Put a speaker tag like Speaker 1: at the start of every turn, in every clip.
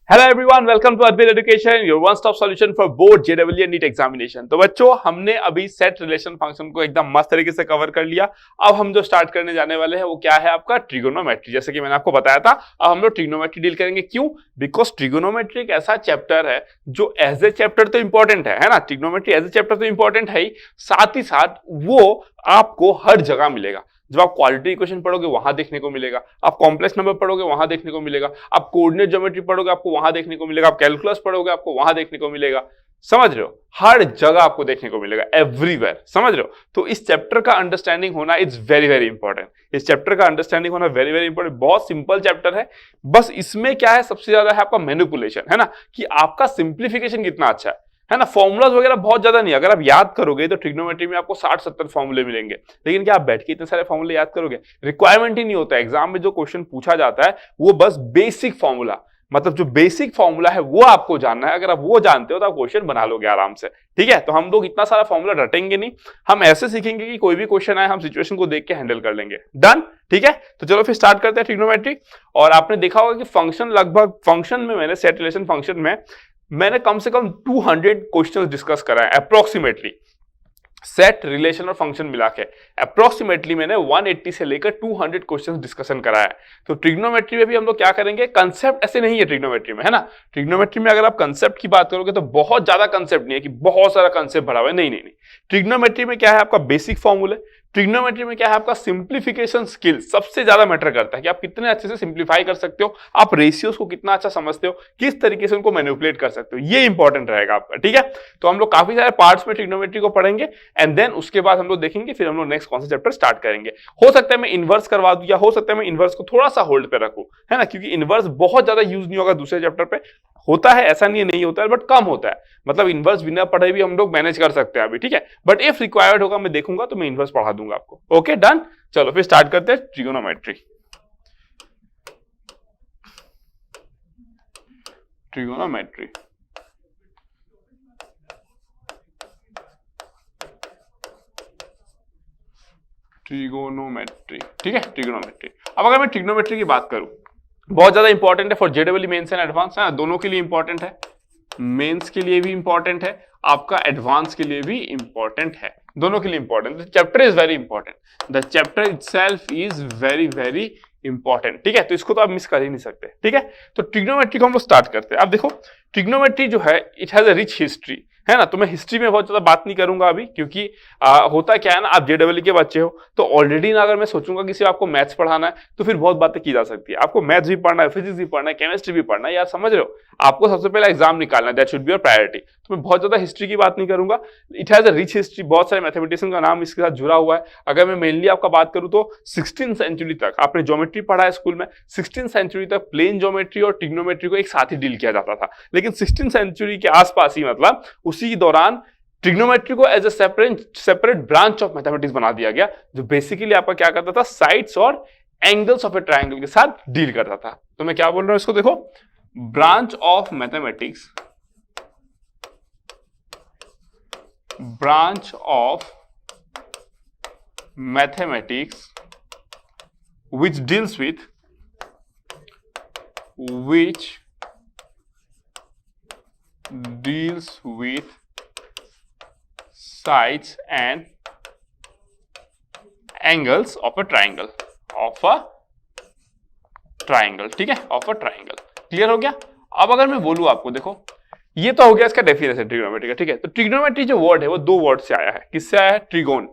Speaker 1: Hello everyone, welcome to Advait education, your one stop solution for board जेडब्ल्यू and NEET examination. तो बच्चों, हमने अभी सेट रिलेशन फंक्शन को एकदम मस्त तरीके से कवर कर लिया। अब हम जो स्टार्ट करने जाने वाले हैं वो क्या है, आपका ट्रिगोनोमेट्री। जैसे कि मैंने आपको बताया था, अब हम लोग ट्रिगोनोमेट्री डील करेंगे। क्यों? बिकॉज ट्रिगोनोमेट्री एक ऐसा चैप्टर है जो एज ए चैप्टर तो इंपॉर्टेंट है ना। ट्रिगोनोमेट्री एज ए चैप्टर तो इंपॉर्टेंट है ही, साथ ही साथ वो आपको हर जगह मिलेगा। जब आप क्वालिटी इक्वेशन पढ़ोगे वहां देखने को मिलेगा, आप कॉम्प्लेक्स नंबर पढ़ोगे वहां देखने को मिलेगा, आप कोऑर्डिनेट ज्योमेट्री पढ़ोगे आपको वहां देखने को मिलेगा, आप कैलकुलस पढ़ोगे आपको वहां देखने को मिलेगा। समझ रहे हो? हर जगह आपको देखने को मिलेगा, एवरीवेयर। समझ रहे हो? तो इस चैप्टर का अंडरस्टैंडिंग होना इज वेरी वेरी इंपॉर्टेंट। इस चैप्टर का अंडरस्टैंडिंग होना वेरी वेरी इंपॉर्टेंट। बहुत सिंपल चैप्टर है, बस इसमें क्या है, सबसे ज्यादा है आपका मैनिपुलेशन, है ना, कि आपका सिंप्लीफिकेशन कितना अच्छा है ना। फॉर्मूलाज वगैरह बहुत ज्यादा नहीं, अगर आप याद करोगे तो ट्रिग्नोमेट्री में आपको 60-70 फॉर्मूले मिलेंगे। लेकिन क्या आप बैठ के इतने सारे फॉर्मूले याद करोगे? रिक्वायरमेंट ही नहीं होता। एग्जाम में जो क्वेश्चन पूछा जाता है वो बस बेसिक फॉर्मूला, मतलब जो बेसिक फॉर्मूला है वो आपको जानना है। अगर आप वो जानते हो तो आप क्वेश्चन बना लोगे आराम से। ठीक है, तो हम लोग इतना सारा फॉर्मूला रटेंगे नहीं, हम ऐसे सीखेंगे कि कोई भी क्वेश्चन आए हम सिचुएशन को देख के हैंडल कर लेंगे। डन? ठीक है, तो चलो फिर स्टार्ट करते हैं ट्रिग्नोमेट्री। और आपने देखा होगा कि फंक्शन, लगभग फंक्शन में मैंने सेट रिलेशन फंक्शन में मैंने कम से कम 200 क्वेश्चंस डिस्कस करा है अप्रोक्सीमेटली। सेट, रिलेशन और फंक्शन मिला के अप्रोक्सीमेटली मैंने 180 से लेकर 200 क्वेश्चंस डिस्कशन करा है। तो ट्रिग्नोमेट्री में भी हम लोग क्या करेंगे, कंसेप्ट ऐसे नहीं है ट्रिग्नोमेट्री में, है ना। ट्रिग्नोमेट्री में अगर आप कंसेप्ट की बात करोगे तो बहुत ज्यादा कंसेप्ट नहीं है कि बहुत सारा कंसेप्ट भरा हुआ है, नहीं नहीं नहीं। ट्रिग्नोमेट्री में क्या है, आपका बेसिक फॉर्मूला। ट्रिग्नोमेट्री में क्या है, आपका सिंप्लीफिकेशन स्किल सबसे ज्यादा मैटर करता है कि आप कितने अच्छे से सिंप्लीफाई कर सकते हो, आप रेशियोज को कितना अच्छा समझते हो, किस तरीके से उनको मैनिपुलेट कर सकते हो, ये इंपॉर्टेंट रहेगा आपका। ठीक है, तो हम लोग काफी सारे पार्ट्स में ट्रिग्नोमेट्री को पढ़ेंगे एंड देन उसके बाद हम लोग देखेंगे, फिर हम लोग नेक्स्ट कौन सा चैप्टर स्टार्ट करेंगे। हो सकता है मैं इनवर्स करवा दूं, या हो सकता है मैं इनवर्स को थोड़ा सा होल्ड पे रखूं, है ना, क्योंकि इनवर्स बहुत ज्यादा यूज नहीं होगा दूसरे चैप्टर पे। होता है, ऐसा नहीं है नहीं होता है, बट कम होता है। मतलब इनवर्स बिना पढ़े भी हम लोग मैनेज कर सकते हैं अभी। ठीक है, बट इफ रिक्वायर्ड होगा मैं देखूंगा तो मैं इनवर्स पढ़ा दूंगा आपको। Okay, done. चलो फिर स्टार्ट करते हैं ट्रिगोनोमेट्री। ट्रिगोनोमेट्री ट्रिगोनोमेट्री ठीक है, ट्रिगोनोमेट्री। अब अगर मैं ट्रिगोनोमेट्री की बात करूं, बहुत ज्यादा इंपॉर्टेंट है फॉर जेडब्ल्यू मेंस एंड एडवांस, है, दोनों के लिए इंपॉर्टेंट है। मेंस के लिए भी इंपॉर्टेंट है, आपका एडवांस के लिए भी इंपॉर्टेंट है, दोनों के लिए important. The chapter is very important, the chapter itself is very very important. ठीक है, तो इसको तो आप मिस कर ही नहीं सकते। ठीक है, तो ट्रिग्नोमेट्री को हम लोग स्टार्ट करते हैं। अब देखो, ट्रिग्नोमेट्री जो है it has a rich history, है ना। तो मैं हिस्ट्री में बहुत ज्यादा बात नहीं करूंगा अभी, क्योंकि होता क्या है ना, आप जेडब्ल्यू के बच्चे हो तो ऑलरेडी ना, अगर मैं सोचूंगा कि सिर्फ आपको मैथ्स पढ़ाना है तो फिर बहुत बातें की जा सकती है। आपको मैथ्स भी पढ़ना है, फिजिक्स भी पढ़ना है, केमिस्ट्री भी पढ़ना है, यार समझ रहे हो। आपको सबसे पहले एग्जाम निकालना है, that should be your priority. तो मैं बहुत ज्यादा हिस्ट्री की बात नहीं करूंगा। It has a rich history, बहुत सारे मैथमेटिशियन का नाम इसके साथ जुड़ा हुआ है। अगर मैं मेनली आपका बात करूं तो 16वीं सेंचुरी तक आपने ज्योमेट्री पढ़ा है स्कूल में। 16वीं सेंचुरी तक प्लेन ज्योमेट्री और ट्रिग्नोमेट्री को एक साथ ही डील किया जाता था। लेकिन 16वीं सेंचुरी के आसपास ही, मतलब उसी दौरान, ट्रिग्नोमेट्री को as a separate branch of mathematics बना दिया गया, जो बेसिकली आपका क्या करता था, साइड्स और एंगल्स ऑफ ए ट्रायंगल के साथ डील करता था। तो मैं क्या बोल रहा हूं इसको देखो, branch of mathematics, branch of mathematics which deals with sides and angles of a triangle, ठीक है, ऑफ अ ट्राइंगल। क्लियर हो गया? अब अगर मैं बोलूं आपको, देखो ये तो हो गया इसका डेफिनेशन ट्रिग्नोमेट्री का। ठीक है, तो ट्रिग्नोमेट्री जो वर्ड है वो दो वर्ड से आया है। किससे आया है? ट्रिगोन,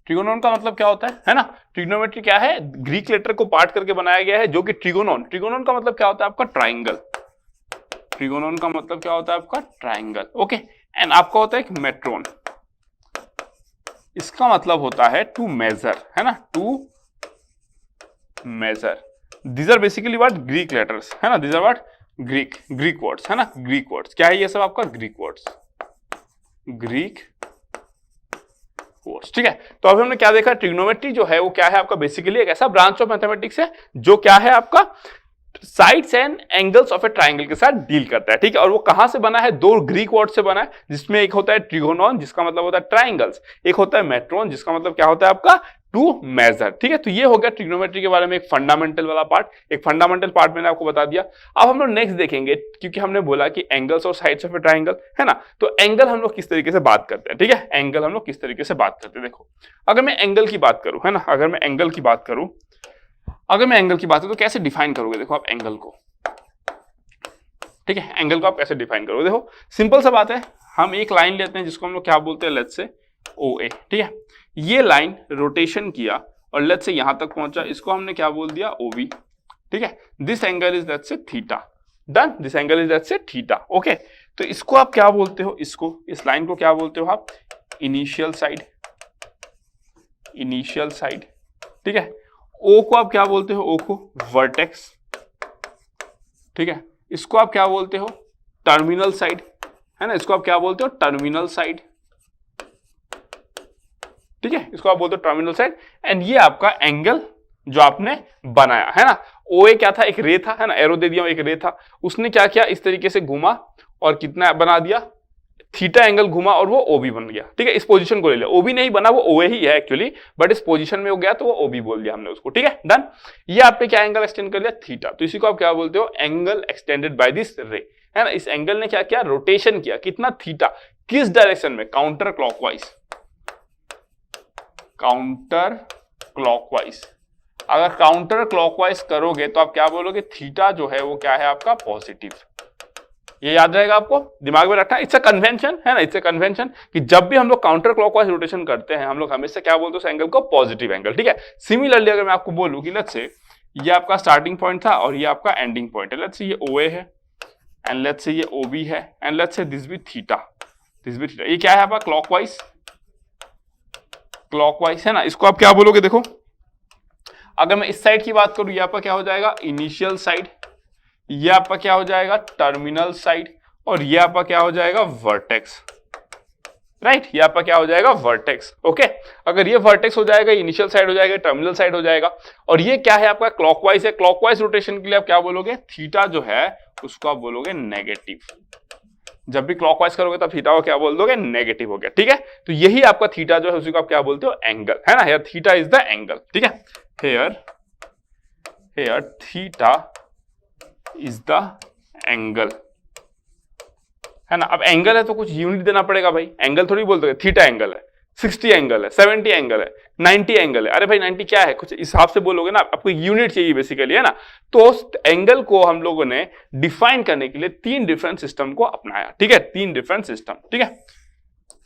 Speaker 1: ट्रिगोनोन का मतलब क्या होता है ना। ट्रिग्नोमेट्री क्या है, ग्रीक लेटर को पार्ट करके बनाया गया है, जो कि ट्रिगोनोन। ट्रिगोनोन का मतलब क्या होता है आपका, ट्राइंगल। ट्रिगोनोन का मतलब क्या होता है आपका, ट्राइंगल। ओके, एंड आपका होता है एक मेट्रोन, इसका मतलब होता है टू मेजर, है ना, two major. These are basically what, Greek letters, है ना, these are what, Greek words, है ना, ग्रीक वर्ड्स। क्या है ये सब आपका, ग्रीक वर्ड्स, ग्रीक वर्ड्स। ठीक है, तो अभी हमने क्या देखा, ट्रिग्नोमेट्री जो है वो क्या है आपका, बेसिकली एक ऐसा ब्रांच ऑफ मैथमेटिक्स है जो क्या है आपका, sides and angles of A triangle के साथ डील करता है। ठीक है, और वो कहां से बना है, दो ग्रीक वर्ड से बना है, जिसमें एक होता है ट्रिगोनोन, जिसका मतलब होता है ट्राइंगल्स, एक होता है मेट्रोन, जिसका मतलब क्या होता है आपका, टू मेजर। ठीक है, तो ये हो गया ट्रिग्नोमेट्री के बारे में एक फंडामेंटल वाला पार्ट, एक फंडामेंटल पार्ट मैंने आपको बता दिया। अब हम लोग नेक्स्ट देखेंगे, क्योंकि हमने बोला कि एंगल्स और साइड्स ऑफ ए ट्राइंगल है ना, तो एंगल हम लोग किस तरीके से बात करते हैं। ठीक है, एंगल हम लोग किस तरीके से बात करते हैं। देखो, अगर मैं एंगल की बात करूं, है ना, अगर मैं एंगल की बात करूं तो कैसे डिफाइन करोगे। देखो आप एंगल को, ठीक है, एंगल को आप कैसे डिफाइन करोगे। देखो सिंपल सा बात है, हम एक लाइन लेते हैं जिसको हम लोग क्या बोलते हैं, लेट्स से OA। ठीक है, ये लाइन रोटेशन किया और लेट्स से यहां तक पहुंचा, इसको हमने क्या बोल दिया, OB। ठीक है, दिस एंगल इज लेट्स से theta. Done, this angle is let's से थीटा। ओके, तो इसको आप क्या बोलते हो, इसको, इस लाइन को क्या बोलते हो आप, इनिशियल साइड, इनिशियल साइड। ठीक है, O को आप क्या बोलते हो, O को वर्टेक्स। ठीक है, इसको आप क्या बोलते हो, टर्मिनल साइड, है ना, इसको आप क्या बोलते हो, टर्मिनल साइड। ठीक है, इसको आप बोलते हो टर्मिनल साइड। एंड ये आपका एंगल जो आपने बनाया है ना, OA क्या था, एक रे था, है ना, एरो दे दिया, एक रे था, उसने क्या किया, इस तरीके से घुमा और कितना बना दिया, थीटा एंगल घुमा और वो OB बन गया। ठीक है, इस पोजीशन को ले लिया, OB नहीं बना, वो OA ही है एक्चुअली, बट इस पोजीशन में हो गया तो वो OB बोल दिया हमने उसको। ठीक है, डन। ये आपने क्या एंगल एक्सटेंड कर लिया, थीटा, तो इसी को आप क्या बोलते हो, एंगल एक्सटेंडेड बाय दिस रे, है ना। इस एंगल ने क्या किया, रोटेशन किया, कितना, थीटा, किस डायरेक्शन में, काउंटर क्लॉकवाइज, काउंटर क्लॉकवाइज। अगर काउंटर क्लॉकवाइज करोगे तो आप क्या बोलोगे, थीटा जो है वो क्या है आपका, पॉजिटिव। ये याद रहेगा आपको, दिमाग में रखना, इट्स अ कन्वेंशन, है ना, इट्स अ कन्वेंशन कि जब भी हम लोग काउंटर क्लॉकवाइज रोटेशन करते हैं हम लोग हमेशा क्या बोलते हैं, उस एंगल को पॉजिटिव एंगल। ठीक है, सिमिलरली अगर मैं आपको बोलूं कि लेट्स से ये आपका स्टार्टिंग पॉइंट था और ये आपका एंडिंग पॉइंट है, लेट्स से ये OA है एंड लेट्स से ये OB है एंड लेट्स से दिस भी थीटा, दिस भी थीटा, ये क्या है आपका, क्लॉकवाइज, क्लॉकवाइज, है ना। इसको आप क्या बोलोगे, देखो अगर मैं इस साइड की बात करूं, ये आपका क्या हो जाएगा, इनिशियल साइड, ये आपका क्या हो जाएगा, टर्मिनल साइड, और ये आपका क्या हो जाएगा, वर्टेक्स। राइट, ये आपका क्या हो जाएगा, वर्टेक्स। ओके, अगर ये वर्टेक्स हो जाएगा, इनिशियल साइड हो जाएगा, टर्मिनल साइड हो जाएगा, और ये क्या है आपका, क्लॉकवाइज है। क्लॉकवाइज रोटेशन के लिए आप क्या बोलोगे, थीटा जो है उसको आप बोलोगे नेगेटिव। जब भी क्लॉकवाइज करोगे तब थीटा को क्या बोल दोगे, नेगेटिव हो गया। ठीक है, तो यही आपका थीटा जो है उसी को आप क्या बोलते हो, एंगल, है ना। Here theta is the angle. ठीक है, here theta is the angle, है ना। अब एंगल है तो कुछ यूनिट देना पड़ेगा भाई, एंगल थोड़ी बोल दोगे थीटा एंगल है, 60 एंगल है, 70 एंगल है, 90 एंगल है। अरे भाई 90 क्या है, कुछ हिसाब से बोलोगे ना, आपको यूनिट चाहिए बेसिकली, है ना। तो उस एंगल को हम लोगों ने डिफाइन करने के लिए 3 डिफरेंट सिस्टम को अपनाया। ठीक है, 3 डिफरेंट सिस्टम। ठीक है,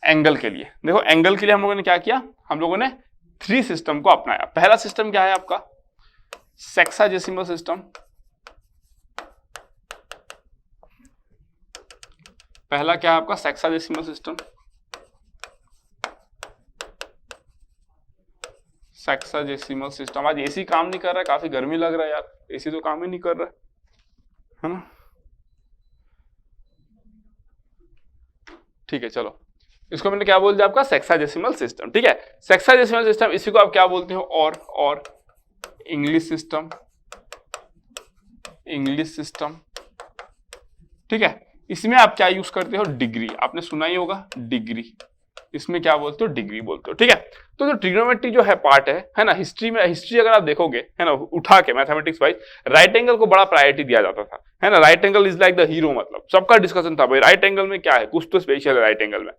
Speaker 1: एंगल के लिए देखो, एंगल के लिए हम लोगों ने क्या किया, हम लोगों ने 3 सिस्टम को अपनाया। पहला सिस्टम क्या है आपका, सेक्साडेसिमल सिस्टम। पहला क्या है आपका, सेक्साडेसिमल सिस्टम, सेक्साडेसिमल सिस्टम। आज एसी काम नहीं कर रहा है, काफी गर्मी लग रहा है यार, एसी तो काम ही नहीं कर रहा है ना। ठीक है, चलो इसको मैंने क्या बोल दिया आपका, सेक्साडेसिमल सिस्टम। ठीक है, सेक्साडेसिमल सिस्टम, इसी को आप क्या बोलते हो, और इंग्लिश सिस्टम, इंग्लिश सिस्टम। ठीक है, इसमें आप क्या यूज करते हो, डिग्री, आपने सुना ही होगा डिग्री, इसमें क्या बोलते हो, डिग्री बोलते हो। ठीक है, तो जो ट्रिग्नोमेट्री जो है पार्ट है ना, हिस्ट्री में, हिस्ट्री अगर आप देखोगे, है ना, उठा के मैथमेटिक्स वाइज, राइट एंगल को बड़ा प्रायोरिटी दिया जाता था, है ना। Right angle is like the hero, मतलब सबका डिस्कशन था भाई राइट एंगल में क्या है, कुछ तो स्पेशल है राइट एंगल में,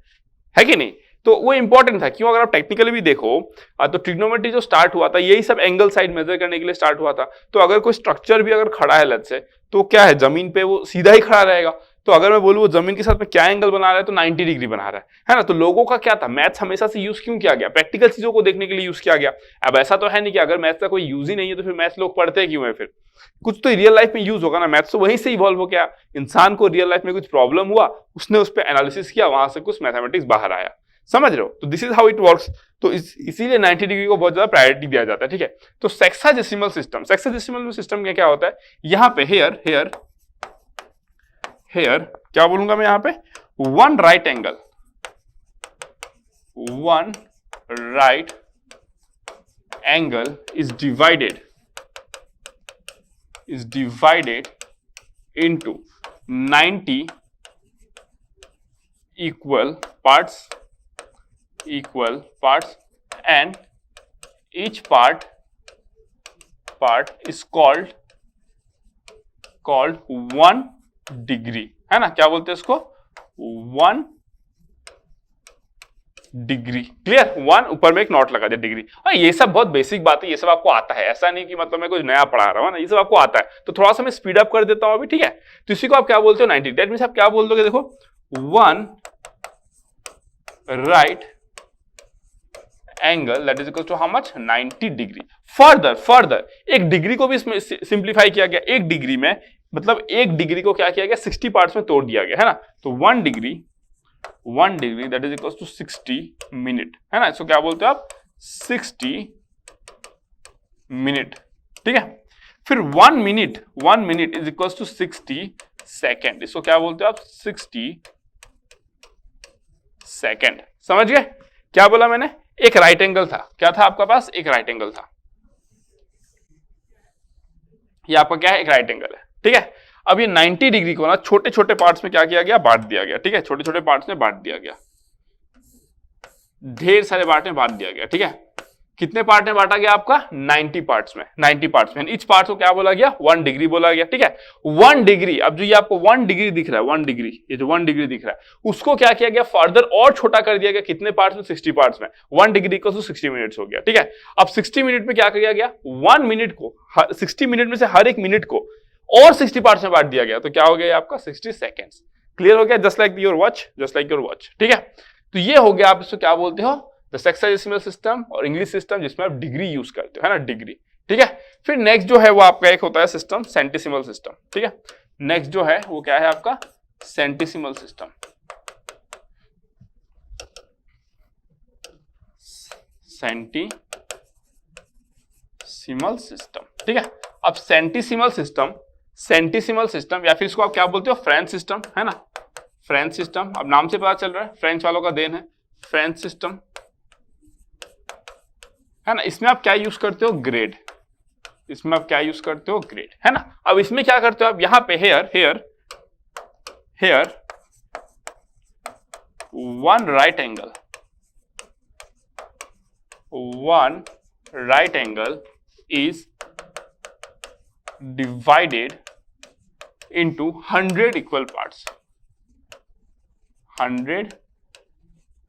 Speaker 1: है कि नहीं। तो वो इंपॉर्टेंट था, क्यों, अगर आप टेक्निकली भी देखो तो ट्रिग्नोमेट्री जो स्टार्ट हुआ था यही सब एंगल साइड मेजर करने के लिए स्टार्ट हुआ था। तो अगर कोई स्ट्रक्चर भी अगर खड़ा है लेट्स से, तो क्या है, जमीन पे वो सीधा ही खड़ा रहेगा। तो अगर मैं बोलूं वो जमीन के साथ में क्या एंगल बना रहा है, तो 90 डिग्री बना रहा है ना। तो लोगों का क्या था, मैथ्स हमेशा से यूज क्यों किया गया, प्रैक्टिकल चीजों को देखने के लिए यूज किया गया। अब ऐसा तो है नहीं कि अगर मैथ्स का कोई यूज ही नहीं है तो फिर मैथ्स लोग पढ़ते क्यों है, फिर कुछ तो रियल लाइफ में यूज होगा ना। मैथ्स तो वहीं से इवॉल्व हो गया, इंसान को रियल लाइफ में कुछ प्रॉब्लम हुआ, उसने उस पर एनालिसिस किया, वहां से कुछ मैथमेटिक्स बाहर आया, समझ रहे हो। तो this is how it works. तो इसीलिए 90 डिग्री को बहुत ज्यादा प्रायोरिटी दिया जाता है। ठीक है, तो सेक्साडेसिमल सिस्टम, सेक्साडेसिमल सिस्टम में क्या होता है, यहाँ पे हेयर क्या बोलूंगा मैं, यहाँ पे one right angle is divided into 90 equal parts and each part is called 1 degree, है ना, क्या बोलते हैं इसको, 1 डिग्री। क्लियर, 1 ऊपर में एक नॉट लगा दिया डिग्री। और ये सब बहुत बेसिक बात है, ये सब आपको आता है, ऐसा नहीं कि मतलब मैं कुछ नया पढ़ा रहा हूँ ना, ये सब आपको आता है। तो थोड़ा सा मैं स्पीड अप कर देता हूँ अभी, ठीक है। तो इसी को आप क्या बोलते हो, 90। दैट मींस आप क्या बोल दोगे, देखो 1 right angle that is equal to how much, 90 degree. Further एक डिग्री को भी इसमें सिंप्लीफाई किया गया। एक डिग्री में मतलब एक डिग्री को क्या किया गया, 60 पार्ट्स में तोड़ दिया गया, है ना। तो 1 degree that is equal to 60 minute, है ना। इसको क्या बोलते हो आप, 60 मिनट, ठीक है। फिर 1 minute is equal to 60 second. इसको क्या बोलते हो आप, 60 सेकेंड। समझ गए क्या बोला मैंने। एक राइट एंगल था, क्या था आपका पास, एक राइट एंगल था। ये आपका क्या है, एक राइट एंगल है, ठीक है। अब ये 90 डिग्री को ना छोटे छोटे पार्ट्स में क्या किया गया, बांट दिया गया, ठीक है। छोटे छोटे पार्ट्स में बांट दिया गया, ढेर सारे पार्ट में बांट दिया गया, ठीक है। कितने पार्ट में बांटा गया आपका, 90 पार्ट्स में। 90 पार्ट्स में इच पार्ट को क्या बोला गया, 1 डिग्री बोला गया, ठीक है। 1 डिग्री, अब जो ये आपको 1 डिग्री दिख रहा है, 1 डिग्री, ये जो 1 डिग्री दिख रहा है, उसको क्या किया गया, फर्दर और छोटा कर दिया गया। कितने पार्ट्स में, 60 पार्ट्स में। 1 डिग्री को 60 मिनट्स हो गया, ठीक है। अब 60 मिनट में क्या किया गया, 1 मिनट को, 60 मिनट में से हर एक मिनट को और 60 पार्ट्स में बांट दिया गया। तो क्या हो गया आपका, 60 सेकेंड्स। क्लियर हो गया, जस्ट लाइक योर वॉच, ठीक है। तो ये हो गया, आप इसको क्या बोलते हो, द सेक्साडेसिमल सिस्टम और इंग्लिश सिस्टम, जिसमें आप डिग्री यूज करते हो, है ना, डिग्री, ठीक है। फिर नेक्स्ट जो है वो आपका एक होता है सिस्टम, सेंटिसिमल सिस्टम, ठीक है। नेक्स्ट जो है वो क्या है आपका, सेंटिसिमल सिस्टम। सेंटिसिमल सिस्टम, ठीक है। अब सेंटिसिमल सिस्टम या फिर इसको आप क्या बोलते हो, फ्रेंच सिस्टम, है ना। फ्रेंच सिस्टम, अब नाम से पता चल रहा है, फ्रेंच वालों का देन है, फ्रेंच सिस्टम, है ना। इसमें आप क्या यूज करते हो, ग्रेड। इसमें आप क्या यूज करते हो, ग्रेड, है ना। अब इसमें क्या करते हो आप, यहां पे here 1 right angle is divided into 100 equal parts। 100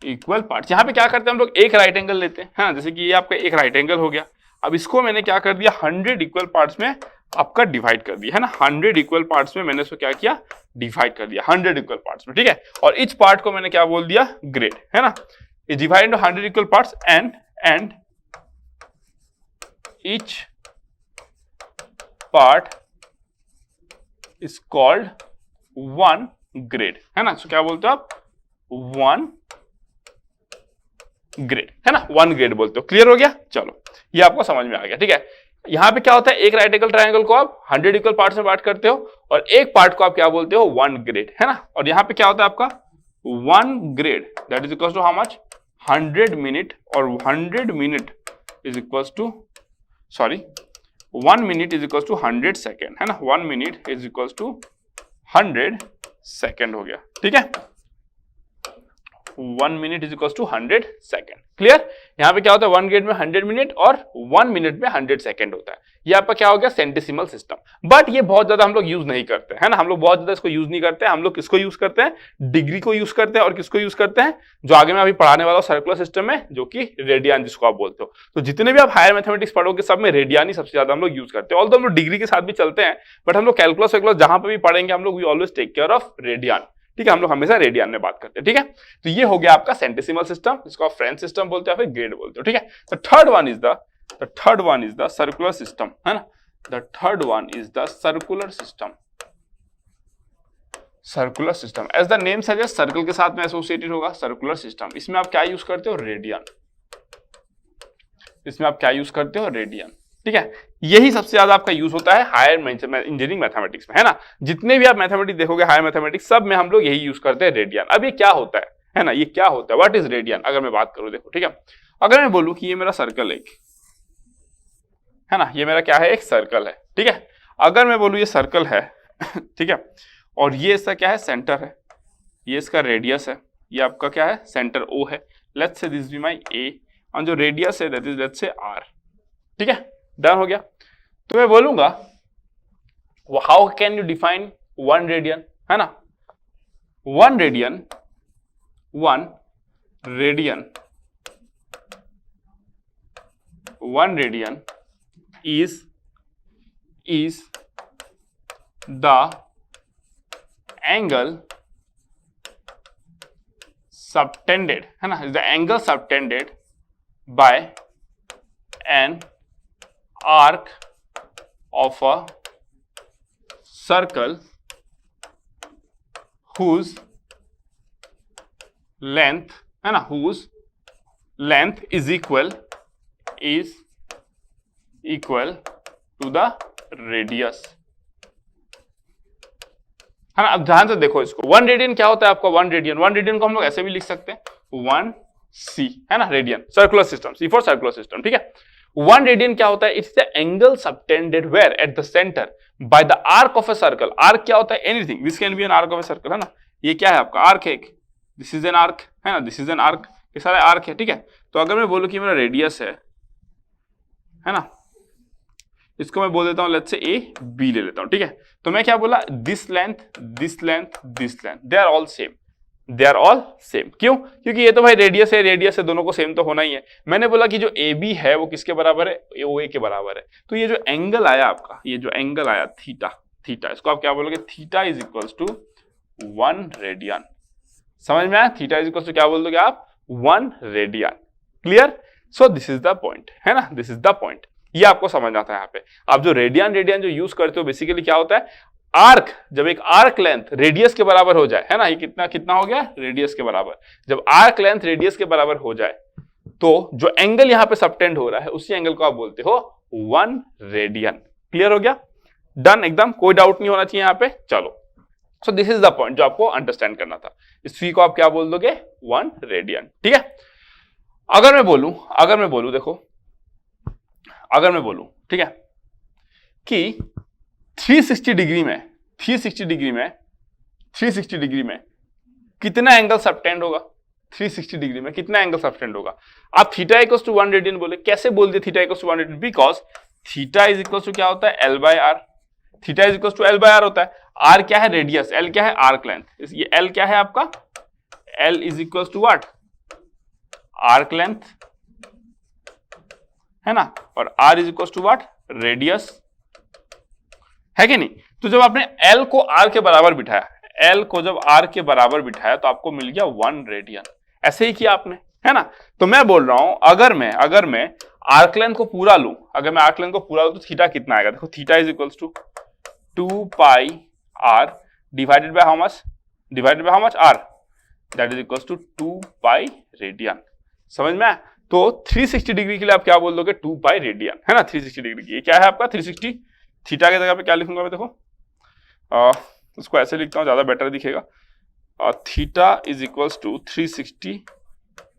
Speaker 1: equal parts. यहां पे क्या करते हैं हम लोग, एक राइट एंगल लेते हैं, हाँ, जैसे कि ये आपका एक राइट एंगल हो गया। अब इसको मैंने क्या कर दिया, 100 इक्वल पार्ट्स में आपका डिवाइड कर दिया, है ना। 100 इक्वल पार्ट्स में मैंने इसको क्या किया, डिवाइड कर दिया 100 इक्वल पार्ट्स में, ठीक है। और इच पार्ट को मैंने क्या बोल दिया, ग्रेड, है ना। Is divide into 100 equal parts and each part is called 1 grade, है ना। so क्या बोलते हो आप, 1 ग्रेड, है ना, 1 ग्रेड बोलते हो। क्लियर हो गया, चलो ये आपको समझ में आ गया, ठीक है। यहां पे क्या होता है, एक राइट एंगल ट्रायंगल को आप 100 इक्वल पार्ट्स में बांट करते हो और एक पार्ट को आप क्या बोलते हो, 1 ग्रेड, है ना। और यहां पे क्या होता है आपका 1 grade that is equal to how much, 100 minute, और 100 minute is equal to 1 minute is equal to 100 second, है ना। 1 minute is equal to 100 second हो गया, ठीक है। 1 minute is equal to 100 second. Clear, यहां पे क्या होता है, 1 ग्रेड में 100 मिनट और 1 मिनट में 100 सेकेंड होता है। ये आपका क्या हो गया, सेंटिसिमल सिस्टम। बट ये बहुत ज्यादा हम लोग यूज नहीं करते, है ना। हम लोग बहुत ज्यादा इसको यूज नहीं करते हैं। हम लोग किसको यूज करते हैं, डिग्री को यूज करते हैं। और किसको यूज करते हैं, जो आगे में अभी पढ़ाने वाला सर्कुलर सिस्टम में, जो कि रेडियन जिसको आप बोलते हो। तो जितने भी आप हायर मैथमेटिक्स पढ़ोगे सब में रेडियन ही सबसे ज्यादा हम लोग यूज करते हैं। ऑल्दो हम लोग डिग्री के साथ भी चलते हैं, बट हम लोग कैलकुलस वैलकुलस जहां पे भी पढ़ेंगे हम लोग we always take care of radian, ठीक है। हम लोग हमेशा रेडियन में बात करते हैं, ठीक है। तो ये हो गया आपका सेंटिसिमल सिस्टम, इसको आप फ्रेंच सिस्टम बोलते हैं, फिर ग्रेड बोलते हो, ठीक है। The third one is the circular system, है ना। The third one is the circular system. Circular system as the name suggest, circle के साथ में एसोसिएटेड होगा सर्कुलर सिस्टम। इसमें आप क्या यूज करते हो, रेडियन। इसमें आप क्या यूज करते हो, रेडियन, ठीक है। यही सबसे ज्यादा आपका यूज होता है हायर इंजीनियरिंग मैथमेटिक्स में, है ना। जितने भी आप मैथमेटिक्स देखोगे हायर मैथमेटिक्स, सब में हम लोग यही यूज करते हैं, रेडियन। अब ये क्या होता है ना, ये क्या होता है, व्हाट इज रेडियन। अगर मैं बात करूं, देखो, ठीक है। अगर मैं बोलूं कि ये मेरा सर्कल है ना, ये मेरा क्या है, एक सर्कल है, ठीक है। अगर मैं बोलूं ये सर्कल है ठीक है, और ये इसका क्या है, सेंटर है, ये इसका रेडियस है, ये आपका क्या है, सेंटर ओ है। Let's say this be my A, और जो रेडियस है that is let's say R, ठीक है, डन हो गया। तो मैं बोलूंगा how can you define 1 radian, है ना। 1 radian, 1 radian, 1 radian is the angle subtended, है ना, is the angle subtended by an arc of a circle whose length, है ना, whose length is equal to the radius, है ना। अब ध्यान से देखो इसको, 1 रेडियन क्या होता है आपका, 1 रेडियन, 1 रेडियन को हम लोग ऐसे भी लिख सकते हैं 1 c, है ना, radian, circular system, c for circular system, ठीक है। 1 रेडियन क्या होता है, it's the angle subtended where at the centre by the arc of a circle. Arc क्या होता है, anything, this can be an arc of a circle, है ना। ये क्या है आपका आर्क है एक, दिस इज एन आर्क, है ना, दिस इज एन आर्क, ये सारे आर्क है, ठीक है। तो अगर मैं बोलूं कि मेरा रेडियस है ना, इसको मैं बोल देता हूं लेट्स से ए बी ले लेता हूं, ठीक है। तो मैं क्या बोला, this length, this length, this length, they are all same, they are all same. क्यों, क्योंकि ये तो भाई रेडियस है, रेडियस है, दोनों को सेम तो होना ही है। मैंने बोला कि जो ए बी है वो किसके बराबर है, ओ ए के बराबर है। तो ये जो एंगल आया आपका, ये जो एंगल आया थीटा, थीटा, इसको आप क्या बोलोगे, theta is equals to 1 radian. समझ में आया, थीटा इज इक्वल्स टू क्या बोल दोगे आप, 1 radian. Clear, so this is the point, है ना, दिस इज द पॉइंट। ये आपको समझना था यहाँ पे। आप जो रेडियन रेडियन जो यूज करते हो, बेसिकली क्या होता है, आर्क, जब एक आर्क लेंथ रेडियस के बराबर हो जाए, है ना, ये कितना कितना हो गया, रेडियस के बराबर, जब आर्क लेंथ रेडियस के बराबर हो जाए तो जो एंगल यहाँ पे सबटेंड हो रहा है उसी एंगल को आप बोलते हो 1 रेडियन। क्लियर हो गया, डन, एकदम कोई डाउट नहीं होना चाहिए यहाँ पे। चलो, सो दिस इज द पॉइंट जो आपको अंडरस्टैंड करना था। इस सी को आप क्या बोल दोगे, 1 रेडियन, ठीक है। अगर मैं बोलूं देखो, अगर मैं बोलूं, ठीक है, कि 360 डिग्री में 360 डिग्री में कितना एंगल सबटेंड होगा, 360 डिग्री में कितना एंगल सबटेंड होगा। आप थीटा इक्वल्स टू 1 रेडियन बोले, कैसे बोल दिए theta equals to 1 radian, because theta is equals to क्या होता है, L by R, theta is equals to L by R होता है। आर क्या है, रेडियस, एल क्या है, आर्क लेंथ, ये एल क्या है आपका, L is equals to what, arc length, है ना, और R is equals to what, radius, है कि नहीं। तो जब आपने एल को आर के बराबर बिठाया, एल को जब आर के बराबर बिठाया तो आपको मिल गया 1 रेडियन। ऐसे ही किया आपने, है ना। तो मैं बोल रहा हूं, अगर मैं आर्क लेंथ को पूरा लूं, अगर मैं आर्क लेंथ को पूरा लूं तो थीटा कितना आएगा, देखो theta is equals to 2 pi R divided by how much, R, that is equals to 2 pi radian. समझ में आया। तो 360 डिग्री के लिए आप क्या बोल दोगे, 2 पाई रेडियन, है ना। 360 डिग्री की ये क्या है आपका 360, थीटा की जगह पे क्या लिखूंगा मैं, देखो उसको ऐसे लिखता हूं, ज्यादा बेटर दिखेगा। Theta is equals to 360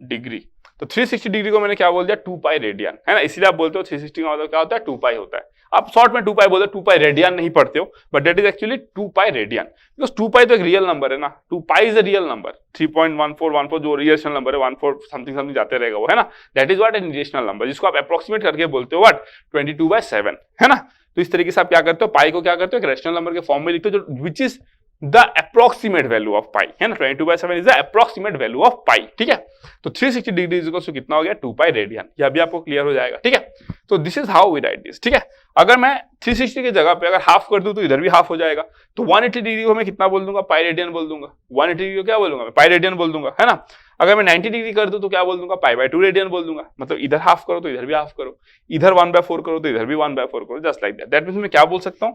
Speaker 1: degree. तो 360 डिग्री को मैंने क्या बोल दिया, 2 पाई रेडियन, है ना। इसीलिए आप बोलते हो 360 का मतलब क्या होता है, 2 पाई होता है। आप शॉर्ट में 2 पाई बोलते हो, 2 पाई रेडियन नहीं पढ़ते हो, but that is actually 2 pi radian, because 2 पाई तो एक रियल नंबर है ना, 2 पाई इज अ रियल नंबर, 3.1414 जो रियल नंबर है, 14 समथिंग जाते रहेगा वो, है ना। That is what an irrational number, जिसको आप अप्रोक्सीमेट करके बोलते हो व्हाट, 22/7, है ना। तो इस तरीके से आप क्या करते हो, पाई को क्या करते हो, एक रेशनल नंबर के फॉर्म में लिखते हो, जो which is the approximate value of pi, है ना। 22/7 is the approximate value of pi, ठीक है। तो 360 डिग्री इज इक्वल टू कितना हो गया, 2 पाई रेडियन। ये अभी आपको क्लियर हो जाएगा, ठीक है। तो this is how we write this, ठीक है। अगर मैं 360 की जगह पे अगर हाफ कर दूं तो इधर भी हाफ हो जाएगा। तो 180 डिग्री को मैं कितना बोल दूंगा, पाई रेडियन बोल दूंगा। 180 डिग्री को क्या बोलूंगा मैं, पाई रेडियन बोल दूंगा, है ना। अगर मैं 90 डिग्री कर दूं तो क्या बोल दूंगा, पाई/2 रेडियन बोल दूंगा। मतलब इधर हाफ करो तो इधर भी हाफ करो, इधर 1/4 करो तो इधर भी 1/4 करो, just like that. That means मैं क्या बोल सकता हूं,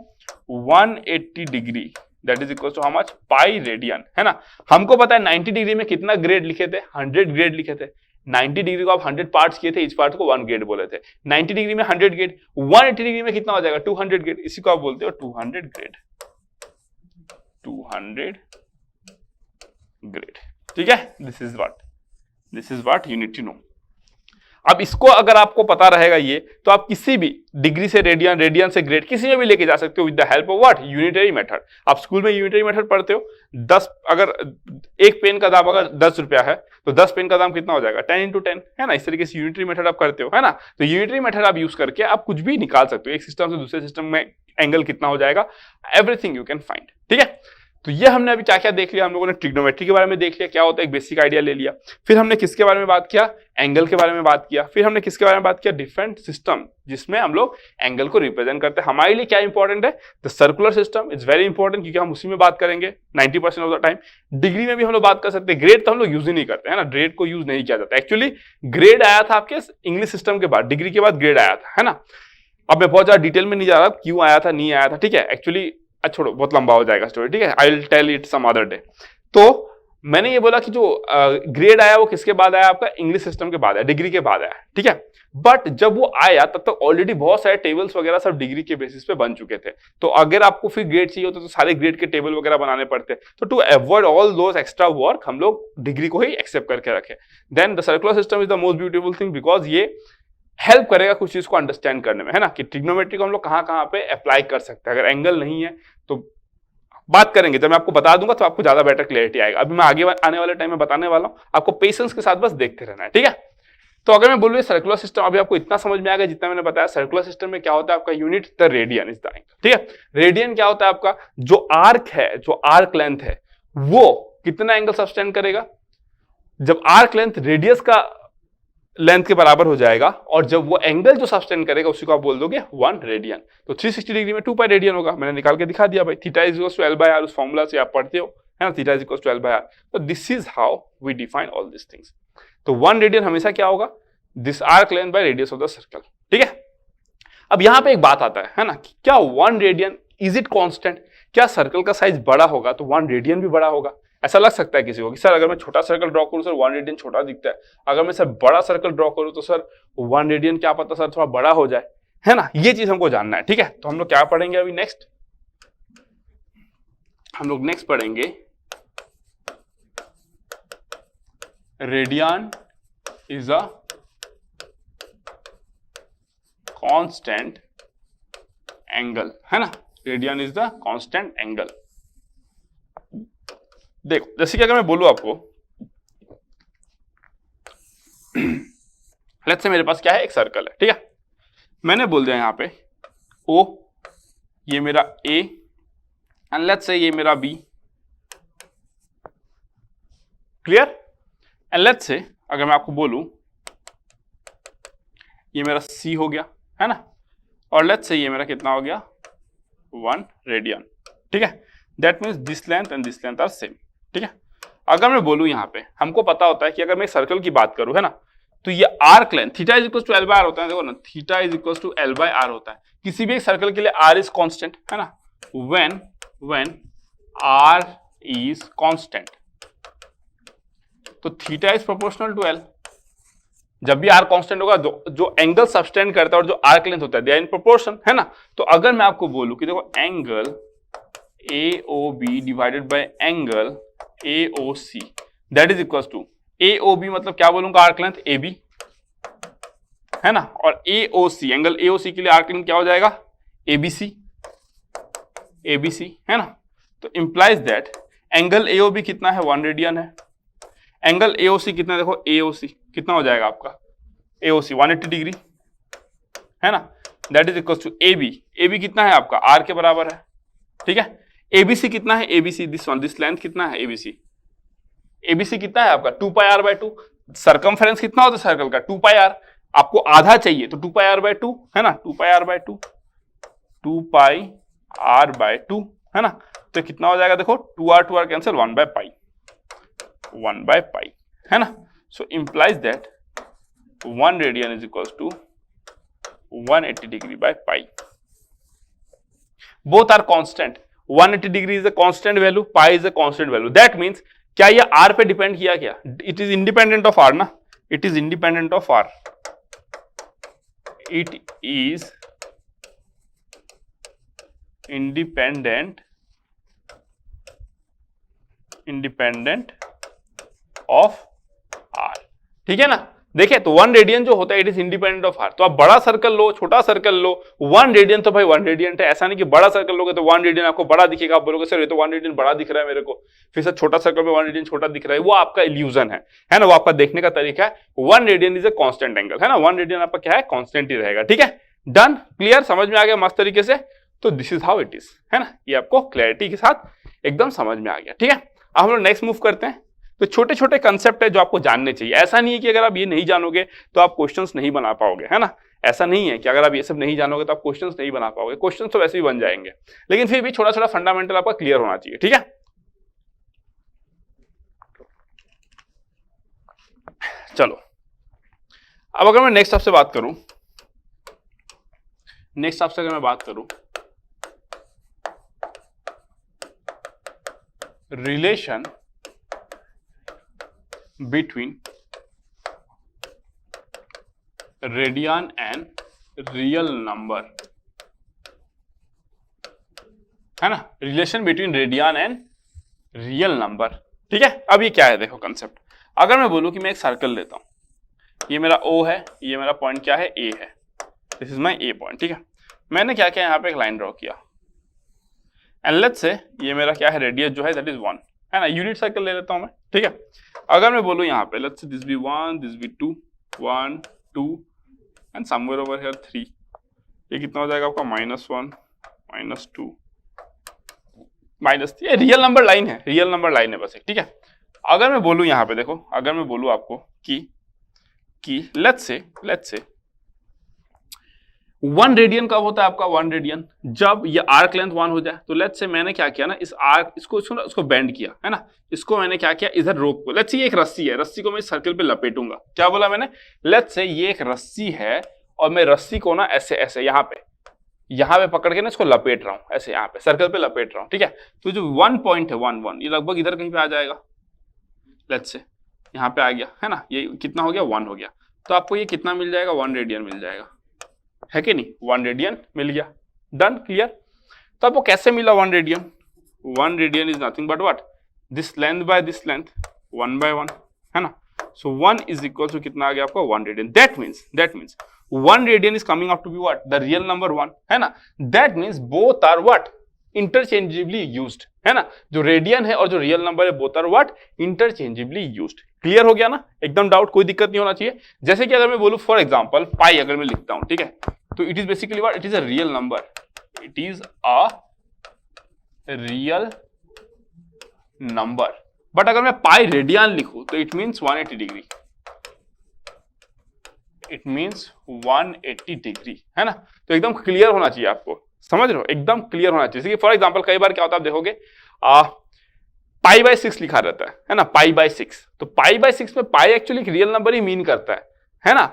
Speaker 1: 180 degree that is equal to how much, pi radian, है ना। हमको पता है 90 डिग्री में कितना ग्रेड लिखे थे, 100 ग्रेड लिखे थे। 90 डिग्री को आप 100 पार्ट्स किए थे, इच पार्ट को 1 ग्रेड बोले थे। 90 डिग्री में 100 ग्रेड, 180 डिग्री में कितना हो जाएगा, 200 ग्रेड। इसी को आप बोलते हो 200 ग्रेड, 200 ग्रेड, ठीक है। This is what you need to know. अब इसको अगर आपको पता रहेगा ये, तो आप किसी भी डिग्री से रेडियन, रेडियन से ग्रेड, किसी में भी लेके जा सकते हो with the help of what, unitary method. आप स्कूल में यूनिटरी मेथड पढ़ते हो, 10 अगर एक पेन का दाम अगर 10 रुपया है तो 10 पेन का दाम कितना हो जाएगा, 10 into 10, है ना। इस तरीके से यूनिटरी मेथड आप करते हो, है ना। तो यूनिटरी मेथड आप यूज करके आप कुछ भी निकाल सकते हो, एक सिस्टम से दूसरे सिस्टम में एंगल कितना हो जाएगा, एवरीथिंग यू कैन फाइंड, ठीक है। तो ये हमने अभी क्या क्या देख लिया, हम लोगों ने ट्रिग्नोमेट्री के बारे में देख लिया, क्या होता है, एक बेसिक आइडिया ले लिया। फिर हमने किसके बारे में बात किया, एंगल के बारे में बात किया। फिर हमने किसके बारे में बात किया, डिफरेंट सिस्टम जिसमें हम लोग एंगल को रिप्रेजेंट करते हैं। हमारे लिए क्या इंपॉर्टेंट है, the circular system is very important, क्योंकि हम उसी में बात करेंगे 90% ऑफ द टाइम। डिग्री में भी हम लोग बात कर सकते हैं, ग्रेड तो हम लोग यूज ही नहीं करते हैं ना, ग्रेड को यूज नहीं किया जाता। एक्चुअली ग्रेड आया था आपके इंग्लिश सिस्टम के बाद, डिग्री के बाद ग्रेड आया था, है ना। अब मैं बहुत ज्यादा डिटेल में नहीं जा रहा क्यों आया था नहीं आया था, ठीक है। एक्चुअली छोड़ो, बहुत लंबा हो जाएगा स्टोरी, ठीक है, I will tell it some other day. तो मैंने ये बोला कि जो ग्रेड आया वो किसके बाद आया, आपका इंग्लिश सिस्टम के बाद आया, डिग्री के बाद आया, ठीक है। बट जब वो आया तब तक ऑलरेडी बहुत सारे टेबल्स वगैरह सब डिग्री के बेसिस पे बन चुके थे। तो अगर आपको फिर ग्रेड चाहिए होता तो सारे ग्रेड के टेबल वगैरह बनाने पड़ते। तो to avoid all those extra work हम लोग डिग्री को ही एक्सेप्ट करके रखे। Then the circular system is the most beautiful thing, because ये हेल्प करेगा कुछ चीज को अंडरस्टैंड करने में, है ना, कि ट्रिग्नोमेट्री को हम लोग कहां कहां पे अप्लाई कर सकते हैं। अगर एंगल नहीं है तो बात करेंगे, जब मैं आपको बता दूंगा तो आपको ज्यादा बेटर क्लैरिटी आएगा। अभी मैं आगे आने वाले टाइम में बताने वाला हूं, आपको पेशेंस के साथ बस देखते रहना है, ठीक है। तो अगर मैं बोलूँ सर्कुलर सिस्टम, अभी आपको इतना समझ में आ गया जितना मैंने बताया। सर्कुलर सिस्टम में क्या होता है, आपका unit the radian is the angle, ठीक है। रेडियन क्या होता है, आपका जो आर्क है, जो आर्क लेंथ है, वो कितना एंगल सब्सटेंड करेगा, जब आर्क लेंथ रेडियस का लेंथ के बराबर हो जाएगा, और जब वो एंगल जो सब्सटेंड करेगा उसी को आप बोल दोगे 1 रेडियन। तो 360 डिग्री में 2 पाई रेडियन होगा, मैंने निकाल के दिखा दिया भाई। Theta is equals to L by R, उस फॉर्मूला से आप पढ़ते हो, है ना, theta is equals to L by R। तो this is how we define all this things. तो 1 रेडियन हमेशा क्या होगा, this arc length by radius of the circle, ठीक है। अब यहां पे एक बात आता है ना, कि क्या 1 रेडियन इज इट कांस्टेंट, क्या सर्कल का साइज बड़ा होगा तो 1 रेडियन भी बड़ा होगा। ऐसा लग सकता है किसी को कि सर अगर मैं छोटा सर्कल ड्रॉ करूं सर 1 रेडियन छोटा दिखता है, अगर मैं सर बड़ा सर्कल ड्रॉ करूं तो सर 1 रेडियन क्या पता सर थोड़ा बड़ा हो जाए, है ना। ये चीज हमको जानना है, ठीक है। तो हम लोग क्या पढ़ेंगे अभी नेक्स्ट, हम लोग नेक्स्ट पढ़ेंगे radian is a constant angle, है ना, radian is the constant angle. देखो जैसे कि अगर मैं बोलूं आपको, लेट्स से मेरे पास क्या है, एक सर्कल है, ठीक है। मैंने बोल दिया यहां पे O, ये मेरा A, एंड लेट्स से ये मेरा B, clear. And let's say अगर मैं आपको बोलूं ये मेरा C हो गया, है ना, और लेट्स से ये मेरा कितना हो गया 1 रेडियन, ठीक है। That means this length and this length are same, ठीक है। अगर मैं बोलूं यहां पे, हमको पता होता है कि अगर मैं सर्कल की बात करूं, है ना, तो ये arc length theta is equal to L by R होता है। देखो ना, theta is equal to L by R होता है किसी भी एक सर्कल के लिए। R इज कांस्टेंट, है ना, व्हेन R इज कांस्टेंट तो theta is proportional to L। जब भी R कांस्टेंट होगा, जो एंगल सब्सटेंड करता है और जो आर्क लेंथ होता है दे आर इन प्रोपोर्शन, है ना। तो अगर मैं आपको बोलूं कि देखो angle AOB divided by angle AOC that is equal to, AOB मतलब क्या बोलूंगा, आर्क लेंथ AB, है ना, और AOC, एंगल AOC के लिए आर्क लेंथ क्या हो जाएगा, ABC, है ना। तो इंप्लाइज दैट एंगल AOB कितना है, 1 रेडियन है। एंगल AOC कितना, देखो AOC कितना हो जाएगा आपका, AOC 180 डिग्री, है ना, that is equal to AB कितना है आपका, R के बराबर है, ठीक है। ABC कितना है, ABC दिस लेंथ कितना है ABC कितना है आपका 2 पाई R by 2। सर्कमफेरेंस कितना होता है सर्कल का, 2 पाई R। आपको आधा चाहिए तो 2 पाई R by 2, है ना, 2 पाई R by 2, 2 pi R by 2, है ना। तो कितना हो जाएगा, देखो 2R कैंसिल, 1 by पाई, है ना। So implies that 1 radian is equal to 180 degree by pi. Both are constant, 180 degree is a constant value, pi is a constant value. That means क्या ये R पे डिपेंड किया क्या, it is independent of R ना, it is independent of R, it is independent of R, ठीक है ना। देखिए तो 1 रेडियन जो होता है it is independent of R. तो आप बड़ा सर्कल लो छोटा सर्कल लो, 1 रेडियन तो भाई 1 रेडियन है। ऐसा नहीं कि बड़ा सर्कल लोगे तो 1 रेडियन आपको बड़ा दिखेगा, आप बोलोगे सर ये तो 1 रेडियन बड़ा दिख रहा है मेरे को, फिर सर छोटा सर्कल में 1 रेडियन छोटा दिख रहा है, वो आपका इल्यूजन है ना, वो आपका देखने का तरीका है। 1 radian is a constant angle, है ना, 1 रेडियन आपका क्या है, कांस्टेंट ही रहेगा। ठीक है, डन, क्लियर, समझ में आ गया मस्त तरीके से। तो this is how it is, है ना, ये आपको क्लैरिटी के साथ एकदम समझ में आ गया। ठीक है, अब हम लोग नेक्स्ट मूव करते हैं। तो छोटे छोटे कंसेप्ट है जो आपको जानने चाहिए। ऐसा नहीं है कि अगर आप ये नहीं जानोगे तो आप क्वेश्चंस नहीं बना पाओगे, है ना, ऐसा नहीं है कि अगर आप ये सब नहीं जानोगे तो आप क्वेश्चंस नहीं बना पाओगे। क्वेश्चंस तो वैसे भी बन जाएंगे, लेकिन फिर भी छोटा छोटा फंडामेंटल आपका क्लियर होना चाहिए। ठीक है, चलो अब अगर मैं नेक्स्ट आपसे बात करूं, नेक्स्ट आपसे अगर मैं बात करूं relation between radian and real number, है ना, relation between radian and real number. ठीक है, अब ये क्या है, देखो कंसेप्ट। अगर मैं बोलूं कि मैं एक सर्कल लेता हूं, ये मेरा O है, ये मेरा पॉइंट क्या है, A है, this is my A point. ठीक है, मैंने क्या किया, यहाँ पे एक लाइन ड्रॉ किया एंड लेट्स से ये मेरा क्या है, रेडियस जो है दैट इज 1, है ना, यूनिट सर्कल ले लेता हूं मैं। ठीक है, अगर मैं बोलूं यहाँ पे let's say this be 1, this be 2, 1 2 and somewhere over here 3, ये कितना हो जाएगा आपका -1 -2 -3, ये रियल नंबर लाइन है, रियल नंबर लाइन है बस एक। ठीक है, अगर मैं बोलूं यहाँ पे देखो, अगर मैं बोलूं आपको कि लेट्स से 1 रेडियन कब होता है आपका, 1 रेडियन जब ये आर्क लेंथ 1 हो जाए। तो लेट्स से मैंने क्या किया ना, इस आर्क इसको बेंड किया, है ना, इसको मैंने क्या किया, इधर रोक को, लेट्स से ये एक रस्सी है, रस्सी को मैं सर्कल पे लपेटूंगा। क्या बोला मैंने, लेट्स से ये एक रस्सी है और मैं रस्सी को ना ऐसे ऐसे यहाँ पे पकड़ के ना इसको लपेट रहा हूं, ऐसे यहाँ पे सर्कल पे लपेट रहा हूं। ठीक है, तो जो 1 पॉइंट है 1 1 ये लगभग इधर कहीं पे आ जाएगा, लेट्स से यहाँ पे आ गया, है ना, ये कितना हो गया, 1 हो गया। तो आपको ये कितना मिल जाएगा, 1 रेडियन मिल जाएगा, है कि नहीं, 1 रेडियन मिल गया, डन, क्लियर। तो आपको कैसे मिला 1 radian, 1 radian is nothing but what, this length by this length 1 by 1, है ना। सो 1 इज इक्वल टू कितना आ गया आपका, 1 radian. That means 1 radian is coming out to be what, the real number 1, है ना। That means both are what, interchangeably used, है ना, जो रेडियन है और जो रियल नंबर है both are what, interchangeably used. Clear हो गया ना, एकदम डाउट कोई दिक्कत नहीं होना चाहिए। जैसे कि अगर मैं बोलूं फॉर एग्जांपल पाई अगर मैं लिखता हूं, ठीक है, तो it is basically what, it is a real number, it is a real number. But अगर मैं पाई रेडियन लिखूं तो it means 180 degree, it means 180 degree, है ना। तो एकदम क्लियर होना चाहिए आपको, समझ रहे हो, एकदम क्लियर होना चाहिए। फॉर एग्जांपल कई बार क्या होता है आप देखोगे पाई बाय 6 लिखा रहता है ना, पाई बाय 6। तो पाई बाय 6 में पाई एक्चुअली रियल नंबर ही मीन करता है ना।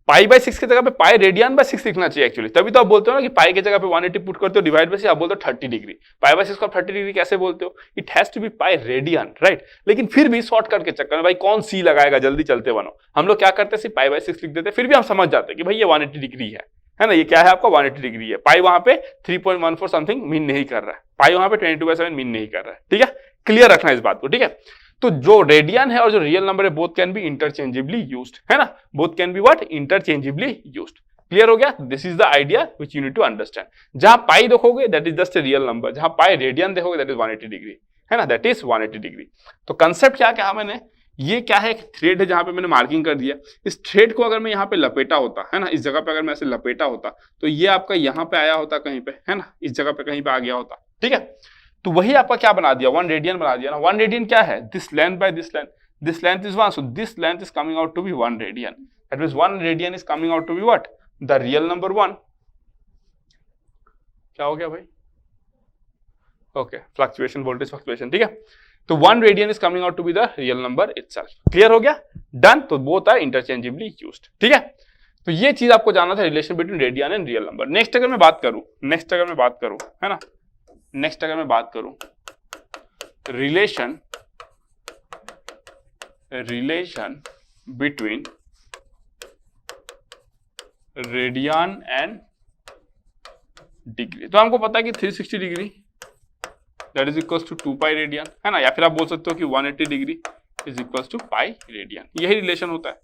Speaker 1: पाई बाय 6 की जगह पे पाई रेडियन बाय 6 लिखना चाहिए एक्चुअली, तभी तो आप बोलते हो ना कि पाई की जगह पे 180 पुट करते हो, डिवाइड बाय 6 आप बोलते हो 30 डिग्री। पाई बाय 6 को आप 30 डिग्री कैसे बोलते हो, it has to be pi radian, right. लेकिन फिर भी शॉर्टकट के चक्कर में भाई कौन सी लगाएगा, जल्दी चलते बनो, हम लोग क्या करते हैं, सिर्फ पाई बाय 6 लिख देते, फिर भी हम समझ जाते हैं कि भाई ये 180 डिग्री है ना, ये क्या है आपका 180 डिग्री है। पाई वहां पे 3.14 समथिंग मीन नहीं कर रहा है, पाई वहां पे 22/7 मीन नहीं कर रहा है, ठीक है, क्लियर रखना इस बात को, ठीक है। तो जो रेडियन है और जो रियल नंबर है both can be interchangeably used, है ना, both can be what, interchangeably used. Clear हो गया, this is the idea which you need to understand. जहां पाई देखोगे that is just a real number, जहां पाई रेडियन देखोगे that is 180 degree, है ना, दैट इज 180 डिग्री। तो concept क्या कहा मैंने, ये क्या है, एक थ्रेड है जहां पे मैंने मार्किंग कर दिया। इस थ्रेड को अगर मैं यहाँ पे लपेटा होता, है ना, इस जगह पे अगर मैं ऐसे लपेटा होता तो ये आपका यहाँ पे आया होता कहीं पे, है ना, इस जगह पे कहीं पे आ गया होता, ठीक है। तो वही आपका क्या बना दिया, 1 रेडियन बना दिया ना। 1 रेडियन क्या है, this length by this length, this length is 1, so this length is coming out to be 1 radian. That means 1 radian is coming out to be what, the real number 1। क्या हो गया भाई, okay, fluctuation, voltage fluctuation, ठीक है। तो 1 radian is coming out to be the real number itself. Clear हो गया, done. तो बोथ आर इंटरचेंजेबली यूज्ड, ठीक है। तो ये चीज आपको जानना था, relation between radian and real number. Next अगर मैं बात करूं, है ना, नेक्स्ट अगर मैं बात करूं relation between radian and degree. तो हमको पता है कि 360 degree that is equals to 2 pi radian, है ना, या फिर आप बोल सकते हो कि 180 degree is equals to pi radian. यही रिलेशन होता है,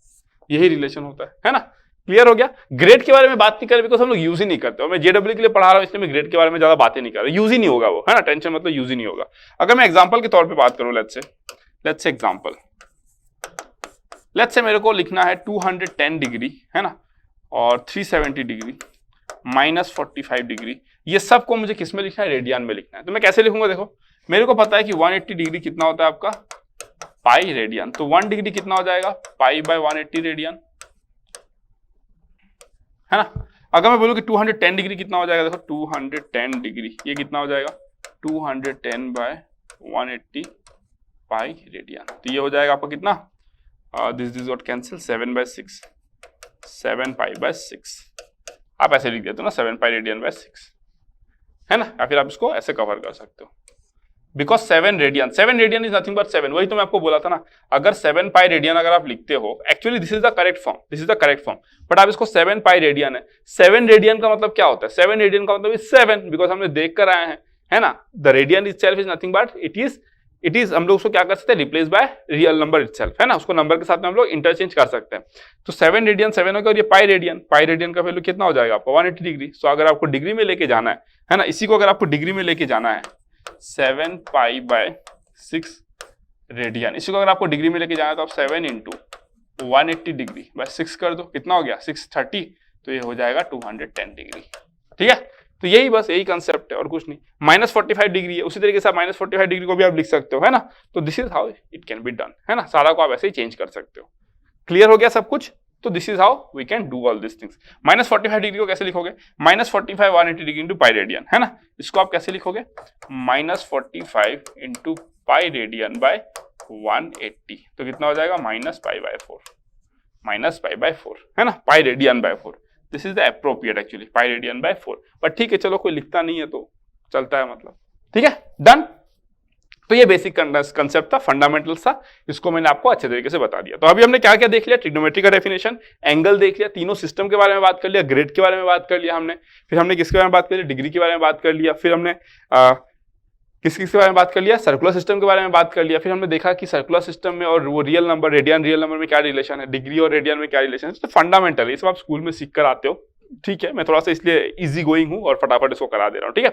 Speaker 1: यही रिलेशन होता है ना। क्लियर हो गया। ग्रेड के बारे में बात नहीं कर रहे बिकॉज हम लोग यूज ही नहीं करते। मैं जेडब्ल्यू के लिए पढ़ा रहा हूं इसलिए मैं ग्रेड के बारे में ज्यादा बातें नहीं कर रहा, यूज ही नहीं होगा वो, है ना। टेंशन मतलब यूज ही नहीं होगा। अगर मैं एग्जांपल के तौर पे बात करूं, लेट्स से एग्जांपल, लेट्स से मेरे को लिखना है 210 डिग्री, है ना, और 370 डिग्री, -45 डिग्री, ये सब को मुझे किस में लिखना है, रेडियन में लिखना है। तो मैं कैसे लिखूंगा, देखो मेरे को पता है कि 180 डिग्री कितना होता है आपका पाई रेडियन, तो 1 डिग्री कितना हो जाएगा पाई बाय 180 रेडियन, है ना। अगर मैं बोलूं कि 210 डिग्री कितना हो जाएगा, देखो 210 डिग्री ये कितना हो जाएगा 210 बाय 180 पाई रेडियन, तो ये हो जाएगा आपका कितना, this is what cancel 7 by 6, 7 pi by 6, आप ऐसे लिख देते हो ना 7 पाई रेडियन बाय 6, है ना, या फिर आप इसको ऐसे कवर कर सकते हो because 7 radian is nothing but 7, वही तो मैं आपको बोला था ना। अगर 7 पाई रेडियन अगर आप लिखते हो, actually this is the correct form, but आप इसको 7 पाई रेडियन है। 7 रेडियन का मतलब क्या होता है, 7 रेडियन का मतलब 7, बिकॉज हमने देख कर आए हैं, है ना। The radian itself is nothing but it is हम लोग उसको क्या कर सकते हैं, replace by real number itself, है ना, उसको नंबर के साथ में हम लोग इंटरचेंज कर सकते हैं। तो 7 रेडियन 7 हो गया, और ये पाई रेडियन का वैल्यू कितना हो जाएगा आपका 180 डिग्री। सो अगर आपको डिग्री में लेके जाना है ना, इसी को अगर आपको डिग्री में लेके जाना है 7 पाई बाय 6 रेडियन, इसी को अगर आपको डिग्री में लेके जाना है तो आप 7 इंटू 180 डिग्री बाय 6 कर दो, कितना हो गया 630, तो ये हो जाएगा 210 डिग्री, ठीक है। तो यही बस यही कंसेप्ट है और कुछ नहीं। -45 डिग्री है, उसी तरीके से -45 डिग्री को भी आप लिख सकते हो, है ना। तो this is how it can be done, है ना, सारा को आप ऐसे ही चेंज कर सकते हो। क्लियर हो गया सब कुछ। तो this is how we can do all this things. -45 degree को कैसे लिखोगे, -45 180 डिग्री इंटू पाई रेडियन, है ना, इसको आप कैसे लिखोगे -45 इंटू पाई रेडियन बाय 180, तो कितना हो जाएगा -पाई/4, है ना, pi radian by 4। This is the appropriate actually, pi radian by 4, but ठीक है चलो कोई लिखता नहीं है तो चलता है, मतलब ठीक है, डन। तो ये बेसिक कंसेप्ट था, फंडामेंटल था, इसको मैंने आपको अच्छे तरीके से बता दिया। तो अभी हमने क्या क्या देख लिया, ट्रिग्नोमेट्री का डेफिनेशन, एंगल देख लिया, तीनों सिस्टम के बारे में बात कर लिया, ग्रेड के बारे में बात कर लिया हमने, फिर हमने किसके बारे में बात कर लिया, डिग्री के बारे में बात कर लिया, फिर हमने किसके बारे में बात कर लिया, सर्कुलर सिस्टम के बारे में बात कर लिया, फिर हमने देखा कि सर्कुलर सिस्टम में और वो रियल नंबर रियल नंबर में क्या रिलेशन है, डिग्री और रेडियन में क्या रिलेशन है। तो फंडामेंटल ये सब आप स्कूल में सीख कर आते हो, ठीक है, मैं थोड़ा सा इसलिए इजी गोइंग हूं और फटाफट इसको करा दे रहा हूं, ठीक है।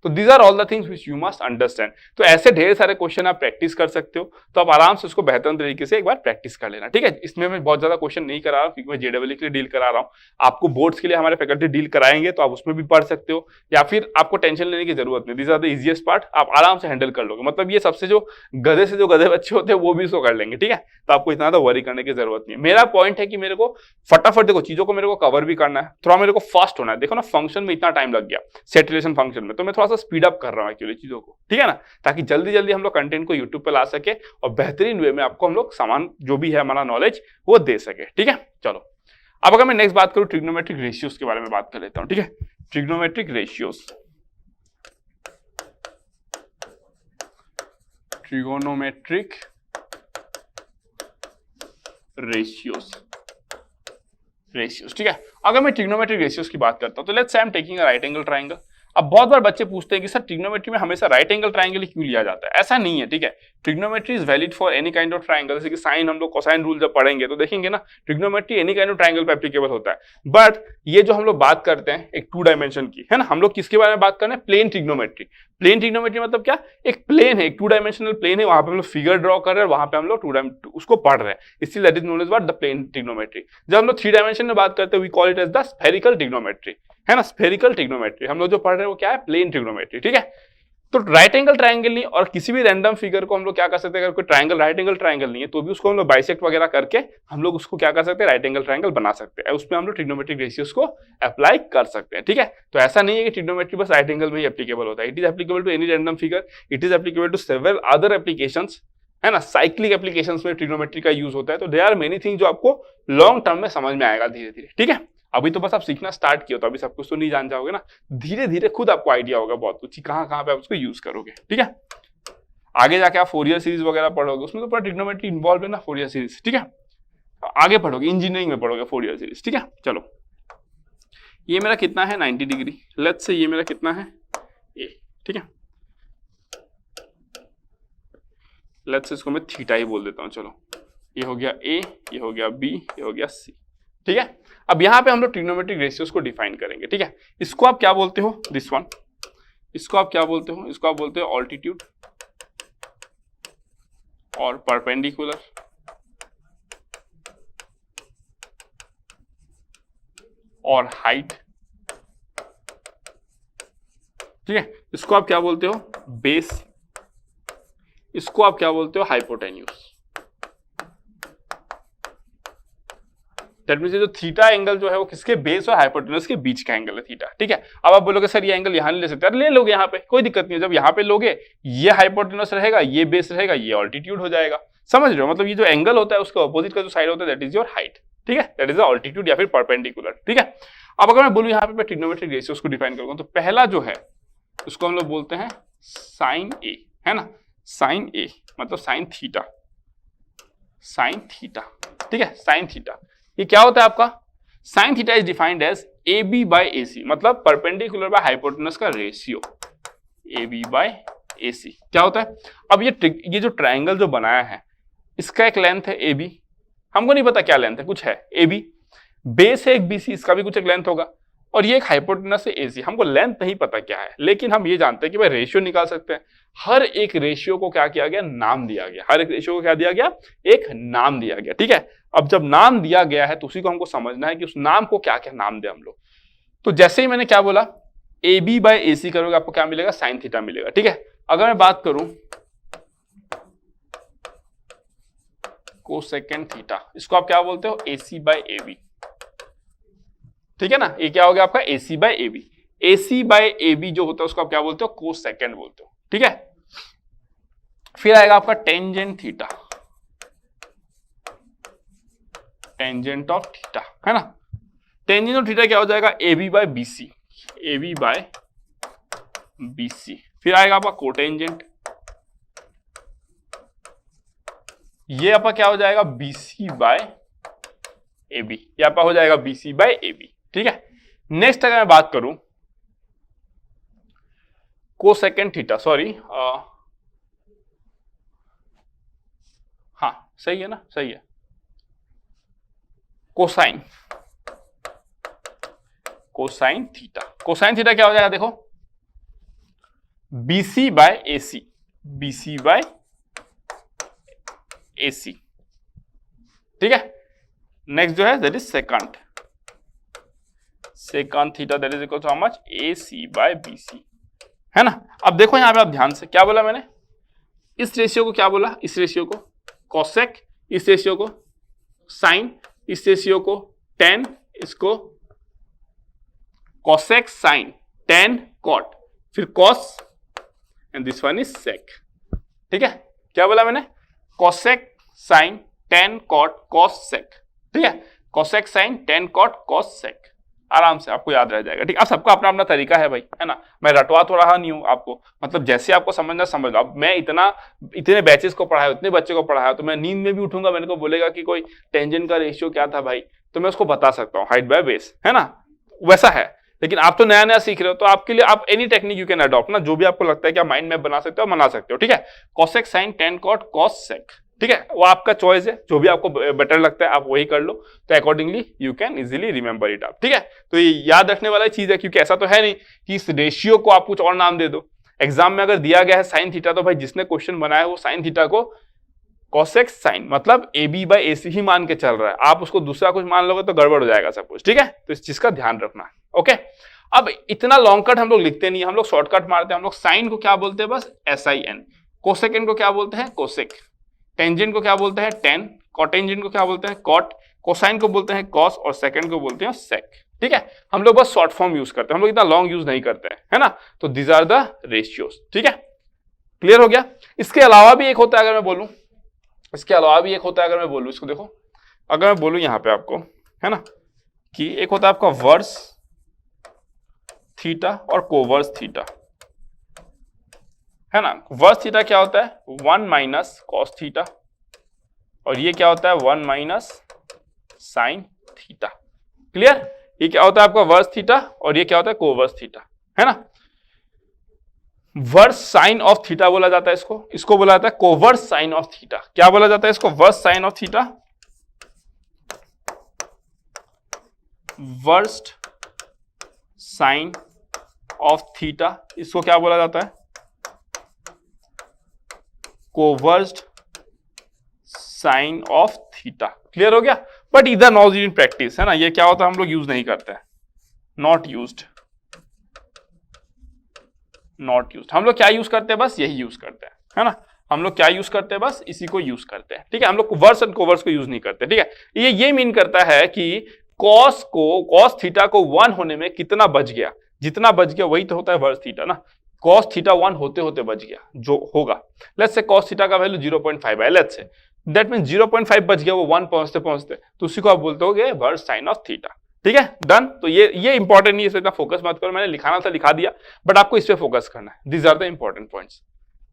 Speaker 1: तो these are all the things which you must understand. तो ऐसे ढेर सारे क्वेश्चन आप प्रैक्टिस कर सकते हो, तो आप आराम से उसको बेहतर तरीके से एक बार प्रैक्टिस कर लेना, ठीक है। इसमें मैं बहुत ज्यादा क्वेश्चन नहीं करा रहा हूं क्योंकि मैं जेडब्ल्यू के लिए डील करा रहा हूं, आपको बोर्ड्स के लिए हमारे फैकल्टी डील कराएंगे तो आप उसमें भी पढ़ सकते हो, या फिर आपको टेंशन लेने की जरूरत नहीं। These are the easiest part, आप आराम से हैंडल कर लोगे, मतलब ये सबसे जो गधे से जो गधे बच्चे होते हैं वो भी इसको कर लेंगे, ठीक है। तो आपको इतना तो वरी करने की जरूरत नहीं है। मेरा पॉइंट है कि मेरे को फटाफट देखो चीजों को मेरे को कवर भी करना है, थोड़ा मेरे को फास्ट होना है। देखो ना फंक्शन में इतना टाइम लग गया, सेट रिलेशन फंक्शन में, तो मैं थोड़ा सा स्पीड अप कर रहा हूं एक्चुअली चीजों को, ठीक है ना, ताकि जल्दी जल्दी हम लोग कंटेंट को यूट्यूब पे ला सके और बेहतरीन वे में आपको हम लोग सामान जो भी है हमारा नॉलेज वो दे सके, ठीक है। चलो अब अगर मैं नेक्स्ट बात करूं ट्रिग्नोमेट्रिक रेशियोज के बारे में बात कर लेता हूं, ठीक है। ट्रिग्नोमेट्रिक रेशियोज, ट्रिगोनोमेट्रिक रेशियोज, ठीक है। अगर मैं ट्रिग्नोमेट्रिक रेशियोज की बात करता हूं तो let's say I am taking a right angle triangle. अब बहुत बार बच्चे पूछते हैं कि सर ट्रिग्नोमेट्री में हमेशा राइट एंगल ट्रायंगल ही क्यों लिया जाता है। ऐसा नहीं है, ठीक है। Trigonometry is valid for any kind of triangle, जैसे कि साइन हम लोग कोसाइन रूल जब पढ़ेंगे तो देखेंगे ना, trigonometry any kind of triangle पे एप्लीकेबल होता है। बट ये जो हम लोग बात करते हैं एक 2 डायमेंशन की, है ना, हम लोग किसके बारे में बात कर रहे हैं, प्लेन ट्रिग्नोमेट्री। प्लेन ट्रिग्नोमेट्री मतलब क्या, एक प्लेन है, एक 2 डायमेंशनल प्लेन है, वहां पे हम लोग फिगर ड्रॉ कर रहे हैं, वहां पे हम लोग उसको पढ़ रहे हैं, इसलिए that is known as what the plane trigonometry. जब हम लोग 3 डायमेंशन में बात करते हैं we call it as the spherical trigonometry, है ना। स्फेरिकल ट्रिग्नोमेट्री हम लोग जो पढ़ रहे हैं वो क्या है, प्लेन ट्रिग्नोमेट्री, ठीक है। तो राइट एंगल ट्रायंगल नहीं, और किसी भी रैंडम फिगर को हम लोग क्या कर सकते हैं, अगर कोई ट्रायंगल राइट एंगल ट्रायंगल नहीं है तो भी उसको हम लोग बाइसेक्ट वगैरह करके हम लोग उसको क्या कर सकते हैं, राइट एंगल ट्रायंगल बना सकते हैं, उसमें हम लोग ट्रिग्नोमेट्रिक रेशियोज को अप्लाई कर सकते हैं, ठीक है। तो ऐसा नहीं है कि ट्रिग्नोमेट्री बस राइट एंगल में ही एप्लीकेबल होता है, it is applicable to any random figure, it is applicable to several other applications, है ना। साइक्लिक एप्लीकेशंस में ट्रिग्नोमेट्री का यूज होता है। तो देयर आर मेनी थिंग्स जो आपको लॉन्ग टर्म में समझ में आएगा धीरे धीरे, ठीक है। अभी तो बस आप सीखना स्टार्ट किया तो अभी सब कुछ तो नहीं जान जाओगे ना, धीरे धीरे खुद आपको आइडिया होगा बहुत कुछ कहां पे आप उसको यूज करोगे, ठीक है। आगे जाके आप फोरियर सीरीज वगैरह पढ़ोगे, उसमें तो पूरा ट्रिग्नोमेट्री इन्वॉल्व है ना, फोरियर सीरीज, ठीक है। आगे पढ़ोगे, इंजीनियरिंग में पढ़ोगे फोरियर सीरीज, ठीक है। चलो ये मेरा कितना है 90 डिग्री, लेट्स से ये मेरा कितना है ए, ठीक है। लेट्स से इसको मैं थीटा ही बोल देता हूं, चलो ये हो गया ए, ये हो गया बी, ये हो गया सी। ठीक है, अब यहां पे हम लोग ट्रिग्नोमेट्रिक रेशियोज को डिफाइन करेंगे। ठीक है, इसको आप क्या बोलते हो, दिस वन, इसको आप क्या बोलते हो, इसको आप बोलते हो ऑल्टीट्यूड और परपेंडिकुलर और हाइट। ठीक है, इसको आप क्या बोलते हो, बेस, इसको आप क्या बोलते हो, हाइपोटेन्यूज। दैट मींस जो थीटा एंगल जो है वो किसके बेस और हाइपोटेन्यूज के बीच का एंगल है थीटा। ठीक है, अब आप बोलोगे सर ये एंगल यहां नहीं ले सकते, अरे ले लोगे यहाँ पे, कोई दिक्कत नहीं है। जब यहाँ पे लोगे ये हाइपोटेन्यूज रहेगा, ये बेस रहेगा, ये ऑल्टीट्यूड हो जाएगा। समझ रहे हो, मतलब ये जो एंगल होता है उसके अपोजिट का जो साइड होता है दैट इज योर हाइट। ठीक है, दैट इज द ऑल्टीट्यूड या फिर परपेंडिकुलर। ठीक है, अब अगर मैं बोलूं यहाँ पे मैं ट्रिग्नोमेट्रिक रेशियोज को डिफाइन करूंगा, तो पहला जो है उसको हम लोग बोलते हैं साइन ए, है ना, साइन ए मतलब साइन थीटा, साइन थीटा। ठीक है, साइन थीटा ये क्या होता है आपका, sine theta is defined as A B by A C, मतलब परपेंडिकुलर बाय हाइपोटेनस का ratio A B by A C. क्या होता है, अब ये जो ट्राइंगल जो बनाया है इसका एक लेंथ है ए बी, हमको नहीं पता क्या लेंथ है, कुछ है ए बी, बेस है एक बी सी, इसका भी कुछ एक लेंथ होगा, और ये एक हाइपोटेनस है ए सी, हमको लेंथ नहीं पता क्या है, लेकिन हम ये जानते हैं कि भाई रेशियो निकाल सकते हैं। हर एक रेशियो को क्या किया गया, नाम दिया गया, हर एक रेशियो को क्या दिया गया, एक नाम दिया गया। ठीक है, अब जब नाम दिया गया है तो उसी को हमको समझना है कि उस नाम को क्या क्या नाम दे हम लोग। तो जैसे ही मैंने क्या बोला, ए बी बाई ए सी करोगे आपको क्या मिलेगा, साइन थीटा मिलेगा। ठीक है, अगर मैं बात करूं कोसेकेंड थीटा, इसको आप क्या बोलते हो, ए सी बाई ए बी। ठीक है ना, ये क्या हो गया आपका A C by A B. A C by A B जो होता है उसको आप क्या बोलते हो, कोसेकेंड बोलते हो। ठीक है, फिर आएगा आपका tangent theta, tangent of theta, है ना, टेंजेंट ऑफ थीटा क्या हो जाएगा, A B by B C, A B by B C. फिर आएगा आपका कोटेंजेंट, ये आपका क्या हो जाएगा, B C by A B, ये आपका हो जाएगा B C by A B. ठीक है, नेक्स्ट अगर मैं बात करूं कोसेकेंड थीटा, सॉरी हाँ सही है ना, सही है, cosine, cosine theta, cosine theta क्या हो जाएगा, देखो BC by AC, BC by AC. ठीक है, नेक्स्ट जो है that is second, second theta that is equal to how much, AC by BC, है ना। अब देखो यहां पे आप ध्यान से, क्या बोला मैंने, इस रेशियो को क्या बोला, इस रेशियो को कोसेक, इस रेशियो को साइन, इस रेशियो को टेन, इसको कोसेक साइन टेन कॉट, फिर cos and this one is sec. ठीक है, क्या बोला मैंने, cosec sine tan cot cos sec. ठीक है, cosec sine tan cot cos sec, आराम से आपको याद रह जाएगा। ठीक है, अब सबका अपना अपना तरीका है भाई, है ना, मैं रटवा तो रहा नहीं हूं आपको, मतलब जैसे आपको समझना समझ लो। अब मैं इतने बैचेस को पढ़ाया, इतने बच्चे को पढ़ाया, तो मैं नींद में भी उठूंगा, मेरे को बोलेगा कि कोई टेंजेंट का रेशियो क्या था भाई, तो मैं उसको बता सकता हूँ, हाइट बाय बेस, है ना, वैसा है। लेकिन आप तो नया नया सीख रहे हो, तो आपके लिए आप any technique you can adopt ना, जो भी आपको लगता है कि आप माइंड मैप बना सकते हो बना सकते हो। ठीक है, cosec sine tan cot cos sec, ठीक है, वो आपका चॉइस है, जो भी आपको बेटर लगता है आप वही कर लो, तो accordingly you can easily remember it आप। ठीक है, तो ये याद रखने वाला चीज है, क्योंकि ऐसा तो है नहीं कि इस रेशियो को आप कुछ और नाम दे दो। एग्जाम में अगर दिया गया है साइन थीटा, तो भाई जिसने क्वेश्चन बनाया है वो साइन थीटा को कोसेक साइन मतलब ए बी बाई ए सी ही मान के चल रहा है, आप उसको दूसरा कुछ मान लोगे तो गड़बड़ हो जाएगा सब कुछ। ठीक है, तो इस चीज का ध्यान रखना। ओके, अब इतना लॉन्ग कट हम लोग लिखते नहीं है, हम लोग शॉर्टकट मारते हैं। हम लोग साइन को क्या बोलते हैं, बस SIN, कोसेकेंड को क्या बोलते हैं, कोसेक, टेंजेंट को क्या बोलते हैं, टेन, कोटेंजेंट को क्या बोलते हैं, कॉट, कोसाइन को बोलते हैं कॉस, और सेकंड को बोलते हैं सेक। ठीक है, हम लोग बस शॉर्ट फॉर्म यूज करते हैं, हम लोग इतना लॉन्ग यूज नहीं करते हैं, है ना। तो दीज आर द रेशियोज। ठीक है, क्लियर हो गया। इसके अलावा भी एक होता है, अगर मैं बोलूं, इसके अलावा भी एक होता है, अगर मैं बोलूं, इसको देखो, अगर मैं बोलूं यहां पे आपको, है ना, कि एक होता है आपका वर्स थीटा और कोवर्स थीटा, है ना। वर्स थीटा क्या होता है, 1 माइनस कॉस थीटा, और ये क्या होता है 1 माइनस साइन थीटा। क्लियर, ये क्या होता है आपका वर्स थीटा, और ये क्या होता है कोवर्स थीटा, है ना। वर्स साइन ऑफ थीटा बोला जाता है इसको बोला जाता है कोवर्स साइन ऑफ थीटा। क्या बोला जाता है इसको? Versine of theta, versed sine of theta, इसको क्या बोला जाता है? Coversed sine of theta. Clear हो गया? बट इधर नॉट इन प्रैक्टिस है ना, ये क्या होता है हम लोग यूज नहीं करते हैं, नॉट यूज्ड, नॉट यूज्ड। हम लोग क्या यूज करते हैं? बस यही यूज करते हैं, है ना। हम लोग क्या यूज करते हैं? बस इसी को यूज करते हैं, ठीक है। हम लोग वर्स एंड कोवर्स को यूज नहीं करते, ठीक है। ये मीन करता है कि कॉस थीटा को 1 होने में कितना बच गया, जितना बच गया वही तो होता है वर्स थीटा ना। कॉस थीटा 1 होते होते बच गया जो होगा, लेट्स से कॉस थीटा का वैल्यू 0.5 है, लेट्स से दैट मीन 0.5 बच गया वो 1 पहुंचते पहुंचते, तो उसी को आप बोलते होगे वर्स साइन ऑफ थीटा, ठीक है। डन। तो ये इंपॉर्टेंट नहीं है, इसमें इतना फोकस मत करो, मैंने लिखाना था लिखा दिया, बट आपको इस पे फोकस करना है। These are the important points.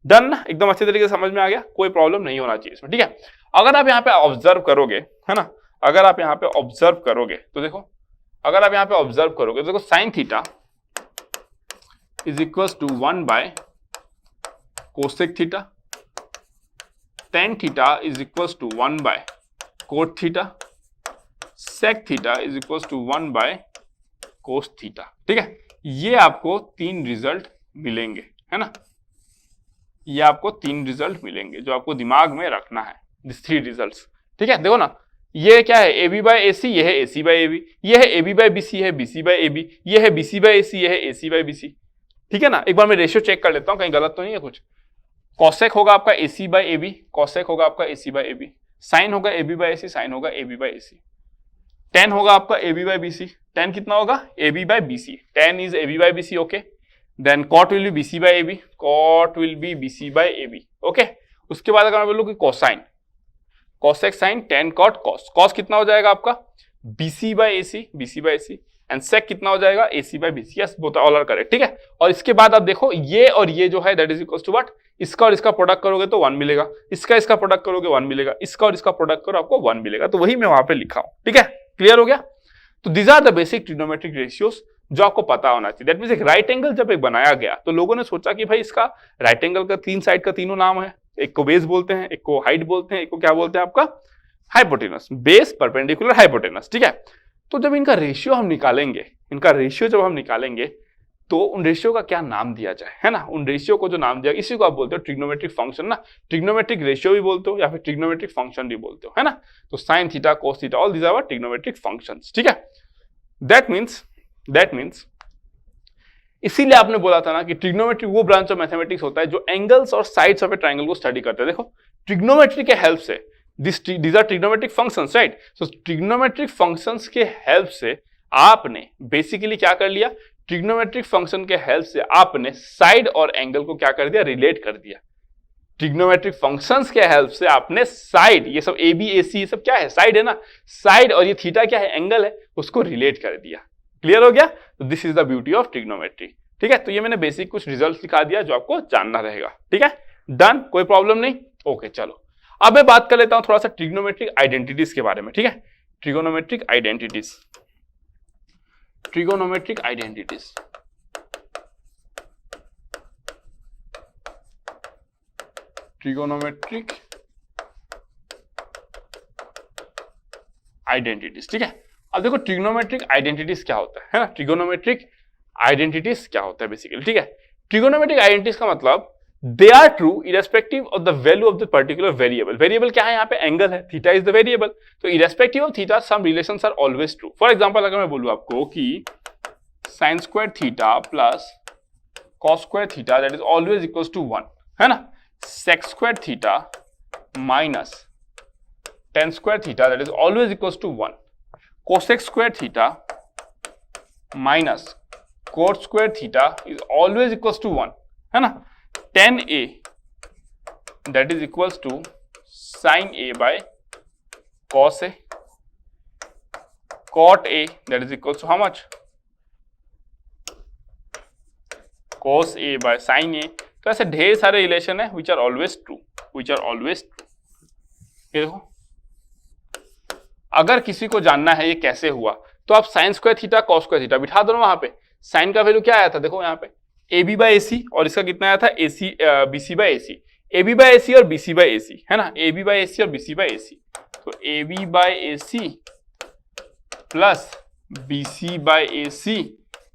Speaker 1: Done ना, एकदम अच्छे तरीके से समझ में आ गया, कोई प्रॉब्लम नहीं होना चाहिए इसमें, ठीक है। अगर आप यहाँ पे ऑब्जर्व करोगे, है ना, अगर आप यहाँ पे ऑब्जर्व करोगे तो देखो, अगर आप यहाँ पे ऑब्जर्व करोगे तो देखो sine theta is equal to 1 by cosec theta, tan theta is equal to 1 by cot theta, sec theta is equal to 1 by cos theta, ठीक है। ये आपको 3 रिजल्ट मिलेंगे, है ना, ये आपको 3 रिजल्ट मिलेंगे जो आपको दिमाग में रखना है, दिस 3 रिजल्ट्स, ठीक है। देखो ना, ये क्या है? ए बी बाय ए सी, ये है ए सी बाय ए बी, ये है A B by B C, है B C by A B, ये है बी सी बाय ए सी, ये है ए सी बाय बी सी, ठीक है ना। एक बार मैं रेशियो चेक कर लेता हूं, कहीं गलत तो नहीं है कुछ। कॉसेक होगा आपका A C by A B, cosec होगा आपका A C by A B, sine होगा A B by A C, sine होगा A B by A C, tan होगा आपका A B by B C, tan कितना होगा? A B by B C, tan is A B by B C, okay. Then cot will be B C by A B, cot will be B C by A B, okay. उसके बाद अगर मैं बोलूं कि cosine, cosec sine tan cot cos, cos कितना हो जाएगा आपका? B C by A C, B C by A C, and sec कितना हो जाएगा? A C by B C, yes both all are correct, ठीक है। और इसके बाद आप देखो ये और ये जो है that is equal to what? इसका और इसका प्रोडक्ट करोगे तो 1 मिलेगा, इसका प्रोडक्ट करोगे 1 मिलेगा, इसका और इसका प्रोडक्ट करो आपको 1 मिलेगा, तो वही मैं वहां पे लिखा हूं, ठीक है। क्लियर हो गया? तो these are the basic trigonometric ratios जो आपको पता होना चाहिए। दैट मींस एक राइट एंगल जब एक बनाया गया तो लोगों ने सोचा कि भाई इसका राइट एंगल का 3 साइड का तीनों नाम है, एक को बेस बोलते हैं, एक को हाइट बोलते हैं, एक को क्या बोलते हैं आपका? हाइपोटेनस, बेस परपेंडिकुलर हाइपोटेनस, ठीक है। तो जब इनका रेशियो हम निकालेंगे, इनका रेशियो जब हम निकालेंगे तो उन रेशियो का क्या नाम दिया जाए, है ना। उन रेशियो को जो नाम दिया इसी को आप बोलते हो ट्रिग्नोमेट्रिक फंक्शन ना, ट्रिग्नोमेट्रिक रेशियो भी बोलते हो या फिर ट्रिग्नोमेट्रिक फंक्शन भी बोलते हो, है ना। तो sine theta, cos theta, all these are trigonometric functions, ठीक है। दैट मीन्स इसीलिए आपने बोला था ना कि ट्रिग्नोमेट्री वो ब्रांच ऑफ मैथमेटिक्स होता है जो एंगल्स और साइड्स ऑफ ए ट्रायंगल को स्टडी करते हैं। देखो ट्रिग्नोमेट्री के हेल्प से these are trigonometric functions, right? So trigonometric functions के हेल्प से आपने बेसिकली क्या कर लिया? ट्रिग्नोमेट्रिक फंक्शन के हेल्प से आपने साइड और एंगल को क्या कर दिया? रिलेट कर दिया। ट्रिग्नोमेट्रिक फंक्शंस के हेल्प से आपने साइड, ये सब ए बी ए सी, ये सब क्या है? साइड है ना, साइड, और ये थीटा क्या है? एंगल है, उसको रिलेट कर दिया। क्लियर हो गया? तो this is the beauty of trigonometry, ठीक है। तो ये मैंने बेसिक कुछ रिजल्ट दिखा दिया जो आपको जानना रहेगा, ठीक है। डन, कोई प्रॉब्लम नहीं, ओके। चलो अब मैं बात कर लेता हूं थोड़ा सा ट्रिग्नोमेट्रिक आइडेंटिटीज के बारे में, ठीक है। Trigonometric identities, trigonometric identities, trigonometric identities, ठीक है। अब देखो ट्रिगोनोमेट्रिक आइडेंटिटीज क्या होता है ना। ट्रिगोनोमेट्रिक आइडेंटिटीज क्या होता है बेसिकली, ठीक है। ट्रिगोनोमेट्रिक आइडेंटिटीज का मतलब they are true irrespective of the value of the particular variable. Variable क्या है यहाँ पे? एंगल है, थीटा इज द वेरिएबल। तो irrespective of theta some relations are always true. For example अगर मैं बोलूं आपको कि sin square theta plus cos square theta that is always equals to 1, है ना। sec square theta minus tan square theta that is always equals to 1. cosec square theta minus cot square theta is always equals to 1, है ना। tan a that is equals to sin a by cos a, cot a that is equals to how much? cos a by sin a। तो ऐसे ढेर सारे relation है which are always true, which are always true। ये देखो, अगर किसी को जानना है ये कैसे हुआ तो आप sin square theta cos square theta बिठा दो ना वहां पे। sin का वैल्यू क्या आया था? देखो यहाँ पे ए बी बाई ए सी, और इसका कितना आया था A C B C by A C, A B by A C और बी सी बाई ए सी, है ना, ए बी बाई ए सी और B C by A C. तो A B by A C plus B C by A C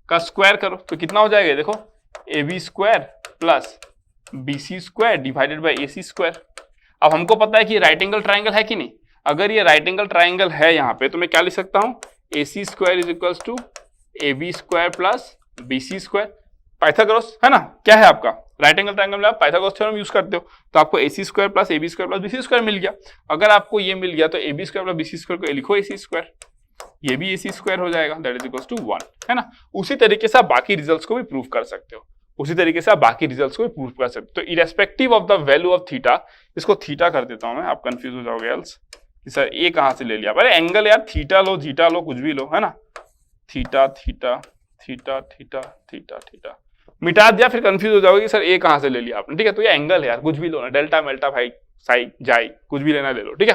Speaker 1: का square करो तो कितना हो जाएगा, देखो A B square plus B C square divided by A C square. अब हमको पता है कि राइट एंगल ट्राइंगल है कि नहीं, अगर ये राइट एंगल ट्राइंगल है यहाँ पे तो मैं क्या लिख सकता हूँ, A C square is equals to A B square plus B C square. Pythagoras है ना, क्या है आपका राइट एंगल ट्राइंगल में आप पाइथागोरस थ्योरम यूज करते हो, तो आपको A C square plus A B square plus B C square मिल गया। अगर आपको ये मिल गया तो A B square plus B C square को लिखो ए सी स्क्वायर, ये भी ए सी स्क्वायर हो जाएगा, दैट इज इक्वल्स टू 1, है ना। उसी तरीके से आप बाकी रिजल्ट्स को भी प्रूव कर सकते हो, उसी तरीके से आप बाकी रिजल्ट्स को भी प्रूव कर सकते हो। तो irrespective of the value of theta, इसको थीटा कर देता हूं मैं, आप कंफ्यूज हो जाओगे एल्स कि सर ए कहां से ले लिया, अरे एंगल यार थीटा लो जीटा लो कुछ भी लो, है ना, theta theta theta theta theta theta मिटा दिया, फिर कंफ्यूज हो जाओगे कि सर ए कहां से ले लिया आपने, ठीक है। तो ये एंगल है यार, कुछ भी लो ना, डेल्टा मेल्टा भाई साई जाई कुछ भी लेना ले लो, ठीक है,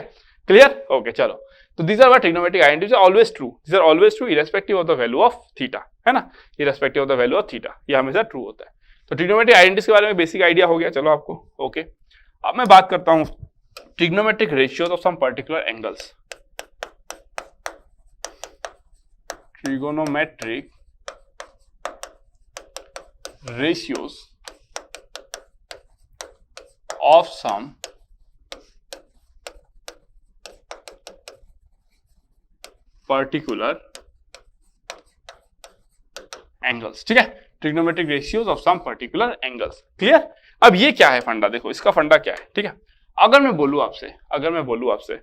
Speaker 1: क्लियर, ओके चलो। तो these are what trigonometric identities are always true, these are always true irrespective of the value of theta, है ना, irrespective of the value of theta, ये हमेशा ट्रू होता है। तो trigonometric identities के बारे में बेसिक आइडिया हो गया चलो आपको, ओके। अब मैं बात करता हूं trigonometric ratios of some particular angles, trigonometric ratios of some particular angles, ठीक है, trigonometric ratios of some particular angles, clear. अब ये क्या है फंडा, देखो इसका फंडा क्या है, ठीक है। अगर मैं बोलूं आपसे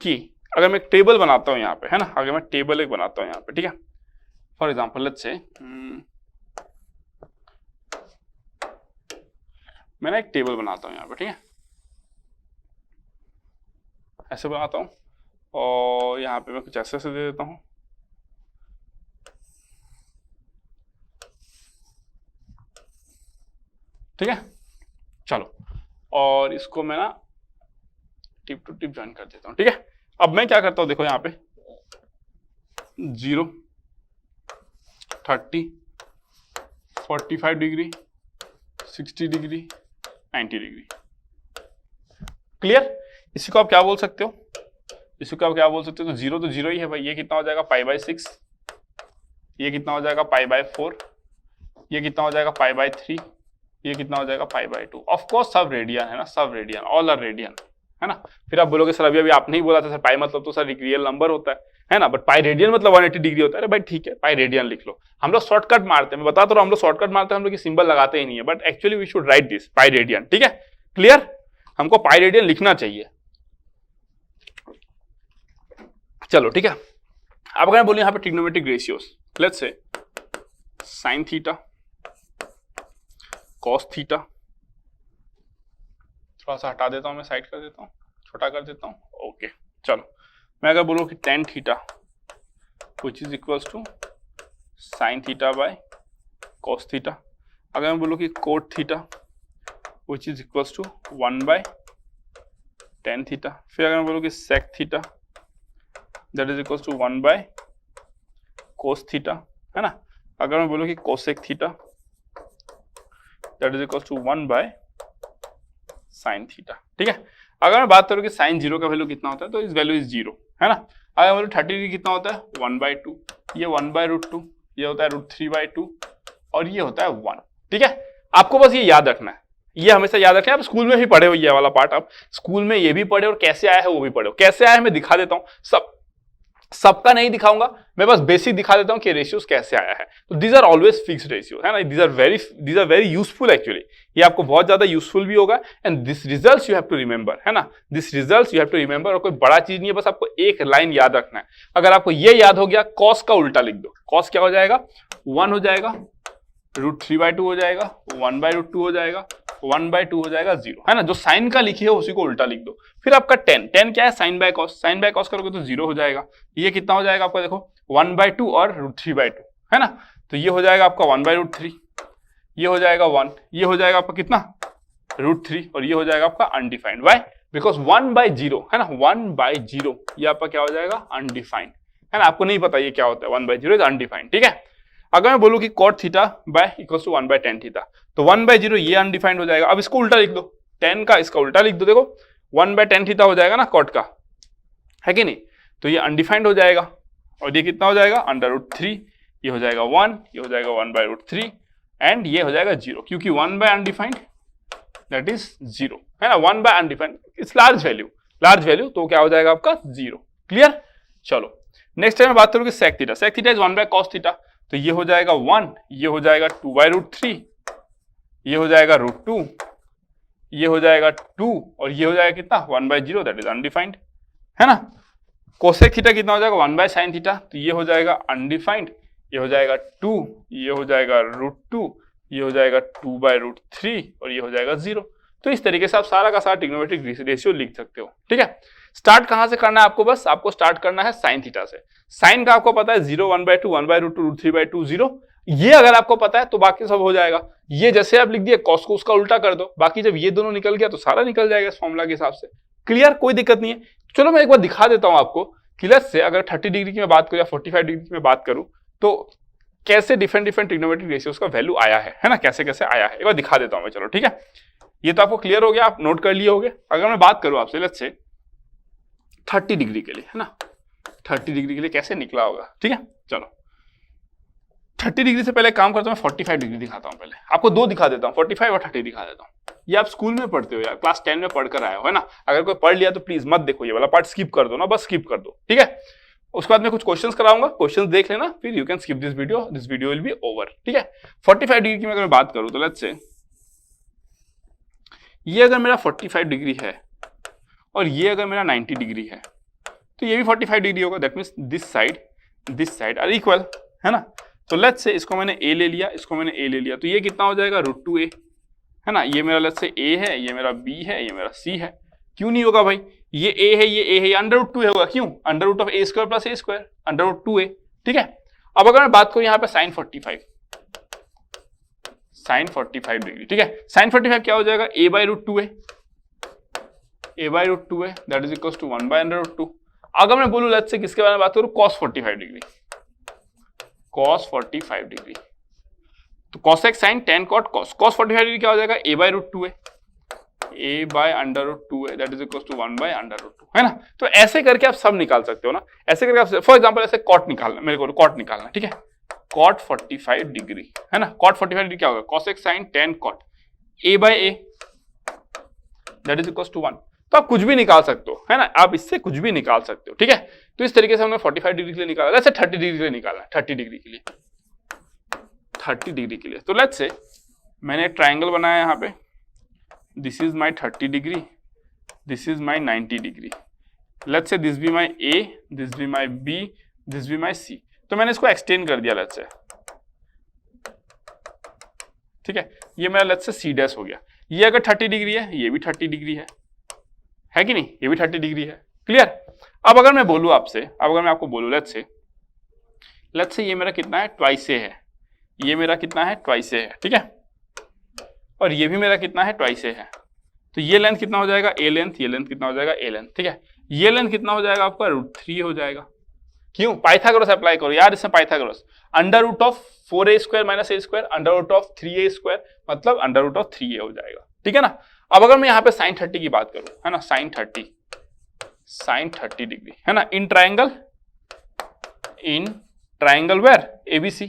Speaker 1: कि अगर मैं एक टेबल बनाता हूं यहाँ पे, है ना, अगर मैं टेबल एक बनाता हूं यहाँ पे, ठीक है, फॉर एग्जांपल लेट्स से मैं ना एक टेबल बनाता हूं यहाँ पे, ठीक है, ऐसे बनाता हूं और यहाँ पे मैं कुछ ऐसे दे देता हूं, ठीक है, चलो, और इसको मैं ना टिप टू टिप ज्वाइन कर देता हूं, ठीक है। अब मैं क्या करता हूं, देखो यहाँ पे 0 30 45 डिग्री 60 डिग्री 90 डिग्री, क्लियर। इसी को आप क्या बोल सकते हो, इसको आप क्या बोल सकते हो, तो 0 तो 0 ही है भाई, ये कितना हो जाएगा पाई बाई 6, ये कितना हो जाएगा पाई बाई 4, ये कितना हो जाएगा पाई बाई 3, ये कितना हो जाएगा पाई बाई 2। ऑफ कोर्स सब रेडियन है ना, सब रेडियन, ऑल आर रेडियन, है ना। फिर आप बोलोगे सर अभी आपने ही बोला था सर पाई मतलब तो सर एक रियल नंबर होता है ना, बट पाई रेडियन मतलब 180 डिग्री होता है। अरे भाई ठीक है, पाई रेडियन लिख लो, हम लोग शॉर्टकट मारते हैं, मैं बता तो रहा हूं, हम लोग शॉर्टकट मारते हैं, हम लोग की सिंबल लगाते ही नहीं है, but actually we should write this pi radian, ठीक है, क्लियर, हमको पाई रेडियन लिखना चाहिए। चलो ठीक है, अब अगर मैं बोलूं यहाँ पे trigonometric ratios, let's say sign theta cos theta, थोड़ा सा हटा देता हूं मैं, साइड कर देता हूं, छोटा कर देता हूं, ओके। चलो मैं अगर बोलूं कि tan theta which is equals to sine theta by cos theta, अगर मैं बोलूं कि cot theta which is equals to 1 by tan theta, फिर अगर मैं बोलूं कि sec theta that is equals to 1 by cos theta, है ना। अगर मैं बोलूं कि cosec theta that is equals to 1 by sine theta, ठीक है। अगर मैं बात करूं कि साइन 0 का वैल्यू कितना होता है, तो इस वैल्यू इज 0, है ना। अगर मैं बोलूं 30 डिग्री कितना होता है 1/2, ये 1/√2, ये होता है √3/2 और ये होता है 1, ठीक है। आपको बस ये याद रखना है, ये हमेशा याद रखें, आप स्कूल में भी पढ़े हो ये वाला पार्ट, आप स्कूल में ये भी पढ़े और कैसे आया है वो भी पढ़े हो। कैसे आया है मैं दिखा देता हूं, सबका नहीं दिखाऊंगा, मैं बस बेसिक दिखा देता हूं कि रेशियोज कैसे आया है। तो these are always fixed ratios, है ना, these are very useful actually, ये आपको बहुत ज्यादा यूजफुल भी होगा, and this results you have to remember, है ना, this results you have to remember. और कोई बड़ा चीज नहीं है, बस आपको एक लाइन याद रखना है। अगर आपको ये याद हो गया, कॉस का उल्टा लिख दो, कॉस क्या हो जाएगा 1 हो जाएगा, √3/2 हो जाएगा, 1/√2 हो जाएगा, 1/2 हो जाएगा 0, है ना। जो साइन का लिखी है उसी को उल्टा लिख दो। फिर आपका टेन क्या है sine by cos, sine by cos करोगे तो 0 हो जाएगा। ये कितना हो जाएगा आपका, देखो 1/2 और √3/2, है ना। तो ये हो जाएगा आपका 1/√3, ये हो जाएगा 1, ये हो जाएगा आपका कितना √3 और ये हो जाएगा आपका अनडिफाइंड। वाई? बिकॉज 1/0, है ना, 1/0 ये आपका क्या हो जाएगा अनडिफाइंड, है ना। आपको नहीं पता ये क्या होता है, 1/0 इज अनडिफाइंड, ठीक है। अगर मैं बोलूं कि cot theta by equal to 1 by tan theta, तो 1/0 ये अनडिफाइंड हो जाएगा। अब इसको उल्टा लिख दो, tan का इसका उल्टा लिख दो, देखो 1 बाय tan थीटा हो जाएगा ना cot का, है कि नहीं? तो ये अनडिफाइंड हो जाएगा और ये कितना हो जाएगा √3, ये हो जाएगा 1, ये हो जाएगा 1/√3 एंड ये हो जाएगा 0, क्योंकि 1 बाय अनडिफाइंड दैट इज 0, है ना। 1 by undefined it's large value, तो क्या हो जाएगा आपका 0। क्लियर? चलो नेक्स्ट टाइम मैं बात करूँ sec theta is 1 by cos theta, तो ये हो जाएगा 1, ये हो जाएगा 2/√3, ये हो जाएगा √2, ये हो जाएगा 2 और ये हो जाएगा कितना 1/0 दैट इज अनडिफाइंड, है ना। कोसेक थीटा कितना हो जाएगा 1 बाय sin थीटा, तो ये हो जाएगा अनडिफाइंड, ये हो जाएगा 2, ये हो जाएगा √2, ये हो जाएगा 2/√3 और ये हो जाएगा 0। तो इस तरीके से आप सारा का सारा ट्रिग्नोमेट्रिक रेशियो लिख सकते हो। ठीक है, स्टार्ट कहां से करना है आपको? बस आपको स्टार्ट करना है साइन थीटा से। साइन का आपको पता है 0, 1/2, 1/√2, √3/2, 0। ये अगर आपको पता है तो बाकी सब हो जाएगा। ये जैसे आप लिख दिए कॉस को उसका उल्टा कर दो, बाकी जब ये दोनों निकल गया तो सारा निकल जाएगा इस फॉर्मूला के हिसाब से। क्लियर? कोई दिक्कत नहीं है। चलो मैं एक बार दिखा देता हूं आपको कि लेट्स से अगर 30 डिग्री की मैं बात करूं या 45 डिग्री की मैं बात करूं तो कैसे डिफरेंट ट्रिग्नोमेट्रिक रेशियोज का वैल्यू आया है ना, कैसे कैसे आया है एक बार दिखा देता हूं मैं। चलो ठीक है, ये तो आपको क्लियर हो गया, आप नोट कर लिए होगे। अगर मैं बात करूं आपसे लेट्स से 30 डिग्री के लिए, है ना, 30 डिग्री के लिए कैसे निकला होगा। ठीक है, चलो 30 डिग्री से पहले काम करता हूं मैं 45 डिग्री दिखाता हूं। पहले आपको दो दिखा देता हूं, 45 और 30 दिखा देता हूं। ये आप स्कूल में पढ़ते हो यार, क्लास 10 में पढ़कर आए हो, है ना। अगर कोई पढ़ लिया तो प्लीज मत देखो, ये वाला पार्ट स्किप कर दो ना, बस स्किप कर दो। ठीक है, उसके बाद मैं कुछ क्वेश्चंस कराऊंगा, क्वेश्चंस देख लेना, फिर you can skip this video will be over. ठीक है, 45 डिग्री की अगर बात करूं तो लेट्स से ये अगर मेरा 45 डिग्री है और ये अगर मेरा 90 डिग्री है तो ये भी 45 डिग्री होगा। That means this side are equal, है ना। तो लेट्स से इसको मैंने ए ले लिया, इसको मैंने ए ले लिया, तो ये कितना हो जाएगा √2a, है ना। ये मेरा लेट्स से ए है, ये मेरा बी है, ये मेरा सी है। क्यों नहीं होगा भाई? ये ए है, ये √2 होगा। क्यों? √a² + a² √2a। ठीक है, अब अगर मैं बात करूं यहाँ पे sin 45 डिग्री। ठीक है, sin 45 क्या हो जाएगा a/√2a that is equal to 1/√2। अगर मैं बोलूं लेट्स से किसके बारे में बात करूं, cos 45 डिग्री, तो cosec sin tan cot cos 45 degree क्या हो जाएगा a/√2a that is equal to 1/√2, है ना। तो ऐसे करके आप सब निकाल सकते हो ना, ऐसे करके आप फॉर एग्जांपल ऐसे cot निकालना, मेरे को cot निकालना। ठीक है, cot 45 डिग्री, है ना। cot 45 डिग्री क्या होगा cosec sin tan cot a/a that is equal to 1। तो आप कुछ भी निकाल सकते हो, है ना, आप इससे कुछ भी निकाल सकते हो। ठीक है, तो इस तरीके से हमने 45 डिग्री के लिए निकाला। लेट्स से 30 डिग्री के लिए निकालना है, 30 डिग्री के लिए। तो लेट्स से मैंने एक ट्राइंगल बनाया यहाँ पे, this is my 30 degree, this is my 90 degree. Let's say this be my A, this be my B, this be my C. तो मैंने इसको एक्सटेंड कर दिया लेट्स से। ठीक है, ये मेरा लेट्स से सी डैश हो गया। ये अगर 30 डिग्री है, ये भी 30 डिग्री है कि नहीं, ये भी 30 डिग्री है। क्लियर? अब अगर मैं बोलूं आपसे, अब अगर मैं आपको बोलूं लेट्स से ये मेरा कितना है ट्वाइस ए है, ये मेरा कितना है ट्वाइस ए है। ठीक है, और ये भी मेरा कितना है ट्वाइस ए है। तो ये लेंथ कितना हो जाएगा ए लेंथ, ये लेंथ कितना हो जाएगा ए लेंथ। ठीक है, ये लेंथ कितना हो जाएगा आपका √3 हो जाएगा। क्यों? पाइथागोरस अप्लाई करो यार, इसमें पाइथागोरस √4a² - a² √3a² मतलब √3a हो जाएगा। ठीक है ना। अब अगर मैं यहाँ पे sin 30 की बात करूं, है ना, sin 30 डिग्री, है ना, in triangle where ABC,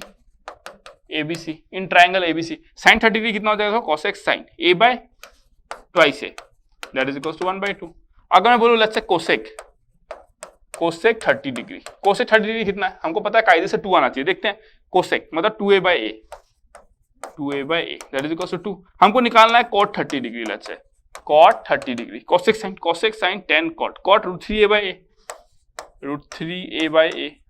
Speaker 1: in triangle ABC sin 30 degree कितना हो जाएगा cosec sin a/2a that is equal to 1/2। अगर मैं बोलूं let's say cosec 30 degree, cosec 30 degree कितना है हमको पता है, कायदे से 2 आना चाहिए। देखते हैं, cosec मतलब 2a/a that is equal to 2। हमको निकालना है cot 30 degree, let's say cot 30 degree, cosec sin tan cot √3a/a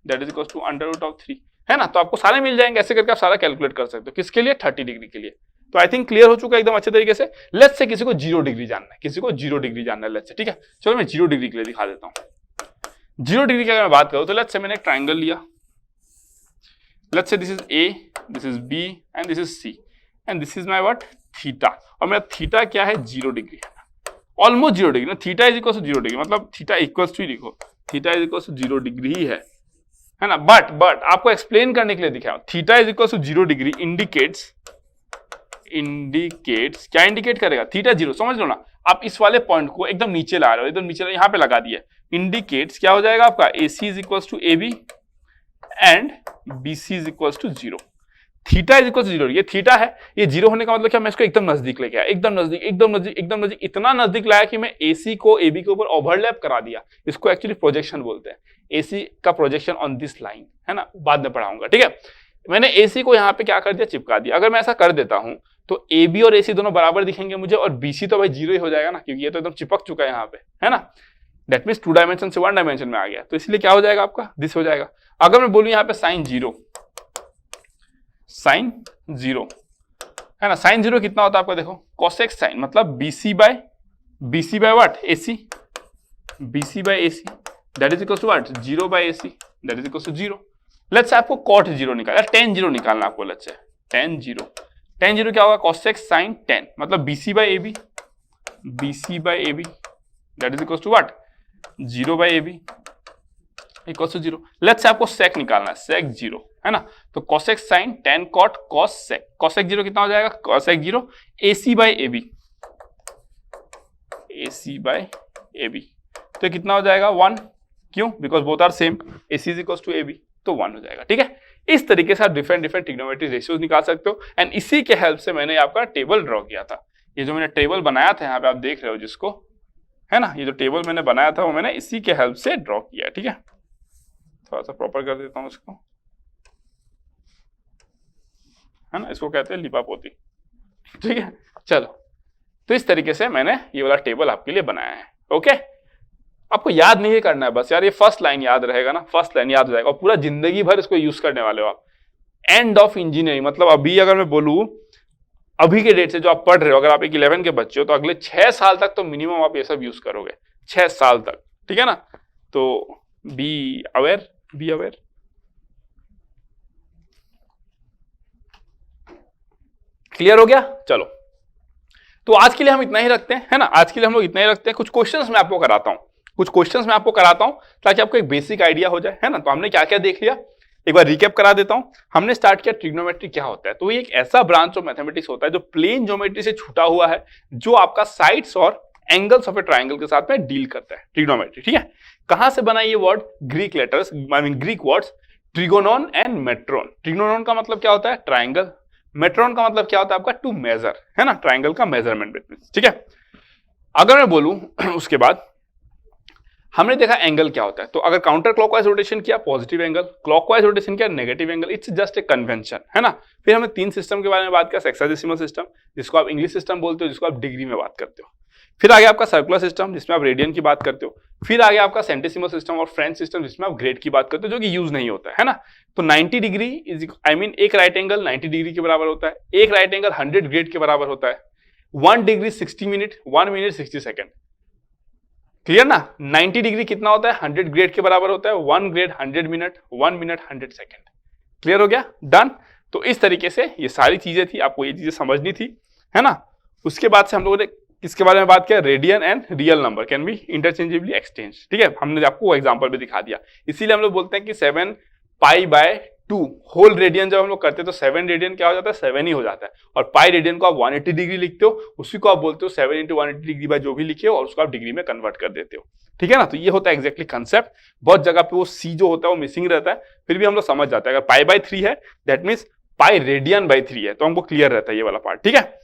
Speaker 1: that is equal to √3, है ना। तो आपको सारे मिल जाएंगे, ऐसे करके आप सारा कैलकुलेट कर सकते हो। किसके लिए? 30 डिग्री के लिए। तो आई थिंक क्लियर हो चुका है एकदम अच्छे तरीके से। लेट्स से किसी को 0 डिग्री जानना है, लेट्स से। ठीक है, चलो मैं 0 डिग्री के लिए दिखा देता हूँ। 0 डिग्री की अगर मैं बात करूं तो लेट्स से मैंने एक ट्राइंगल लिया, let's say this is A, this is B and this is C and this is my what theta. और मेरा थीटा क्या है 0 डिग्री है, ऑलमोस्ट 0 डिग्री ना। Theta is equal to 0 degree मतलब थीटा इक्वल्स टू लिखो, theta is equal to 0 degree ही है। है ना। बट आपको एक्सप्लेन करने के लिए दिखाया, theta is equal to 0 degree indicates क्या इंडिकेट करेगा, थीटा 0, समझ लो ना। आप इस वाले पॉइंट को एकदम नीचे ला रहे हो, एकदम नीचे यहां पे लगा दिया, इंडिकेट्स क्या हो जाएगा आपका, AC is equal to AB and BC is equal to 0। Theta is equal to 0, ये थीटा है, ये 0 होने का मतलब क्या, मैं इसको एकदम नजदीक लेके आया, एकदम नजदीक, इतना नजदीक लाया कि मैं AC को AB के ऊपर ओवरलैप करा दिया। इसको एक्चुअली प्रोजेक्शन बोलते हैं, AC का प्रोजेक्शन ऑन दिस लाइन, है ना, बाद में पढ़ाऊंगा, ठीक है। मैंने AC को यहाँ पे क्या कर दिया, चिपका दिया। अगर मैं ऐसा कर देता हूं तो AB और AC दोनों बराबर दिखेंगे मुझे, और BC तो भाई 0 ही हो जाएगा ना, क्योंकि ये तो एकदम चिपक चुका है यहाँ पे, है ना। दैट मीन्स 2 डायमेंशन से 1 डायमेंशन में आ गया, तो इसलिए क्या हो जाएगा आपका, दिस हो जाएगा। अगर मैं बोलूं यहाँ पे साइन 0, है ना, साइन 0 कितना होता है आपका, देखो कोसेक साइन मतलब BC by what, AC, BC by AC that is equal to what, 0 by AC that is equal to 0। Let's say आपको cot 0 निकालना, tan 0 निकालना आपको, लेट्स से tan 0 क्या होगा, कोसेक साइन 10 मतलब BC by AB that is equal to what, 0 by AB equal to 0। Let's say आपको sec निकालना है, sec 0, है ना, तो cosec sine 10 cot cos sec, cosec 0 कितना हो जाएगा, कोसेक 0 AC बाय AB, तो कितना हो जाएगा 1, क्यों, because both are same, AC is equal to AB, तो 1 हो जाएगा, ठीक है। इस तरीके से आप डिफरेंट ट्रिग्नोमेट्रिक रेशियोज निकाल सकते हो, एंड इसी के हेल्प से मैंने आपका टेबल ड्रॉ किया था। ये जो मैंने टेबल बनाया था यहाँ पे आप देख रहे हो जिसको, है ना, ये जो टेबल मैंने बनाया था वो मैंने इसी के हेल्प से ड्रॉ किया, ठीक है। थोड़ा सा प्रॉपर कर देता हूँ इसको, है ना, इसको कहते हैं लिपापोती, ठीक है। चलो, तो इस तरीके से मैंने ये वाला टेबल आपके लिए बनाया है, ओके। आपको याद नहीं करना है बस यार, ये फर्स्ट लाइन याद रहेगा ना, फर्स्ट लाइन याद हो जाएगा, और पूरा जिंदगी भर इसको यूज करने वाले हो आप। एंड ऑफ इंजीनियरिंग मतलब अभी अगर मैं बोलूं, अभी के डेट से जो आप पढ़ रहे हो, अगर आप एक 11 के बच्चे हो तो अगले 6 साल तक तो मिनिमम आप ये सब यूज करोगे, 6 साल तक, ठीक है ना। तो बी अवेयर। क्लियर हो गया, चलो। तो आज के लिए हम इतना ही रखते हैं, है ना, आज के लिए हम लोग इतना ही रखते हैं। कुछ क्वेश्चंस मैं आपको कराता हूं, ताकि आपको एक बेसिक आइडिया हो जाए, है ना। तो हमने क्या क्या देख लिया, एक बार रिकैप करा देता हूं। हमने स्टार्ट किया ट्रिग्नोमेट्री क्या होता है, तो ये एक ऐसा ब्रांच ऑफ मैथमेटिक्स होता है जो प्लेन ज्योमेट्री से छूटा हुआ है, जो आपका साइड्स और एंगल्स ऑफ ए ट्राइंगल के साथ में डील करता है, ट्रिग्नोमेट्री, ठीक है। कहां से बना ये word, Greek letters, I mean Greek words trigonon and metron. Trigonon का मतलब क्या होता है, ट्राइंगल, मेट्रोन का मतलब क्या होता है आपका, टू मेजर, है ना, ट्राइंगल का मेजरमेंट, ठीक है। अगर मैं बोलूं उसके बाद हमने देखा एंगल क्या होता है, तो अगर काउंटर क्लॉकवाइज रोटेशन किया पॉजिटिव एंगल, क्लॉकवाइज रोटेशन किया negative angle, it's just a convention, है ना। फिर हमने 3 सिस्टम के बारे में बात किया, सेक्साडेसिमल सिस्टम जिसको आप इंग्लिश सिस्टम बोलते हो, जिसको आप डिग्री में बात करते हो। फिर आ गया आपका सर्कुलर सिस्टम जिसमें आप रेडियन की बात करते हो। फिर आ गया आपका सेंटिसिमल सिस्टम और फ्रेंच सिस्टम जिसमें आप ग्रेड की बात करते हो, जो कि यूज नहीं होता है ना। तो 90 डिग्री इज आई मीन एक राइट एंगल 90 डिग्री के बराबर होता है, एक राइट एंगल 100 ग्रेड के बराबर होता है, 1 degree 60 minute, 1 minute 60 second, clear ना। 90 डिग्री कितना होता है, 100 ग्रेड के बराबर होता है, 1 grade 100 minute, 1 minute 100 second, clear हो गया, डन। तो इस तरीके से ये सारी चीजें थी, आपको ये चीजें समझनी थी, है ना। उसके बाद से हम लोगों ने इसके बारे में बात किया, radian and real number can be interchangeably exchange, ठीक है। हमने आपको एग्जांपल भी दिखा दिया, इसीलिए हम लोग बोलते हैं कि 7 पाई बाय 2 होल रेडियन जब हम लोग करते हैं तो 7 रेडियन क्या हो जाता है, 7 ही हो जाता है। और पाई रेडियन को आप 180 डिग्री लिखते हो, उसी को आप बोलते हो 7 × 180 डिग्री बाय जो भी लिखे हो, और उसको आप डिग्री में कन्वर्ट कर देते हो, ठीक है ना। तो ये होता है एग्जैक्टली कंसेप्ट। बहुत जगह पे वो सी जो होता है वो मिसिंग रहता है, फिर भी हम लोग समझ जाते हैं। अगर पाई बाय 3 है that means pi radian by 3 है, तो हमको क्लियर रहता है ये वाला पार्ट, ठीक है।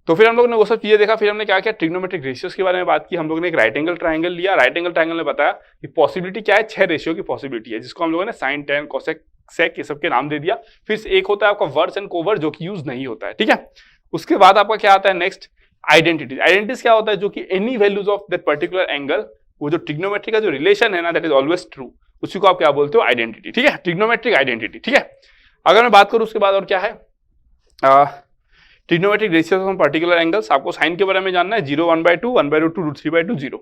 Speaker 1: तो फिर हम लोग ने वो सब चीजें देखा, फिर हमने क्या किया, ट्रिग्नोमेट्रिक रेशियोज के बारे में बात की। हम लोग ने एक राइट एंगल ट्राइंगल लिया, राइट एंगल ट्राइंगल ने बताया कि पॉसिबिलिटी क्या है, 6 रेशियो की पॉसिबिलिटी है, जिसको हम लोगों ने साइन, टेन, कोसेक, सेक ये सब के नाम दे दिया। फिर से एक होता है आपका वर्स एंड कोवर्स जो कि यूज नहीं होता है, ठीक है। उसके बाद आपका क्या आता है नेक्स्ट, आइडेंटिटीज। आइडेंटिटीज क्या होता है, जो कि any values of that particular angle, वो जो ट्रिग्नोमेट्री का जो रिलेशन है ना, दैट इज ऑलवेज ट्रू, उसी को आप क्या बोलते हो, आइडेंटिटी, ठीक है, ट्रिग्नोमेट्रिक आइडेंटिटी, ठीक है। अगर मैं बात करूं उसके बाद और क्या है, trigonometric ratios of particular angles. आपको साइन के बारे में जानना है, 0 1/2, 1/2 √3/2 0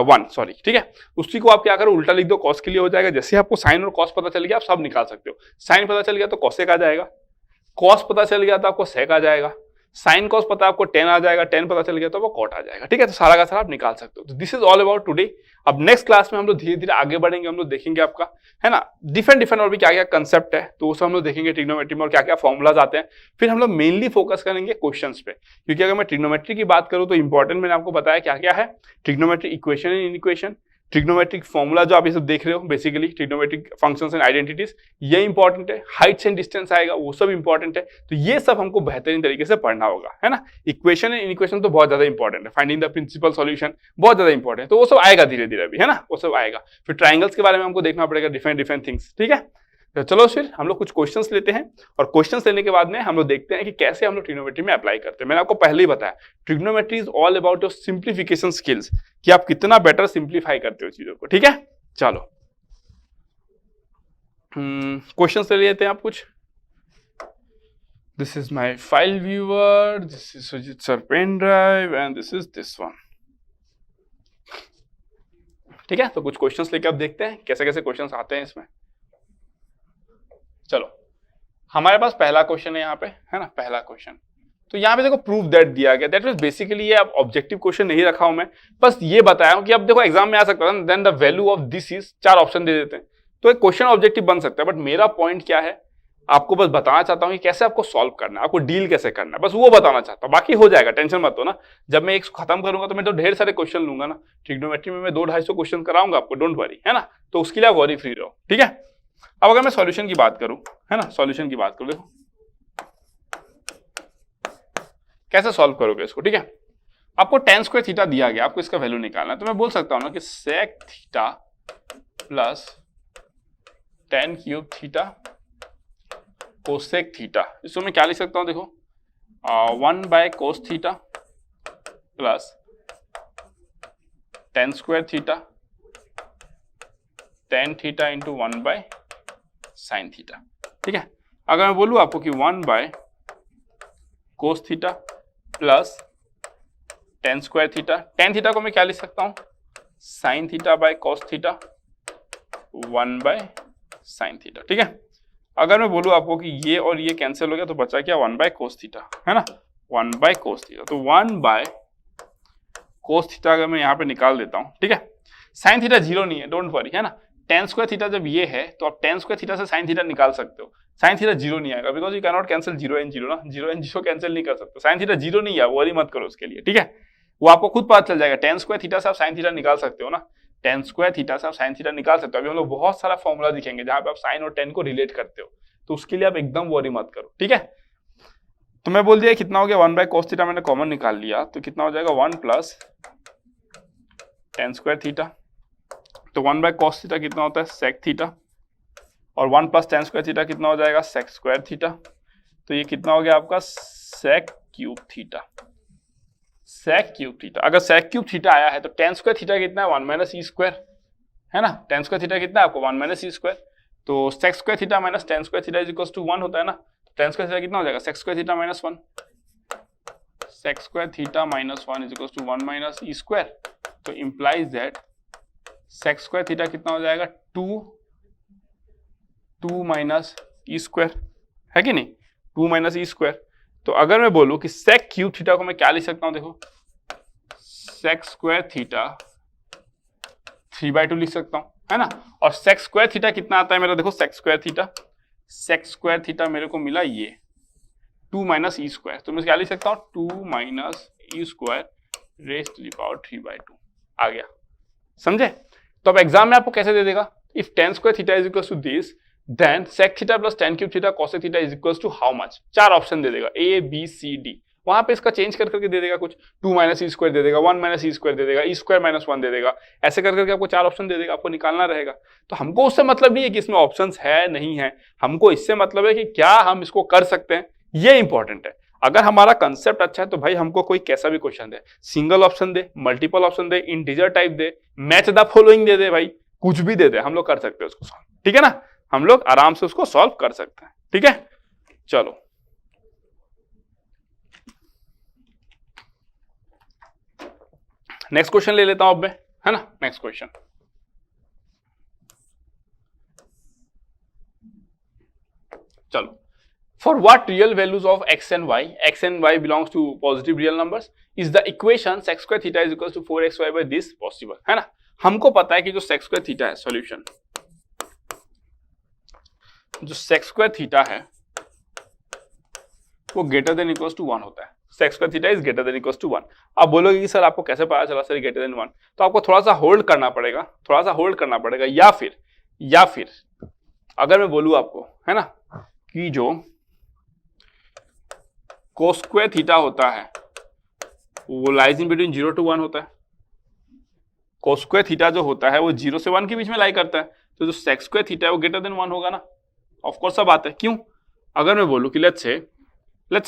Speaker 1: 1 सॉरी, ठीक है। उसी को आप क्या करो, उल्टा लिख दो, कॉस के लिए हो जाएगा। जैसे आपको साइन और कॉस पता चल गया, आप सब निकाल सकते हो। साइन पता चल गया तो कॉसेक आ जाएगा, कॉस पता चल गया तो आपको सेक आ जाएगा, साइन कॉस पता है आपको 10 आ जाएगा, 10 पता चल गया तो वो कॉट आ जाएगा, ठीक है। तो सारा का सारा आप निकाल सकते हो। तो this is all about today. अब नेक्स्ट क्लास में हम लोग धीरे धीरे आगे बढ़ेंगे, हम लोग देखेंगे आपका, है ना, डिफरेंट और भी क्या क्या कंसेप्ट है, तो उसे हम लोग देखेंगे ट्रिग्नोमेट्री में और क्या क्या फॉर्मुलाज आते हैं। फिर हम लोग मेनली फोकस करेंगे क्वेश्चंस पे, क्योंकि अगर मैं ट्रिग्नोमेट्री की बात करूं तो इंपॉर्टेंट मैंने आपको बताया क्या क्या है, trigonometry equation and inequation, trigonometric formula जो आप ये सब देख रहे हो, basically trigonometric functions and identities, ये इंपॉर्टेंट है, हाइट्स एंड डिस्टेंस आएगा वो सब इंपॉर्टेंट है। तो ये सब हमको बेहतरीन तरीके से पढ़ना होगा, है ना। इक्वेशन एंड इनइक्वेशन तो बहुत ज्यादा इंपॉर्टेंट है, फाइंडिंग द प्रिंसिपल सॉल्यूशन बहुत ज्यादा इंपॉर्टेंट है, तो वो सब आएगा धीरे धीरे अभी, है ना, वो सब आएगा। फिर ट्राइंगल्स के बारे में हमको देखना पड़ेगा, डिफरेंट थिंग्स, ठीक है। तो चलो फिर हम लोग कुछ क्वेश्चंस लेते हैं, और क्वेश्चंस लेने के बाद में हम लोग देखते हैं कि कैसे हम लोग ट्रिग्नोमेट्री में अप्लाई करते हैं। मैंने आपको पहले ही बताया, trigonometry is all about your simplification skills, कि आप कितना बेटर सिंप्लीफाई करते हो चीजों को, ठीक है। चलो क्वेश्चंस ले लेते हैं आप कुछ। This is my file viewer, this is Sujeet sir pen drive, and this is this one, ठीक है। तो कुछ क्वेश्चंस लेके आप देखते हैं कैसे कैसे क्वेश्चंस आते हैं इसमें। चलो हमारे पास पहला क्वेश्चन है यहाँ पे, है ना, पहला क्वेश्चन। तो यहाँ पे देखो प्रूव दैट दिया गया, दैट मींस बेसिकली ये अब ऑब्जेक्टिव क्वेश्चन नहीं रखा हूं मैं, बस ये बताया हूं कि अब देखो एग्जाम में आ सकता है, then the value of this is, 4 option दे देते हैं, तो एक क्वेश्चन ऑब्जेक्टिव बन सकता है। बट मेरा पॉइंट क्या है, आपको बस बताना चाहता हूँ कि कैसे आपको सॉल्व करना है, आपको डील कैसे करना है, बस वो बताना चाहता हूँ, बाकी हो जाएगा, टेंशन मत हो ना। जब मैं एक खत्म करूंगा तो मैं तो ढेर सारे क्वेश्चन लूंगा ना, ट्रिग्नोमेट्री में मैं 200-250 क्वेश्चन कराऊंगा आपको, डोंट वरी, है ना। तो उसके लिए आप वरी फ्री रहो, ठीक है। अब अगर मैं सॉल्यूशन की बात करूं, है ना, सॉल्यूशन की बात करूं, देखो कैसे सॉल्व करोगे इसको, ठीक है। आपको tan स्क्वायर थीटा दिया गया, आपको इसका वैल्यू निकालना है, तो मैं बोल सकता हूं ना कि sec theta plus tan cube theta cosec theta, इसको मैं क्या लिख सकता हूं, देखो 1 by cos theta plus tan square theta tan theta into 1 by sine theta, ठीक है। अगर मैं बोलूं आपको कि 1 by cos theta plus tan square theta, tan theta को मैं क्या लिख सकता हूं, sign theta by cos theta 1 by sine theta, ठीक है। अगर मैं बोलूं आपको कि ये और ये कैंसिल हो गया तो बचा क्या, 1 बाय कोस थीटा, है ना, 1 बाय कोस थीटा, तो 1 बाय कोस थीटा अगर मैं यहां पे निकाल देता हूं, ठीक है। साइन थीटा 0 नहीं है, डोंट वरी, है ना। tan स्क्वायर थीटा जब ये है तो आप tan स्क्वायर थीटा से साइन थीटा निकाल सकते हो, साइन थीटा 0 नहीं आएगा, because you can not cancel 0 and 0 ना, 0 एंड 0 कैंसिल नहीं कर सकते, साइन थीटा 0 नहीं है, वरी मत करो उसके लिए, ठीक है। वो आपको खुद पता चल जाएगा, tan स्क्वायर थीटा से आप साइन थीटा निकाल सकते हो ना, tan स्क्वायर थीटा से आप साइन थीटा निकाल सकते हो। अभी हम लोग बहुत सारा फॉर्मूला दिखेंगे जहां पे आप साइन और tan को रिलेट करते हो, तो उसके लिए आप एकदम वरी मत करो, ठीक है। तो मैं बोल दिया कितना हो गया, 1 बाय कोस थीटा मैंने कॉमन निकाल लिया, तो कितना हो जाएगा 1 प्लस tan स्क्वायर थीटा, तो 1 बाय कॉस थीटा कितना होता है सेक थीटा, और 1 प्लस tan स्क्वायर थीटा कितना हो जाएगा सेक स्क्वायर थीटा, तो ये कितना हो गया आपका sec cube theta, sec cube theta. अगर सेक क्यूब थीटा आया है तो tan स्क्वायर थीटा कितना है 1 माइनस ई स्क्वायर, है ना, tan स्क्वायर थीटा कितना है आपको 1 माइनस ई स्क्वायर, तो sec square theta minus tan square theta is equal to 1 होता है ना, tan स्क्वायर थीटा कितना हो जाएगा sec square theta minus 1, sec square theta minus 1 is equal to 1 minus E square, तो implies that sec square theta कितना हो जाएगा 2 माइनस ई स्क्वायर, है कि नहीं, 2 माइनस ई स्क्वायर। तो अगर मैं बोलूं कि सेक क्यूब थीटा को मैं क्या लिख सकता हूं, देखो सेक स्क्वायर थीटा 3/2 लिख सकता हूं, है ना। और सेक स्क्वायर थीटा कितना आता है मेरा, देखो सेक स्क्वायर थीटा मेरे को मिला ये 2 माइनस ई स्क्वायर, तो मैं क्या लिख सकता हूं 2 minus E square raise to the power 3/2 आ गया, समझे। तो अब एग्जाम में आपको कैसे दे देगा, if tan square theta is equal to this then sec theta plus tan cube theta cosec theta is equal to how much, 4 option दे देगा A B C D, वहां पे इसका चेंज कर करके दे देगा कुछ, 2 माइनस ई स्क्वायर दे देगा, 1 माइनस ई स्क्वायर दे देगा, ई स्क्वायर माइनस 1 दे देगा, ऐसे कर करके आपको 4 ऑप्शन दे देगा, आपको निकालना रहेगा। तो हमको उससे मतलब नहीं है कि इसमें ऑप्शंस है नहीं है, हमको इससे मतलब है कि क्या हम इसको कर सकते हैं, ये इंपॉर्टेंट है। अगर हमारा कंसेप्ट अच्छा है तो भाई हमको कोई कैसा भी क्वेश्चन दे, सिंगल ऑप्शन दे, मल्टीपल ऑप्शन दे, इंटीजर टाइप दे, मैच द फॉलोइंग दे दे, भाई कुछ भी दे दे, हम लोग कर सकते हैं उसको सॉल्व, ठीक है ना, हम लोग आराम से उसको सॉल्व कर सकते हैं, ठीक है। चलो नेक्स्ट क्वेश्चन ले लेता हूं अब मैं, है ना, नेक्स्ट क्वेश्चन। चलो For what real values of x and y belongs to positive real numbers is the equation sec square theta is equals to 4xy by this possible, है ना। हमको पता है कि जो sec square theta है solution, जो sec square theta है वो greater than equals to 1 होता है। sec square theta is greater than equals to 1। आप बोलोगे कि सर आपको कैसे पता चला सर greater than 1, तो आपको थोड़ा सा होल्ड करना पड़ेगा, या फिर अगर मैं बोलूं आपको, है ना, कि जो cos square थीटा होता है वो लाइज इन बिटवीन 0 to 1 होता है। cos square थीटा जो होता है वो 0 से 1 के बीच में लाई करता है, तो जो sec square थीटा है वो ग्रेटर देन 1 होगा ना। ऑफ कोर्स सब बात है, क्यों? अगर मैं बोलूं कि let's say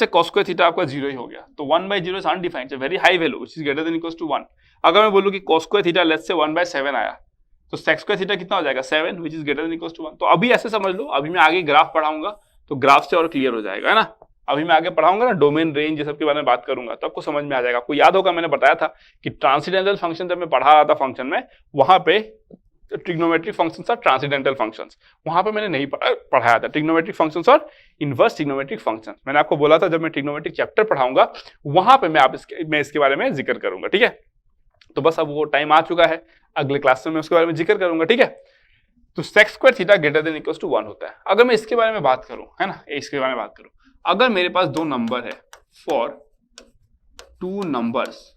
Speaker 1: cos square theta आपका 0 ही हो गया, तो 1/0 is undefined, very high value which is greater than equals to 1। अगर मैं बोलूं कि cos square theta let's say 1/7 आया, तो sec square थीटा कितना हो जाएगा 7 which is greater than equals to 1। तो अभी ऐसे समझ लो, अभी मैं आगे ग्राफ पढ़ाऊंगा तो ग्राफ से और क्लियर हो जाएगा, है ना। अभी मैं आगे पढ़ाऊंगा ना डोमेन रेंज ये सब के बारे में बात करूंगा तो आपको समझ में आ जाएगा। आपको याद होगा मैंने बताया था कि ट्रांसेंडेंटल फंक्शन जब मैं पढ़ा रहा था फंक्शन में, वहां पे ट्रिग्नोमेट्रिक फंक्शंस और ट्रांसेंडेंटल फंक्शंस वहां पे मैंने नहीं पढ़ाया था, ट्रिग्नोमेट्रिक फंक्शंस और इनवर्स ट्रिग्नोमेट्रिक फंक्शंस। मैंने आपको बोला था जब मैं ट्रिग्नोमेट्रिक चैप्टर पढ़ाऊंगा वहां पे मैं इसके बारे में जिक्र करूंगा, ठीक है। तो बस अब वो टाइम आ चुका है, अगले क्लास में मैं उसके बारे में जिक्र करूंगा, ठीक है। तो sec square theta greater than equals to 1 होता है। अगर मैं इसके बारे में बात करूं, है ना, इसके बारे में बात करूं, अगर मेरे पास दो नंबर है for two numbers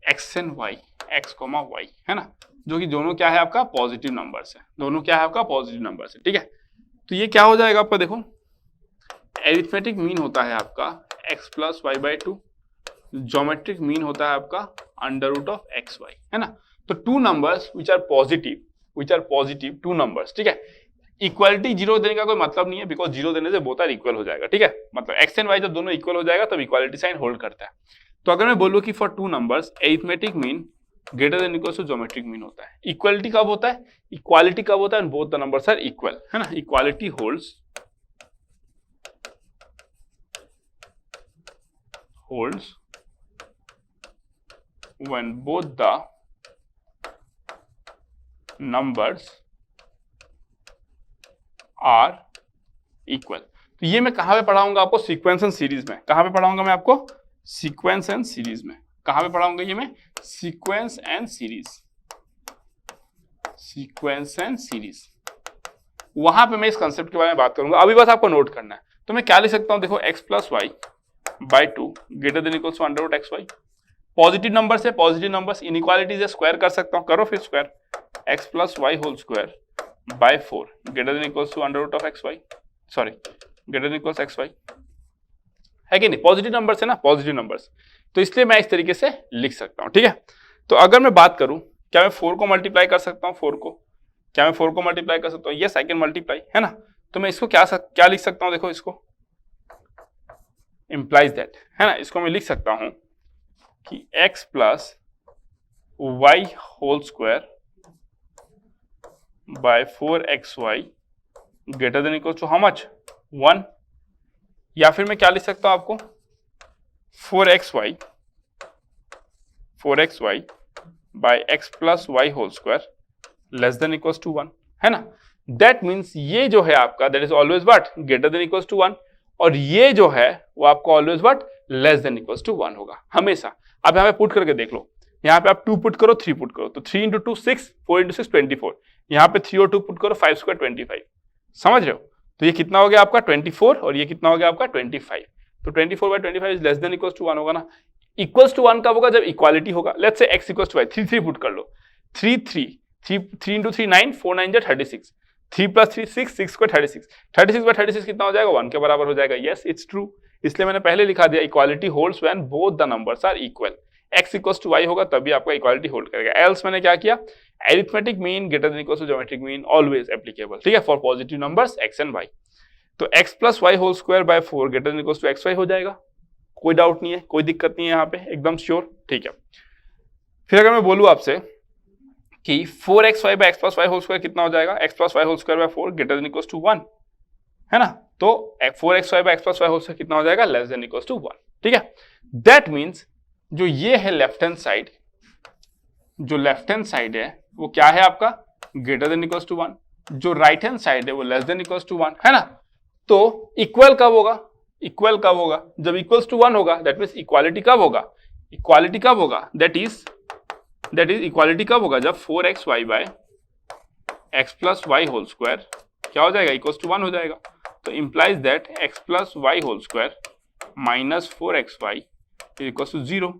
Speaker 1: x and y, x, y, है ना, जो कि दोनों क्या है आपका पॉजिटिव नंबर्स है, ठीक है। तो ये क्या हो जाएगा आपका, देखो एरिथमेटिक मीन होता है आपका x plus y by two, geometric mean होता है आपका under root of x y, है ना। तो two numbers which are positive two numbers, ठीक है। इक्वालिटी 0 देने का कोई मतलब नहीं है, बिकॉज 0 देने से बोथ आर इक्वल हो जाएगा, ठीक है। मतलब x एंड y जब दोनों इक्वल हो जाएगा तब इक्वालिटी साइन होल्ड करता है। तो अगर मैं बोलूं कि for two numbers arithmetic mean greater than equal to geometric mean होता है। इक्वालिटी कब होता है and both the numbers are equal, है ना। Equality holds when both the numbers are equal। तो ये मैं कहां पे पढ़ाऊंगा आपको, सीक्वेंस एंड सीरीज में। कहां पे पढ़ाऊंगा मैं आपको, सीक्वेंस एंड सीरीज में। कहां पे पढ़ाऊंगा ये मैं, सीक्वेंस एंड सीरीज, वहां पे मैं इस कंसेप्ट के बारे में बात करूंगा। अभी बस आपको नोट करना है। तो मैं क्या लिख सकता हूं, देखो x plus y by two greater than equals to under root x y. Positive number से पॉजिटिव नंबर्स इनइक्वालिटी से स्क्वायर कर सकता हूं, करो फिर square, x plus y whole square by 4 greater than equals to under root of x y, sorry greater than equals x y, है कि नहीं। पॉजिटिव नंबर्स है ना, पॉजिटिव नंबर्स, तो इसलिए मैं इस तरीके से लिख सकता हूं, ठीक है। तो अगर मैं बात करूं, क्या मैं 4 को मल्टीप्लाई कर सकता हूं, 4 को मल्टीप्लाई कर सकता हूं, यस आई कैन मल्टीप्लाई, है ना। तो मैं इसको क्या लिख सकता हूं, देखो इसको इंप्लाइज दैट, है ना। इसको मैं लिख सकता हूं कि x plus y whole square by 4xy greater than equal to how much 1, या फिर मैं क्या लिख सकता हूं आपको 4xy by x plus y whole square less than equal to 1, है ना। दैट मीन्स ये जो है आपका that is always what greater than equal to 1, और ये जो है वो आपको always what less than equal to 1 होगा हमेशा। अब यहाँ पे पुट करके देख लो, यहाँ पे आप 2 पुट करो 3 पुट करो, तो 3 इंटू 2 6, 4 इंटू 6 24, यहाँ पे 3 और 2 पुट करो 5 स्क्वायर 25, समझ रहे हो। तो ये कितना हो गया आपका 24 और ये कितना हो गया आपका 25। तो 24 by 25 is less than equal to 1 होगा ना। इक्वल्स टू 1 कब होगा, जब इक्वालिटी होगा। Let's say x equals to y, 3 put कर लो, 3 इंटू 3 9, 4 9 36, 3 प्लस 3 6, 6 स्क्वायर 36 बाय 36 कितना हो जाएगा 1 के बराबर हो जाएगा। यस इट्स ट्रू, इसलिए मैंने पहले लिखा दिया equality holds when both the numbers are equal. x equals to y होगा तभी आपका इक्वालिटी होल्ड करेगा। एल्स मैंने क्या किया, arithmetic mean greater than equals to geometric mean always applicable, ठीक है, for positive numbers x and y। तो x plus y whole square by 4 greater than equals to x y हो जाएगा, कोई डाउट नहीं है, कोई दिक्कत नहीं है यहाँ पे, एकदम श्योर, ठीक है। फिर अगर मैं बोलूँ आपसे कि 4xy by x plus y whole square कितना हो जाएगा, x plus y whole square by 4 greater than equals to 1, है ना। तो 4xy by x plus y whole square कितना हो जाएगा, लेस देन इक्वल्स टू 1, ठीक है। दैट मीन्स जो ये है लेफ्ट हैंड साइड, जो लेफ्ट हैंड साइड है वो क्या है आपका ग्रेटर देन इक्वल्स टू 1, जो राइट हैंड साइड है वो लेस देन इक्वल्स टू 1 है ना। तो इक्वल कब होगा, इक्वल कब होगा, जब इक्वल्स टू 1 होगा। दैट मींस इक्वालिटी कब होगा, इक्वालिटी कब होगा, दैट इज इक्वालिटी कब होगा, जब 4xy by x plus y whole square क्या हो जाएगा, इक्वल्स टू 1 हो जाएगा। तो implies that x plus y whole square minus 4xy is equals to 0।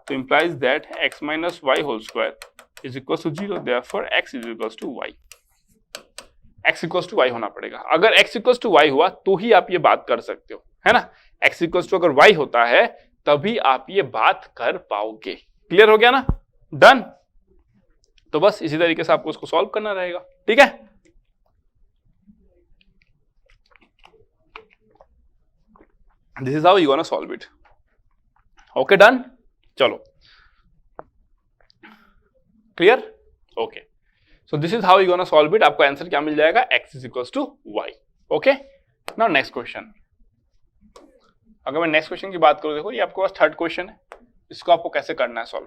Speaker 1: तो implies that x minus y whole square is equals to 0। Therefore x is equals to y, x equals to y होना पड़ेगा। अगर x equals to y हुआ तो ही आप ये बात कर सकते हो, है ना। x इक्वल्स टू अगर y होता है तभी आप ये बात कर पाओगे। क्लियर हो गया ना, डन। तो बस इसी तरीके से आपको उसको सॉल्व करना रहेगा, ठीक है। This is how you gonna solve it. Okay done, चलो clear, okay. So this is how you gonna solve it. आपको आंसर क्या मिल जाएगा, x is equals to y। Okay, now next question. अगर मैं नेक्स्ट क्वेश्चन की बात करूं, देखो ये आपके पास थर्ड क्वेश्चन है, इसको आपको कैसे करना है सॉल्व,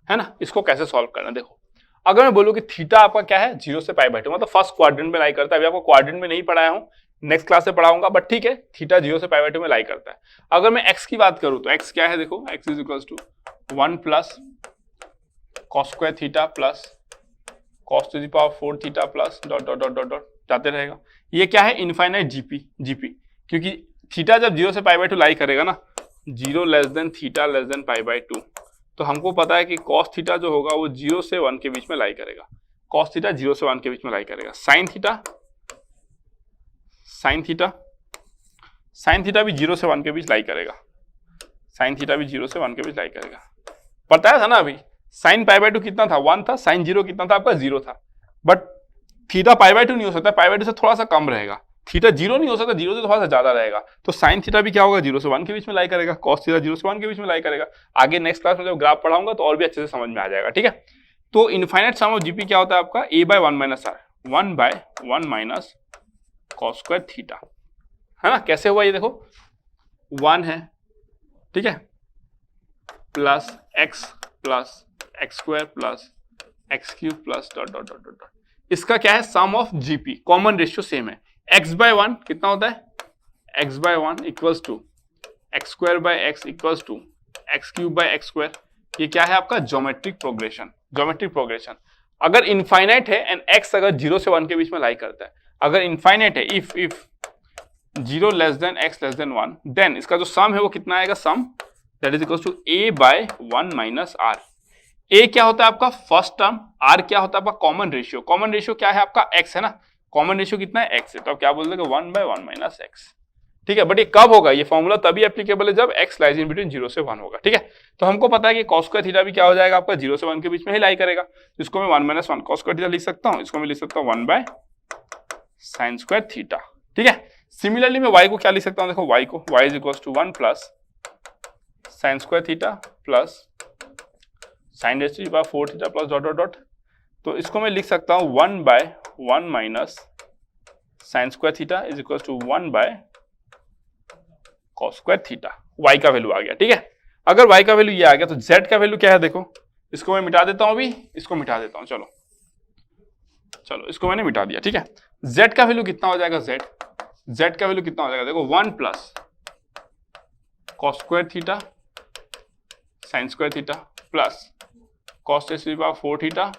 Speaker 1: है ना। इसको कैसे सॉल्व करना है, देखो अगर मैं बोलूं कि थीटा आपका क्या है 0 से पाई बाय 2, मतलब फर्स्ट क्वाड्रेंट में लाई करता है। अभी आपको क्वाड्रेंट में नहीं पढ़ाया हूं, नेक्स्ट क्लास से पढ़ाऊंगा, बट ठीक है, थीटा 0 से पाई बाय 2 में लाई करता है। अगर मैं x की बात करूं तो x क्या है, देखो x is equals to 1 plus cos square theta plus cos to the power 4 theta plus dot dot dot dot dot जाते रहेगा। ये क्या है, इनफाइनाइट जीपी, क्योंकि थीटा जब 0 से पाई बाय 2 लाई करेगा ना, 0 less then theta less than pi by 2, तो हमको पता है कि कॉस थीटा जो होगा वो 0 से 1 के बीच में लाई करेगा। कॉस थीटा 0 से 1 के बीच में लाई करेगा। साइन थीटा भी 0 से 1 के बीच लाई करेगा। साइन थीटा भी 0 से 1 के बीच लाई करेगा। पता था ना अभी, साइन पाई बाय 2 कितना था, 1 था, साइन 0 कितना था आपका, 0 था। बट थीटा पाई बाय 2 नहीं हो सकता, पाई बाय 2 से थोड़ा सा कम रहेगा। थीटा 0 नहीं हो सकता, 0 से थोड़ा सा ज्यादा रहेगा। तो साइन थीटा भी क्या होगा, 0 से 1 के बीच में लाई करेगा। कॉस थीटा 0 से 1 के बीच में लाई करेगा। आगे नेक्स्ट क्लास में जब ग्राफ पढ़ाऊंगा तो और भी अच्छे से समझ में आ जाएगा, ठीक है। तो इनफाइनाइट सम ऑफ जीपी क्या होता है आपका, a by 1 minus r, 1 by 1 minus cos square theta, है ना। कैसे हुआ ये देखो, 1 है, ठीक है, plus x square plus X cube plus dot dot dot dot. इसका क्या है, sum of GP, common ratio same है। x बाय 1 कितना होता है, x bye 1 equals to X square by X equals to X cube by X square. ये क्या है आपका, ज्योमेट्रिक प्रोग्रेशन। अगर इनफाइनाइट है एंड x अगर 0 से 1 के बीच में लाई करता है, अगर इनफाइनाइट है, if 0 less than x less than 1, then इसका जो सम है वो कितना आएगा, sum that is equals to a by 1 minus r। a क्या होता है आपका फर्स्ट टर्म, r क्या होता है आपका कॉमन रेशियो। कॉमन रेशियो क्या है आपका, x है ना। कॉमन रेशियो कितना है, x है। तो आप क्या बोल देंगे, 1 बाय 1 माइनस x, ठीक है। बट ये कब होगा, ये फॉर्मूला तभी एप्लीकेबल है जब x लाइज इन बिटवीन 0 से 1 होगा, ठीक है। तो हमको पता है कि cos स्क्वायर थीटा भी क्या हो जाएगा आपका, 0 से 1 के बीच में ही लाई करेगा। इसको मैं 1 माइनस 1 cos स्क्वायर थीटा लिख सकता हूँ, इसको मैं लिख सकता हूँ 1 बाय साइन स्क्वायर थीटा, ठीक है। सिमिलरली मैं y को क्या लिख सकता हूँ, देखो y को, y is equals to 1 plus sine square theta plus sine raise to the power 4 theta plus dot dot dot. तो इसको मैं लिख सकता हूँ 1 by 1 minus sine square theta is equal to 1 by cos square theta. y का value आ गया, ठीक है। अगर y का वैल्यू ये आ गया तो z का वैल्यू क्या है, देखो इसको मैं मिटा देता हूं, अभी इसको मिटा देता हूं, चलो इसको मैंने मिटा दिया, ठीक है। z का वैल्यू कितना हो जाएगा, z का वैल्यू कितना हो जाएगा, देखो 1 plus cos square theta sine square theta plus cos raise to the power 4 theta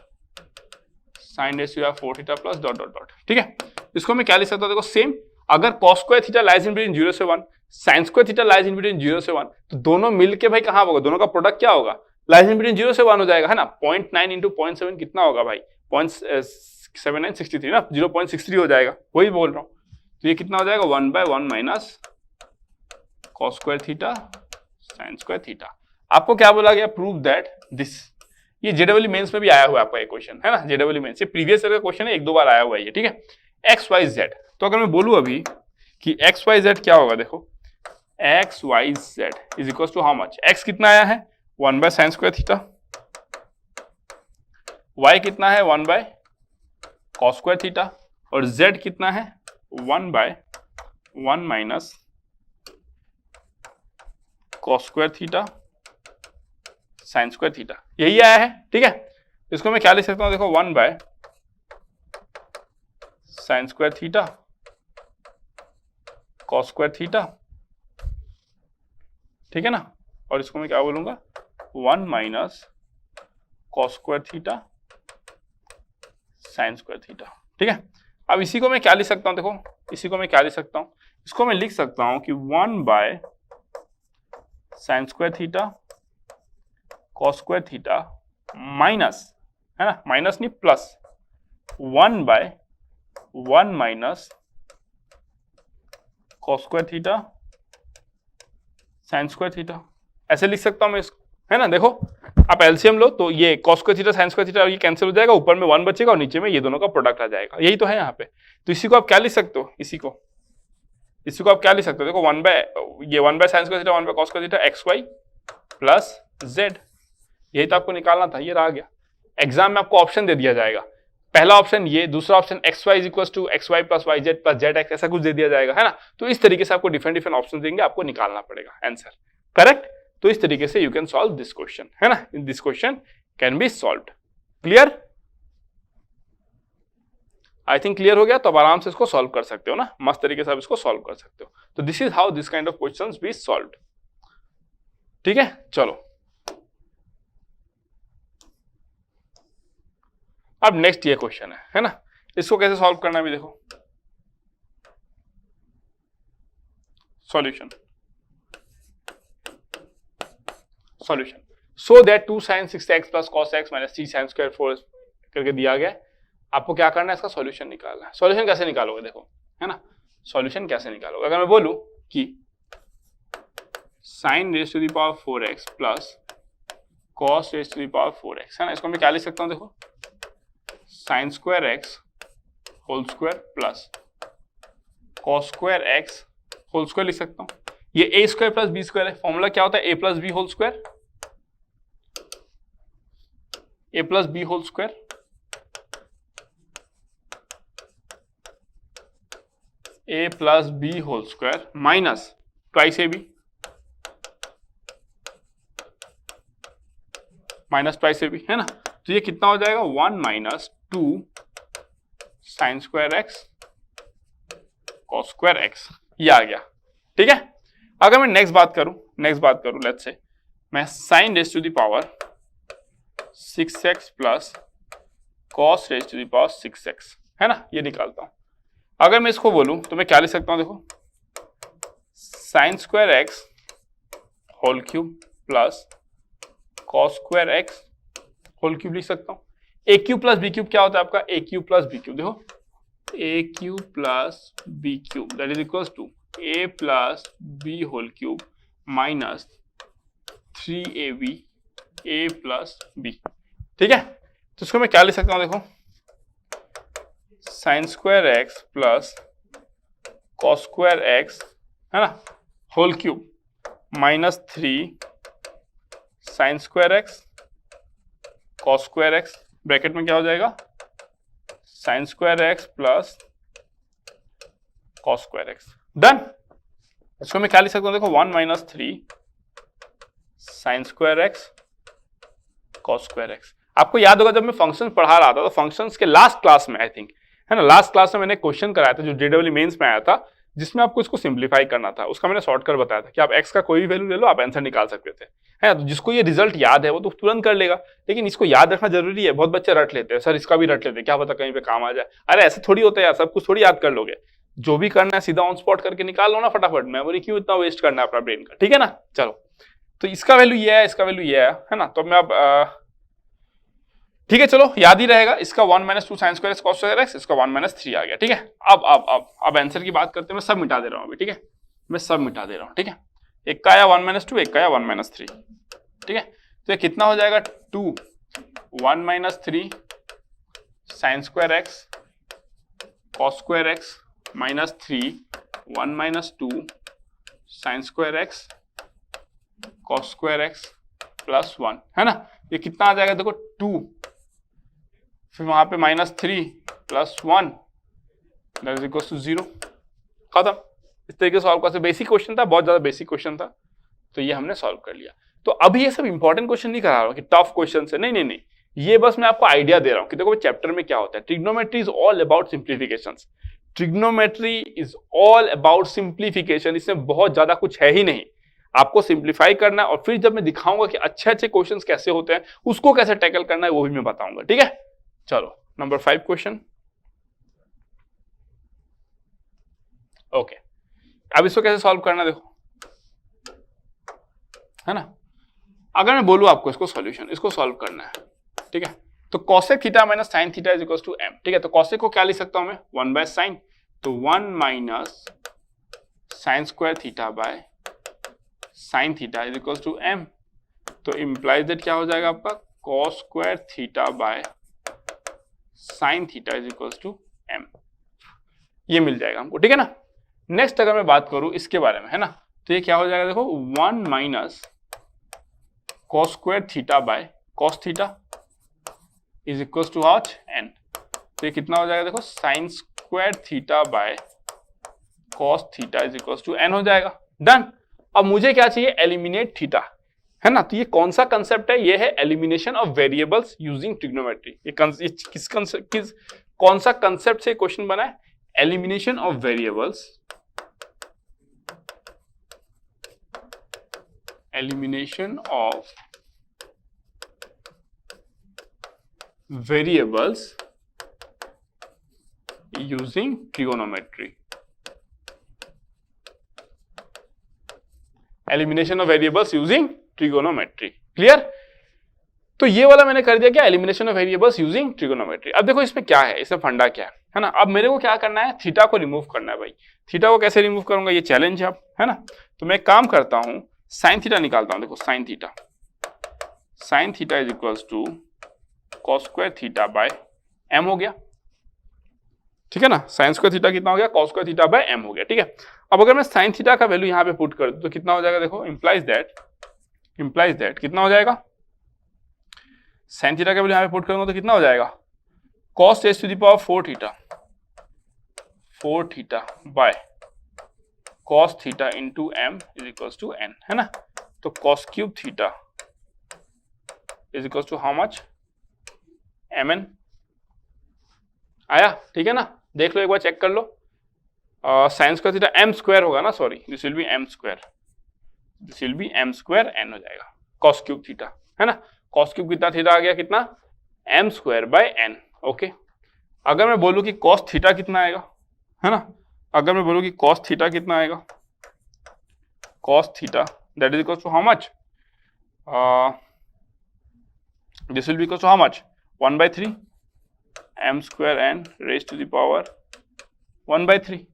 Speaker 1: sine raise to the power 4 theta plus dot dot dot, ठीक है। इसको मैं क्या लिख सकता हूं, देखो सेम, अगर cos square theta lies in between 0 से 1, sin square theta lies in between 0 से 1, तो दोनों मिलके भाई कहां होगा, दोनों का प्रोडक्ट क्या होगा, लाइज इन बिटवीन 0 से 1 हो जाएगा, है ना। 0.9 इंटू 0.7 कितना होगा भाई, 0.7963 ना, 0.63 हो जाएगा, वही बोल रहा हूं। तो ये कितना हो जाएगा, 1 by 1 minus cos square theta sin square theta. आपको क्या बोला गया, प्रूव दैट दिस। ये जेडब्ल्यू मेंस में भी आया हुआ है आपका एक क्वेश्चन, है ना, जेडब्ल्यू मेंस, ये प्रीवियस ईयर का क्वेश्चन है, 1-2 बार आया हुआ है ये, ठीक है। एक्स वाई जेड, तो अगर मैं बोलूं अभी कि एक्स वाई जेड क्या होगा, देखो x y z is equal to how much, x कितना आया है 1 by sine square theta, y कितना है 1 बाय कॉस स्क्वायर थीटा, और जेड कितना है 1 by 1 minus cos square theta sine square theta. यही आया है, ठीक है। इसको मैं क्या लिख सकता हूं, देखो 1 by sine square theta cos square theta, ठीक है ना, और इसको मैं क्या बोलूंगा 1 minus cos square theta sine square theta, ठीक है। अब इसी को मैं क्या लिख सकता हूं, देखो इसी को मैं क्या लिख सकता हूं, इसको मैं लिख सकता हूं कि 1 by sine square theta cos square theta minus, है ना, माइनस नहीं plus 1 by 1 minus cos square theta sine square theta, ऐसे लिख सकता हूं मैं इसको, है ना। देखो आप एलसीएम लो तो ये cos square theta sine square theta ये कैंसिल हो जाएगा, ऊपर में 1 बचेगा और नीचे में ये दोनों का प्रोडक्ट आ जाएगा, यही तो है यहाँ पे। तो इसी को आप क्या लिख सकते हो, इसी को आप क्या लिख सकते हो, देखो 1 by sine square theta 1 by cos square theta x y plus z, यही तो आपको निकालना था, ये रह गया। एग्जाम में आपको ऑप्शन दे दिया जाएगा, पहला ऑप्शन ये, दूसरा option x y equal to x y plus y z plus z x, ऐसा कुछ दे दिया जाएगा, है ना। तो इस तरीके से आपको डिफरेंट ऑप्शन देंगे, आपको निकालना पड़ेगा आंसर, करेक्ट। तो इस तरीके से you can solve this question, है ना, this question can be solved. Clear, I think clear हो गया। तो आप आराम से इसको सॉल्व कर सकते हो ना, मस्त तरीके से आप इसको सॉल्व कर सकते हो। तो this is how this kind of questions B solved, ठीक है। चलो अब नेक्स्ट ये क्वेश्चन है ना, इसको कैसे सॉल्व करना है भी देखो। Solution so that 2 sin 6x plus cos x minus 3 sin square 4 करके दिया गया है। आपको क्या करना है, इसका सॉल्यूशन निकालना है। सॉल्यूशन कैसे निकालोगे देखो, है ना, सॉल्यूशन कैसे निकालोगे। अगर मैं बोलूं कि sin raise to the power 4x plus cos raise to the power 4x, है ना, इसको मैं क्या लिख सकता हूं, देखो sin square x whole square plus cos square x whole square लिख सकता हूं। ये a square plus b square है, फॉर्मूला क्या होता है, a plus B whole square, a plus B whole square a plus B whole square minus twice a b minus twice a b, है ना। तो ये कितना हो जाएगा 1 minus 2 sine square x cos square x, ये आ गया, ठीक है। अगर मैं नेक्स्ट बात करूं लेट्स से मैं sine raise to the power 6x plus cos raise to the power 6x, है ना, ये निकालता हूं। अगर मैं इसको बोलूं तो मैं क्या लिख सकता हूं, देखो sine square X whole cube plus cos square X whole cube लिख सकता हूं। A cube plus B cube क्या होता है आपका, A cube plus B cube, देखो A cube plus B cube that is equals to A plus B whole cube minus 3ab A plus B, ठीक है। तो इसको मैं क्या लिख सकता हूं, देखो sine square x plus cos square x, है ना, whole cube minus 3 sine square x cos square x, bracket में क्या हो जाएगा sine square x plus cos square x, done. इसको मैं क्या लिख सकता हूं, देखो 1 minus 3 sine square x cos square x. आपको याद होगा जब मैं फंक्शंस पढ़ा रहा था तो फंक्शंस के लास्ट क्लास में आई थिंक, है ना, लास्ट क्लास में मैंने क्वेश्चन कराया था जो जेडब्ल्यू मेंस में आया था, जिसमें आपको इसको सिंप्लीफाई करना था। उसका मैंने शॉर्ट कर बताया था कि आप x का कोई भी वैल्यू ले लो, आप आंसर निकाल सकते थे, है। तो जिसको ये रिजल्ट याद है वो तो तुरंत कर लेगा, लेकिन इसको याद रखना जरूरी है। बहुत बच्चे रट लेते हैं, सर इसका भी रट लेते हैं, क्या पता कहीं पे काम आ जाए। अरे ऐसे थोड़ी होता है यार, सब कुछ थोड़ी याद कर लोगे। जो भी करना है सीधा ऑन स्पॉट करके निकाल लो ना फटाफट, मेमोरी क्यों इतना वेस्ट करना है अपना ब्रेन का, ठीक है ना। चलो तो इसका वैल्यू ये है, इसका वैल्यू ये है ना। तो मैं अब ठीक है, चलो याद ही रहेगा। इसका 1 minus 2 sine square x cos square x, इसका 1 माइनस 3 आ गया, ठीक है। अब आंसर की बात करते हैं। मैं सब मिटा दे रहा हूं अभी, ठीक है, मैं सब मिटा दे रहा हूं, ठीक है। एक का आया 1 माइनस 2, एक का आया 1 माइनस 3, ठीक है। तो ये कितना हो जाएगा 2 1 minus 3 sine square x cos square x minus 3 1 minus 2 sine square x cos square x plus 1, है ना। ये कितना आ जाएगा देखो 2, फिर वहां पे minus 3 plus 1 that is equal to 0, खत्म। इस तरीके से सॉल्व कर सकते। बेसिक क्वेश्चन था, बहुत ज्यादा बेसिक क्वेश्चन था, तो ये हमने सॉल्व कर लिया। तो अभी ये सब इंपॉर्टेंट क्वेश्चन नहीं करा रहा हूं कि टफ क्वेश्चन है, नहीं नहीं नहीं, ये बस मैं आपको आइडिया दे रहा हूं कि देखो चैप्टर में क्या होता है। Trigonometry is all about simplifications. Trigonometry is all about simplification. इसमें बहुत ज्यादा कुछ है ही नहीं, आपको सिंप्लीफाई करना है और फिर जब मैं दिखाऊंगा कि अच्छे अच्छे क्वेश्चंस कैसे होते हैं, उसको कैसे टैकल करना है वो भी मैं बताऊंगा, ठीक है। चलो नंबर 5 क्वेश्चन। ओके, अब इसको कैसे सॉल्व करना देखो, है ना। अगर मैं बोलूं आपको इसको सॉल्यूशन, इसको सॉल्व करना है, ठीक है, तो cosec theta minus sine theta is equal to m, ठीक है। तो कॉसेक को क्या लिख सकता हूं मैं, 1 बाय साइन, तो 1 minus sine square theta by sine theta is equal to m. तो इंप्लाइज दैट क्या हो जाएगा आपका, cos square theta by sine theta is equal to m, ये मिल जाएगा हमको, ठीक है ना। नेक्स्ट अगर मैं बात करूं इसके बारे में, है ना, तो ये क्या हो जाएगा देखो, 1 minus cos square theta by cos theta is equal to what, n. तो ये कितना हो जाएगा देखो, sine square theta by cos theta is equal to n हो जाएगा। डन। अब मुझे क्या चाहिए, एलिमिनेट थीटा, है ना। तो ये कौन सा कंसेप्ट है, ये है elimination of variables using trigonometry. ये कौन सा कंसेप्ट से क्वेश्चन बना है, elimination of variables, elimination of variables using trigonometry, elimination of variables using trigonometry. Clear. तो ये वाला मैंने कर दिया क्या, elimination of variables using trigonometry. अब देखो इसमें क्या है, इसमें फंडा क्या है ना। अब मेरे को क्या करना है, थीटा को रिमूव करना है भाई। थीटा को कैसे रिमूव करूंगा, ये चैलेंज है अब, है ना। तो मैं काम करता हूं, साइन थीटा निकालता हूं। देखो sine theta is equals to cos square theta by m हो गया, ठीक है ना। साइन स्क्वायर थीटा कितना हो गया, cos square theta by m हो गया, ठीक है। अब अगर मैं साइन थीटा का वैल्यू यहां पे पुट कर दूं तो कितना हो जाएगा देखो, इंप्लाइज दैट कितना हो जाएगा, साइन थीटा का वैल्यू यहां पे पुट करूंगा तो कितना हो जाएगा, cos raise to the power 4 theta by cos theta into m is equal to n, है ना। तो cos cube theta is equal to how much, m n आया, ठीक है ना। देख लो एक बार, चेक कर लो। Sine square theta M square होगा ना, sorry this will be M square N हो जाएगा, कॉस क्यूब थीटा, है ना। कॉस क्यूब कितना थीटा आ गया, कितना, M square by N. Okay, अगर मैं बोलूं कि कॉस थीटा कितना आएगा, है ना, अगर मैं बोलूं कि कॉस थीटा कितना आएगा, cos theta that is equal to how much, this will be equal to how much, 1/3 m square n raise to the power 1/3,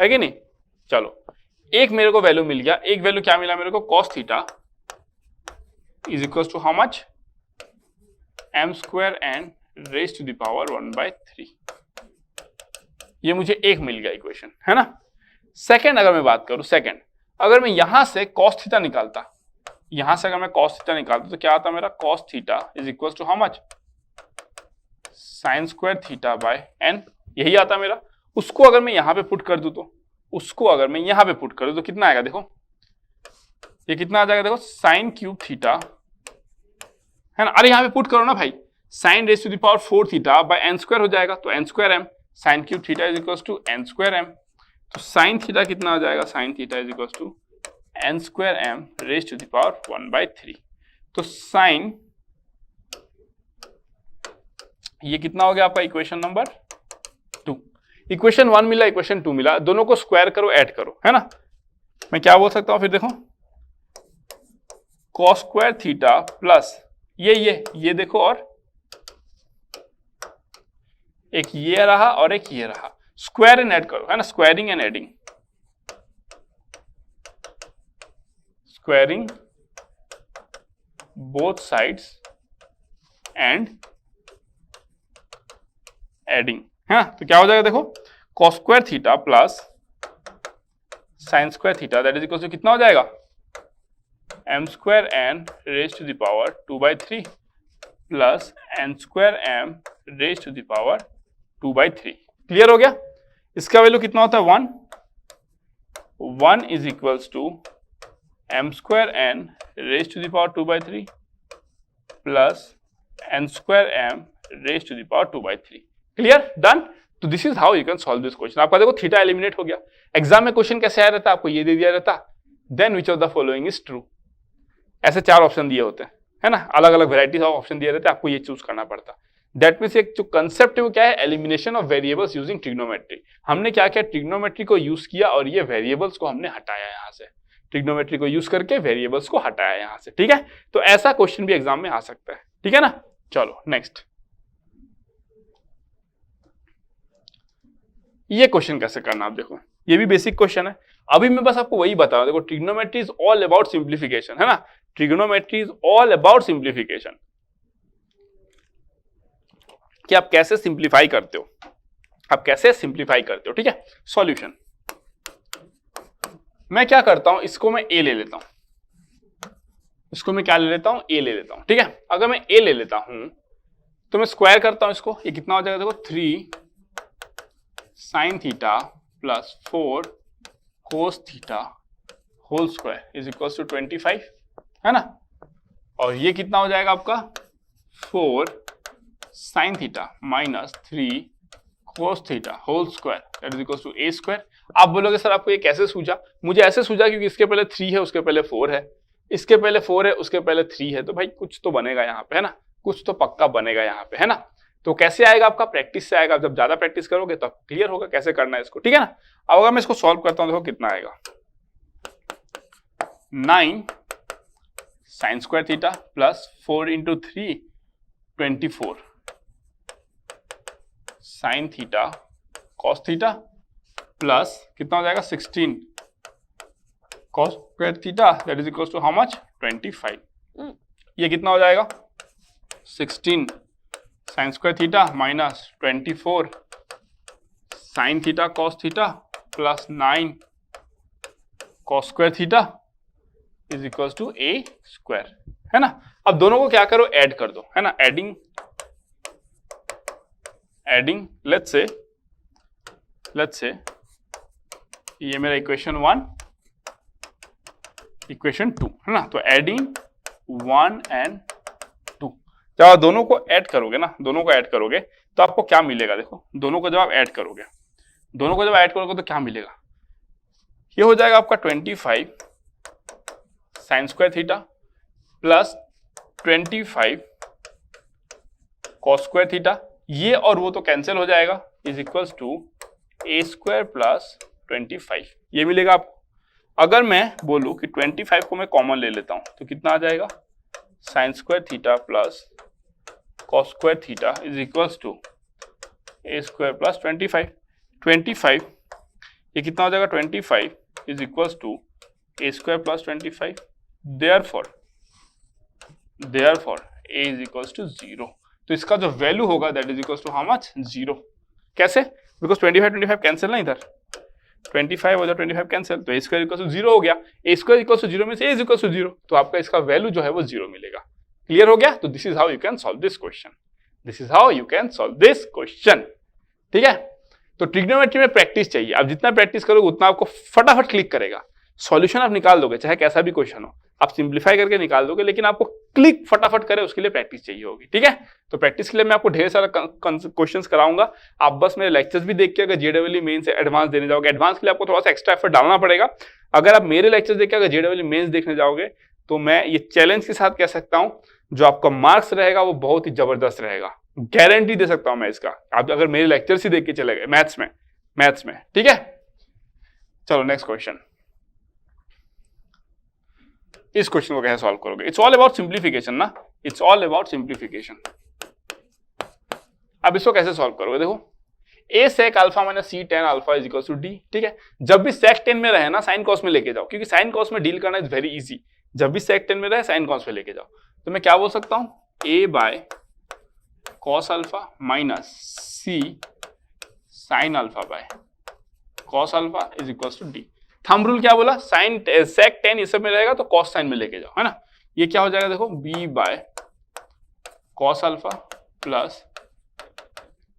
Speaker 1: है कि नहीं। चलो एक मेरे को वैल्यू मिल गया, एक वैल्यू क्या मिला मेरे को, cos theta is equal to how much, m square n raise to the power 1/3। ये मुझे एक मिल गया इक्वेशन, है ना। सेकंड अगर मैं बात करूं, सेकंड अगर मैं यहां से कॉस थीटा निकालता, यहां से अगर मैं कॉस थीटा निकालता तो क्या आता मेरा, cos theta is equal to how much, sine square theta by n, यही आता मेरा। उसको अगर मैं यहां पे पुट कर दूं तो, उसको अगर मैं यहां पे पुट कर दूं तो कितना आएगा देखो, ये कितना आ जाएगा देखो, साइन क्यूब थीटा, है ना। अरे यहां पे पुट करो ना भाई, sine raise to the power 4 theta by n square हो जाएगा, तो n square m, sine cube theta is equal to n square m. तो साइन थीटा कितना आ जाएगा, sine theta is equal to n square m raise to the power 1/3। तो sign, ये कितना हो गया आपका, इक्वेशन नंबर 2। इक्वेशन 1 मिला, इक्वेशन 2 मिला, दोनों को स्क्वायर करो, ऐड करो, है ना। मैं क्या बोल सकता हूं फिर देखो, कॉस स्क्वायर थीटा प्लस ये देखो, और एक ये रहा और एक ये रहा, स्क्वायर एंड ऐड करो, है ना, squaring and adding, squaring both sides and adding, है। तो क्या हो जाएगा देखो, cos square theta plus sine square theta that is equal to कितना हो जाएगा, m square n raise to the power 2/3 plus n square m raise to the power 2/3। Clear हो गया। इसका वैल्यू कितना होता है, 1 is equals to m square n raised to the power 2/3 plus n square m raised to the power 2/3. Clear, done. तो this is how you can solve this question. आपका देखो theta eliminate हो गया. Exam में question कैसे आया रहता, आपको ये दे दिया रहता, then which of the following is true. ऐसे 4 ऑप्शन दिए होते हैं, है ना, अलग अलग वेराइटीज ऑफ ऑप्शन दिए रहते हैं, आपको ये चूज करना पड़ता. दैट मीन्स एक जो कंसेप्ट है वो क्या है, elimination of variables using trigonometry. हमने क्या किया, ट्रिग्नोमेट्री को यूज किया और ये वेरिएबल्स को हमने हटाया यहां से. ट्रिग्नोमेट्री को यूज करके वेरिएबल्स को हटाया यहां से. ठीक है, तो ऐसा क्वेश्चन भी एग्जाम में आ सकता है. ठीक है ना. चलो नेक्स्ट. ये क्वेश्चन कैसे करना, आप देखो, ये भी बेसिक क्वेश्चन है. अभी मैं बस आपको वही बता रहा हूं. देखो, trigonometry is all about simplification, है ना. Trigonometry is all about simplification, कि आप कैसे सिंप्लीफाई करते हो, आप कैसे सिंप्लीफाई करते हो. ठीक है, सॉल्यूशन मैं क्या करता हूं, इसको मैं ए ले लेता हूं, इसको मैं क्या ले लेता हूं, ए ले लेता हूं. ठीक है, अगर मैं ए ले लेता हूं तो मैं स्क्वायर करता हूं इसको. ये कितना हो जाएगा, देखो 3 sine theta plus 4 cos theta whole square is equal to 25, है ना. और ये कितना हो जाएगा आपका 4 sine theta minus 3 cos theta whole square that is equal to a square. आप बोलोगे सर आपको ये कैसे सूझा, मुझे ऐसे सूझा क्योंकि इसके पहले 3 है, उसके पहले 4 है, इसके पहले 4 है, उसके पहले 3 है, तो भाई कुछ तो बनेगा यहाँ पे, है ना, कुछ तो पक्का बनेगा यहाँ पे, है ना. तो कैसे आएगा, आपका प्रैक्टिस से आएगा. जब ज्यादा प्रैक्टिस करोगे तो क्लियर होगा कैसे करना है इसको. ठीक है ना. अब अगर मैं इसको सॉल्व करता हूं, देखो कितना आएगा, 9 sine square theta plus 4 into 3 24 sine theta cos theta plus कितना हो जाएगा 16 cos square theta that is equal to how much 25. ये कितना हो जाएगा 16 sine square theta minus 24 sine theta cos theta plus 9 cos square theta is equal to a square, है ना. अब दोनों को क्या करो, ऐड कर दो, है ना. एडिंग लेट्स से ये मेरा इक्वेशन 1 इक्वेशन 2, है ना. तो एडिंग 1 एंड 2, जब आप दोनों को ऐड करोगे ना, दोनों को ऐड करोगे तो आपको क्या मिलेगा, देखो दोनों को जब आप ऐड करोगे, दोनों को जब ऐड करोगे तो क्या मिलेगा, ये हो जाएगा आपका 25 sine square theta plus 25 cos square theta. ये और वो तो कैंसिल हो जाएगा is equals to a square plus 25. ये मिलेगा आपको. अगर मैं बोलूं कि 25 को मैं कॉमन ले लेता हूं तो कितना आ जाएगा, sine square theta plus cos square theta is equals to a square plus 25. ये कितना हो जाएगा 25 is equals to a square plus 25. Therefore a is equals to 0. तो इसका जो वैल्यू होगा that is equals to how much 0. कैसे, because 25 cancel ना, इधर 25 हो जाए 25 कैंसिल, तो ए स्क्वायर इक्वल्स टू 0 हो गया. A square equals to 0 means A is equals to 0, तो आपका इसका वैल्यू जो है वो 0 मिलेगा. क्लियर हो गया. तो this is how you can solve this question. ठीक है. तो ट्रिग्नोमेट्री में प्रैक्टिस चाहिए. आप जितना प्रैक्टिस करोगे उतना आपको फटाफट क्लिक करेगा. सॉल्यूशन आप निकाल दोगे चाहे कैसा भी क्वेश्चन हो, आप सिंप्लीफाई करके निकाल दोगे, लेकिन आपको क्लिक फटाफट करे उसके लिए प्रैक्टिस चाहिए होगी. ठीक है. तो प्रैक्टिस के लिए मैं आपको ढेर सारा क्वेश्चंस कराऊंगा. आप बस मेरे लेक्चर्स भी देख के अगर जेडब्ल्यू मेंस से एडवांस देने जाओगे, एडवांस के लिए आपको थोड़ा सा एक्स्ट्रा एफर्ट डालना पड़ेगा. अगर आप मेरे लेक्चर्स देख के अगर जेडब्ल्यू मेंस देखने जाओगे तो मैं ये चैलेंज के साथ कह सकता हूं जो आपका मार्क्स रहेगा वो बहुत ही जबरदस्त रहेगा. गारंटी दे सकता हूं मैं इसका. आप अगर मेरे लेक्चर्स ही देख के चले गए मैथ्स में. ठीक है. चलो नेक्स्ट क्वेश्चन. इस क्वेश्चन को कैसे सॉल्व करोगे, इट्स ऑल अबाउट सिंप्लीफिकेशन ना, इट्स ऑल अबाउट सिंप्लीफिकेशन. अब इसको कैसे सॉल्व करोगे, देखो a sec alpha minus c tan alpha is equal to d. ठीक है. जब भी sec 10 में रहे ना साइन कॉस में लेके जाओ, क्योंकि साइन कॉस में डील करना इज वेरी इजी. जब भी sec 10 में रहे साइन कॉस में लेके जाओ. तो मैं क्या बोल सकता हूं, a by cos alpha minus c sine alpha by cos alpha is equal to d. Thumb rule क्या बोला, साइन sec 10 इस सब में रहेगा तो कॉस साइन में लेके जाओ, है ना. ये क्या हो जाएगा, देखो b बाय cos alpha plus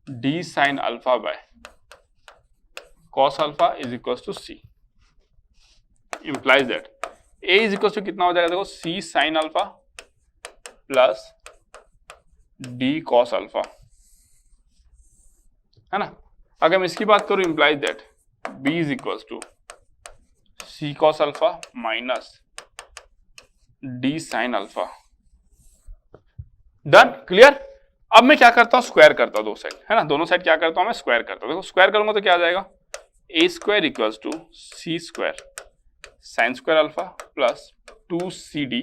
Speaker 1: D sine alpha by cos alpha is equal to C. implies that A is equal to कितना हो जाएगा, देखो C sine alpha plus D cos alpha, है ना। अगर मैं इसकी बात करूं, implies that B is equal to C cos alpha minus D sine alpha. Done, clear. अब मैं क्या करता हूं, स्क्वायर करता हूं दो साइड, है ना, दोनों साइड क्या करता हूं मैं, स्क्वायर करता हूं। देखो स्क्वायर करूंगा तो क्या आ जाएगा, a square equals to c square sine square alpha plus 2cd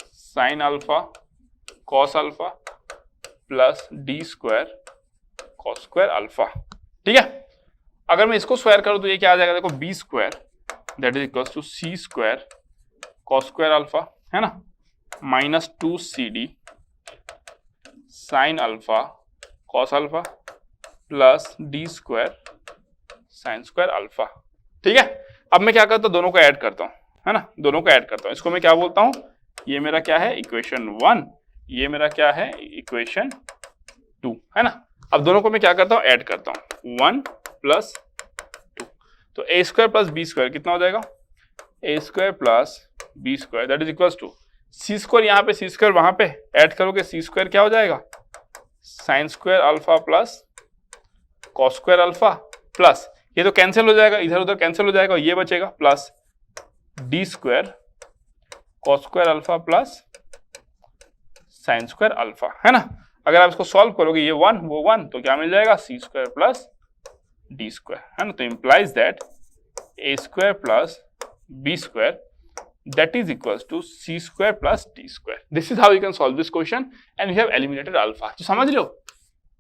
Speaker 1: sine alpha cos alpha plus d square cos square alpha. ठीक है, अगर मैं इसको स्क्वायर करूं तो ये क्या आ जाएगा, देखो b square that is equals to c square cos square alpha, है ना, minus 2cd sine alpha cos alpha plus d square sine square alpha. ठीक है, अब मैं क्या करता हूं, दोनों को ऐड करता हूं, है ना, दोनों को ऐड करता हूं। इसको मैं क्या बोलता हूं, ये मेरा क्या है, इक्वेशन 1, ये मेरा क्या है, इक्वेशन 2, है ना। अब दोनों को मैं क्या करता हूं, ऐड करता हूं, 1 प्लस 2, तो a square plus b square कितना हो जाएगा, a square plus b square that is equals to c square, यहाँ पे सी स्क्वायर वहां पे ऐड करोगे, सी स्क्वायर क्या हो जाएगा, sine square alpha plus cos square alpha plus ये तो कैंसिल हो जाएगा, इधर उधर कैंसिल हो जाएगा, ये बचेगा plus d square cos square alpha plus sine square alpha, है ना। अगर आप इसको सॉल्व करोगे, ये 1 वो 1, तो क्या मिल जाएगा, c square plus d square, है ना। तो implies that a square plus b square that is equals to c square plus d square. This is how you can solve this question and we have eliminated alpha. तो समझ लो,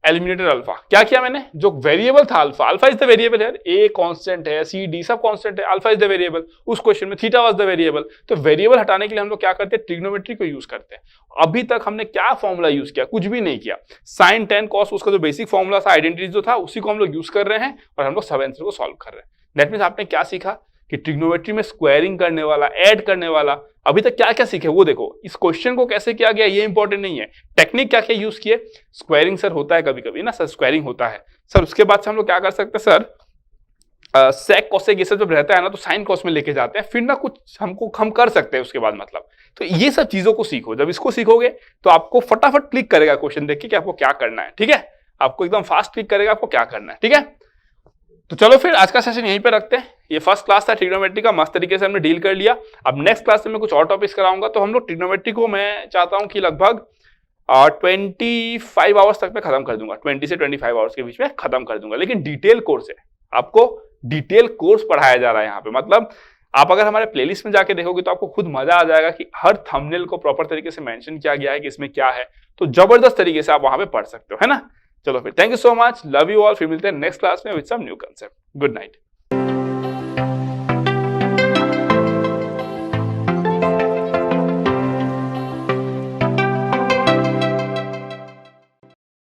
Speaker 1: eliminated alpha क्या किया मैंने, जो variable था alpha, alpha is the variable है, a constant है, c d सब कांस्टेंट है, अल्फा इज द वेरिएबल। उस क्वेश्चन में थीटा वाज द वेरिएबल। तो वेरिएबल हटाने के लिए हम लोग क्या करते हैं, ट्रिग्नोमेट्री को यूज करते हैं। अभी तक हमने क्या फॉर्मूला यूज किया, कुछ भी नहीं किया। साइन टेन कॉस उसका जो बेसिक फॉर्मूला था, आइडेंटिटी जो था, उसी को हम लोग यूज कर रहे हैं और हम लोग सब आंसर को सॉल्व कर रहे हैं। दैट मींस आपने क्या सीखा कि ट्रिग्नोमेट्री में स्क्वायरिंग करने वाला, ऐड करने वाला, अभी तक क्या क्या सीखे वो देखो। इस क्वेश्चन को कैसे किया गया ये इंपॉर्टेंट नहीं है, टेक्निक क्या क्या यूज किए। स्क्वायरिंग सर होता है कभी कभी ना सर, स्क्वायरिंग होता है सर। उसके बाद से हम लोग क्या कर सकते हैं सर, सेक कोसेक ये सब जब रहता है ना तो साइन कॉस में लेके जाते हैं, फिर ना कुछ हम कर सकते हैं उसके बाद, मतलब तो ये सब चीजों को सीखो। जब इसको सीखोगे तो आपको फटाफट क्लिक करेगा क्वेश्चन देख के कि आपको क्या करना है। ठीक है, आपको एकदम फास्ट क्लिक करेगा आपको क्या करना है। ठीक है, तो चलो फिर आज का सेशन यहीं पे रखते हैं। ये फर्स्ट क्लास था ट्रिग्नोमेट्री का, मस्त तरीके से हमने डील कर लिया। अब नेक्स्ट क्लास में मैं कुछ और टॉपिक्स कराऊंगा। तो हम लोग ट्रिग्नोमेट्री को मैं चाहता हूं कि लगभग 25 आवर्स तक मैं खत्म कर दूंगा, 20 से 25 आवर्स के बीच में खत्म कर दूंगा। लेकिन डिटेल कोर्स है, आपको डिटेल कोर्स पढ़ाया जा रहा है यहाँ पे। मतलब आप अगर हमारे प्लेलिस्ट में जाके देखोगे तो आपको खुद मजा आ जाएगा कि हर थंबनेल को प्रॉपर तरीके से मेंशन किया गया है कि इसमें क्या है। तो जबरदस्त तरीके से आप वहां पे पढ़ सकते हो, है ना। चलो फिर, thank you so much, love you all. फिर मिलते हैं नेक्स्ट क्लास में with some new concept. Good night.